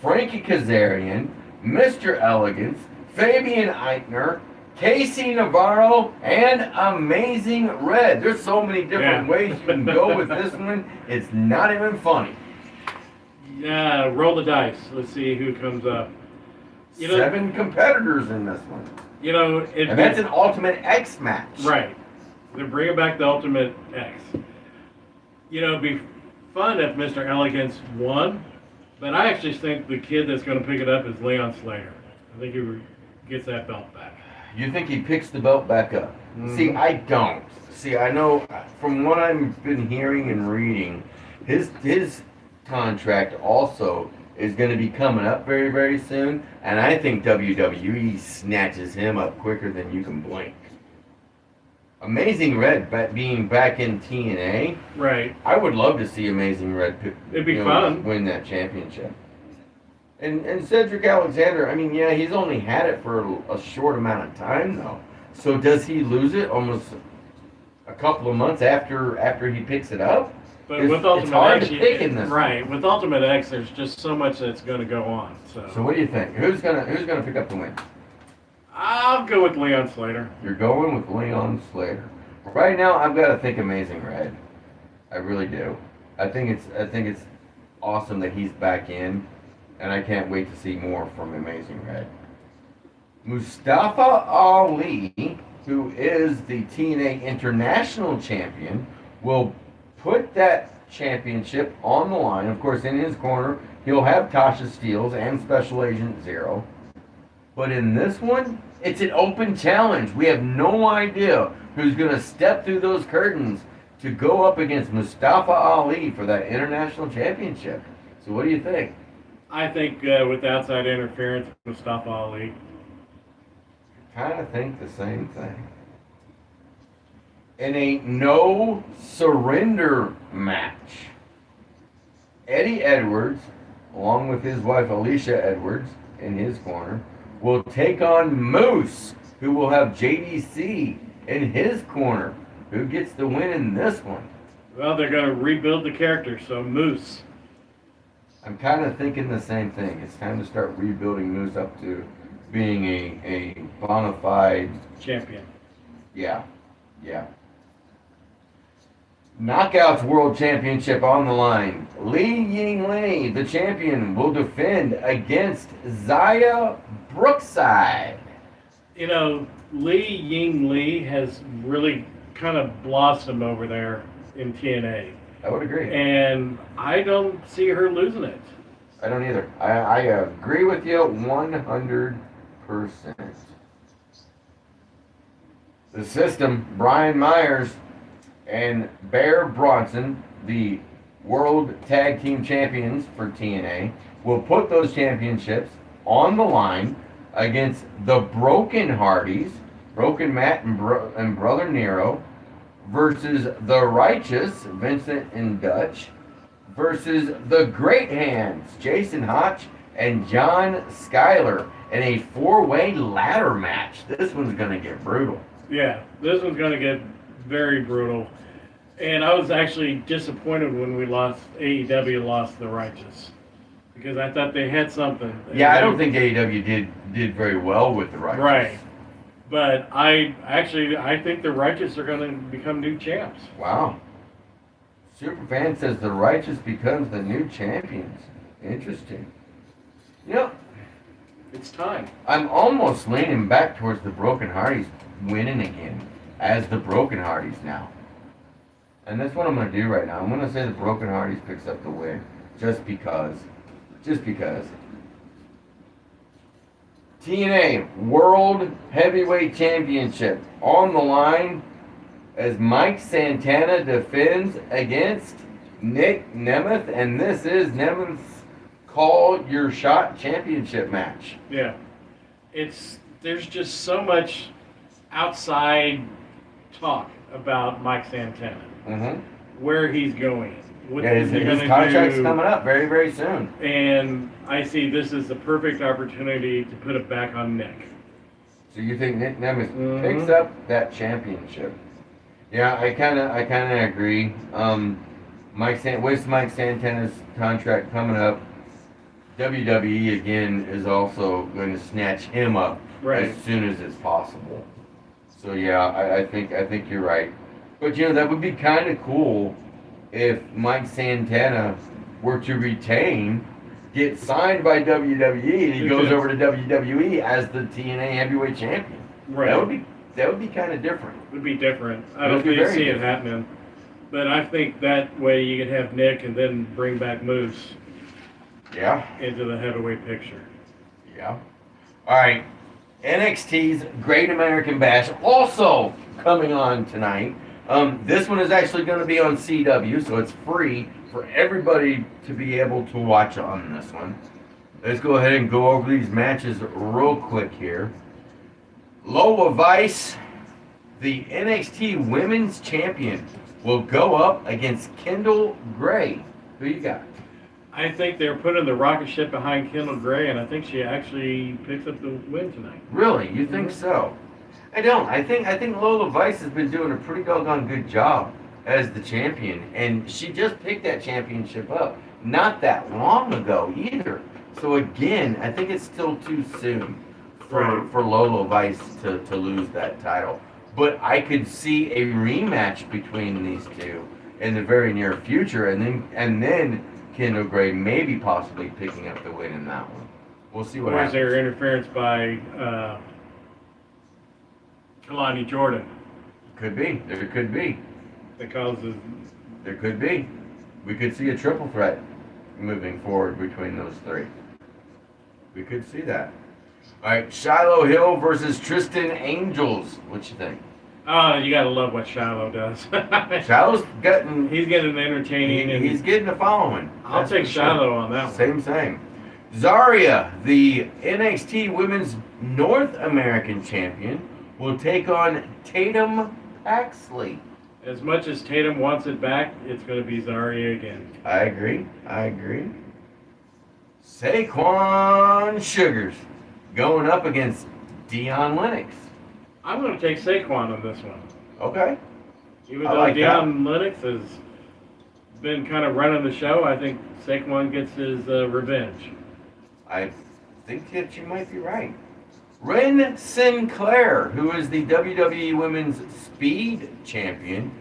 Frankie Kazarian, Mr. Elegance, Fabian Eichner, Casey Navarro, and Amazing Red. There's so many different ways you can go with this one. It's not even funny. Yeah, roll the dice. Let's see who comes up. 7 competitors in this one. You know, And that's an Ultimate X match. Right. They're bringing back the Ultimate X. You know, it'd be fun if Mr. Elegance won, but I actually think the kid that's going to pick it up is Leon Slater. I think he gets that belt back. You think he picks the belt back up? See, I don't. See, I know from what I've been hearing and reading, his contract also is going to be coming up very, very soon, and I think WWE snatches him up quicker than you can blink. Amazing Red being back in TNA, right? I would love to see Amazing Red It'd be fun. win that championship. And Cedric Alexander, I mean, yeah, he's only had it for a short amount of time though. So does he lose it almost a couple of months after he picks it up? But with Ultimate it's hard X, to pick in this. right? With Ultimate X, there's just so much that's going to go on. So what do you think? Who's gonna pick up the win? I'll go with Leon Slater. You're going with Leon Slater. Right now, I've got to think Amazing Red. I really do. I think it's awesome that he's back in, and I can't wait to see more from Amazing Red. Mustafa Ali, who is the TNA International Champion, will put that championship on the line. Of course, in his corner, he'll have Tasha Steelz and Special Agent Zero. But in this one, it's an open challenge. We have no idea who's going to step through those curtains to go up against Mustafa Ali for that international championship. So what do you think? I think with outside interference, Mustafa Ali. Kind of think the same thing. In a no surrender match, Eddie Edwards, along with his wife Alicia Edwards in his corner, will take on Moose, who will have JDC in his corner. Who gets the win in this one? Well, they're going to rebuild the character, so Moose. I'm kind of thinking the same thing. It's time to start rebuilding Moose up to being a bona fide champion. Yeah. Knockouts World Championship on the line. Li Ying Li, the champion, will defend against Zaya Brookside. You know, Li Ying Li has really kind of blossomed over there in TNA. I would agree. And I don't see her losing it. I don't either. I agree with you 100%. The System, Brian Myers and Bear Bronson, the World Tag Team Champions for TNA, will put those championships on the line against the Broken Hardys, Broken Matt and Brother Nero, versus the Righteous, Vincent and Dutch, versus the Great Hands, Jason Hotch and John Schuyler, in a four-way ladder match. This one's going to get brutal. Yeah, this one's going to get very brutal. And I was actually disappointed when AEW lost the Righteous. Because I thought they had something. Yeah, I don't think AEW did very well with the Righteous. Right. But I think the Righteous are going to become new champs. Wow. Superfan says the Righteous becomes the new champions. Interesting. Yep. It's time. I'm almost leaning back towards the Broken Hardys winning again as the Broken Hardys now. And that's what I'm going to do right now. I'm going to say the Broken Hardys picks up the win just because. TNA World Heavyweight Championship on the line as Mike Santana defends against Nick Nemeth, and this is Nemeth's Call Your Shot Championship match. Yeah. There's just so much outside talk about Mike Santana. Mm-hmm. Where he's going. What his contract's coming up very, very soon. And I see this as the perfect opportunity to put it back on Nick. So you think Nick Nemeth picks up that championship? Yeah, I kind of agree. With Mike Santana's contract coming up, WWE again is also going to snatch him up as soon as it's possible. So yeah, I think you're right. But you know, that would be kind of cool if Mike Santana were to retain, get signed by WWE, and he goes over to WWE as the TNA Heavyweight Champion. Right. That would be kind of different. It would be different. I don't think see it happening. But I think that way you could have Nick and then bring back Moose. Yeah. Into the heavyweight picture. Yeah. All right. NXT's Great American Bash also coming on tonight. This one is actually going to be on CW, so it's free for everybody to be able to watch on this one. Let's go ahead and go over these matches real quick here. Lola Vice, the NXT Women's Champion, will go up against Kendall Gray. Who you got? I think they're putting the rocket ship behind Kendall Gray, and I think she actually picks up the win tonight. Really? You think so? I don't. I think Lola Vice has been doing a pretty doggone good job as the champion, and she just picked that championship up not that long ago either. So again, I think it's still too soon for Lola Vice to lose that title. But I could see a rematch between these two in the very near future, and then Kendall Gray maybe possibly picking up the win in that one. We'll see what Or is happens. there interference by Kalani Jordan? Could be. There could be. That causes... There could be. We could see a triple threat moving forward between those three. We could see that. All right, Shiloh Hill versus Tristan Angels. What you think? Oh, you gotta love what Shiloh does. Shiloh's getting... He's getting entertaining. and He's getting a following. I'll That's take for sure. Shiloh on that one. Same thing. Zarya, the NXT Women's North American Champion, will take on Tatum Paxley. As much as Tatum wants it back, it's going to be Zarya again. I agree. Saquon Sugars going up against Dion Lennox. I'm going to take Saquon on this one. Okay. Even I though like Dion Lennox has been kind of running the show, I think Saquon gets his revenge. I think that you might be right. Ren Sinclair, who is the WWE Women's Speed Champion,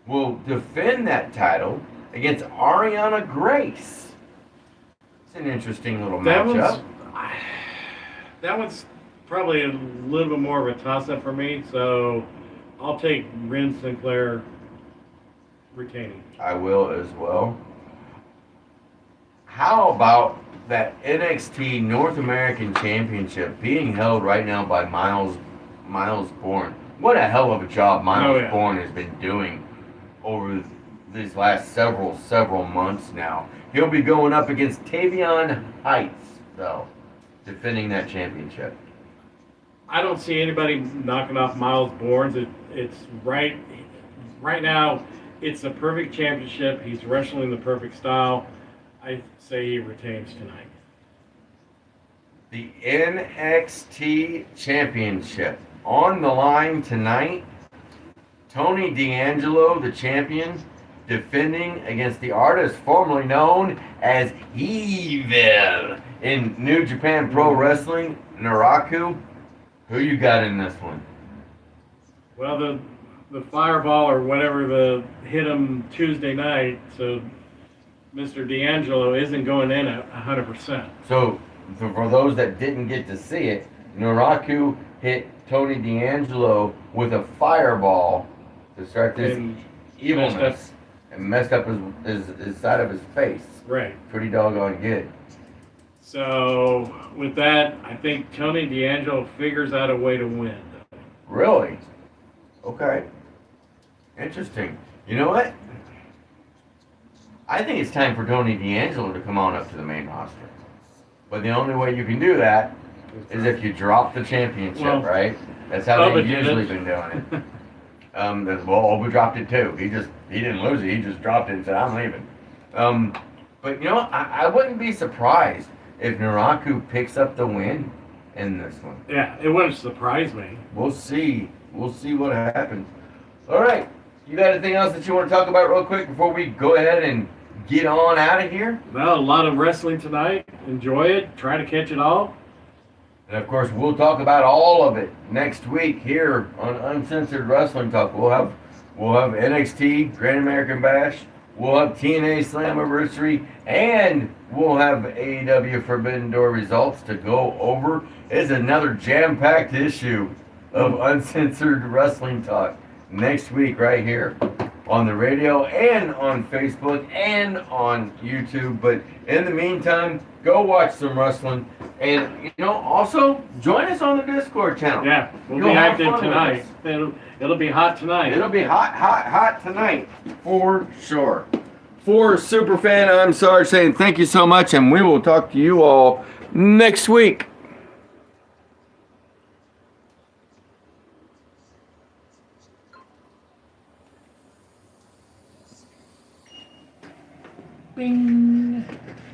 will defend that title against Ariana Grace. It's an interesting little matchup. That one's probably a little bit more of a toss-up for me, so I'll take Ren Sinclair retaining. I will as well. How about that NXT North American Championship being held right now by Miles Bourne? What a hell of a job Miles Bourne has been doing over these last several months now. He'll be going up against Tavion Heights, though, defending that championship. I don't see anybody knocking off Miles Bourne. It's right now, it's the perfect championship. He's wrestling the perfect style. I say he retains tonight. The NXT Championship on the line tonight. Tony D'Angelo, the champion, defending against the artist formerly known as Evil in New Japan Pro Wrestling, Naraku. Who you got in this one? Well, the fireball or whatever hit him Tuesday night, so Mr. D'Angelo isn't going in at 100%. So for those that didn't get to see it, Naraku hit Tony D'Angelo with a fireball to start this evilness and messed up his side of his face. Right. Pretty doggone good. So with that, I think Tony D'Angelo figures out a way to win. Really? Okay. Interesting. You know what? I think it's time for Tony D'Angelo to come on up to the main roster. But the only way you can do that is if you drop the championship, right? That's how they've usually been doing it. Obu dropped it too. He didn't lose it. He just dropped it and said, "I'm leaving." But you know, I wouldn't be surprised if Naraku picks up the win in this one. Yeah, it wouldn't surprise me. We'll see. We'll see what happens. All right. You got anything else that you want to talk about real quick before we go ahead and get on out of here? Well, a lot of wrestling tonight. Enjoy it. Try to catch it all. And of course, we'll talk about all of it next week here on Uncensored Wrestling Talk. We'll have NXT, Great American Bash. We'll have TNA Slammiversary, and we'll have AEW Forbidden Door results to go over. It's another jam-packed issue of Uncensored Wrestling Talk next week right here on the radio and on Facebook and on YouTube. But in the meantime, go watch some wrestling. And, also join us on the Discord channel. Yeah, we'll You'll be have active fun with tonight. us. It'll be hot tonight. It'll be hot tonight, for sure. For Superfan, I'm Sarge saying thank you so much, and we will talk to you all next week. Bing.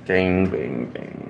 Ding, bing, bing.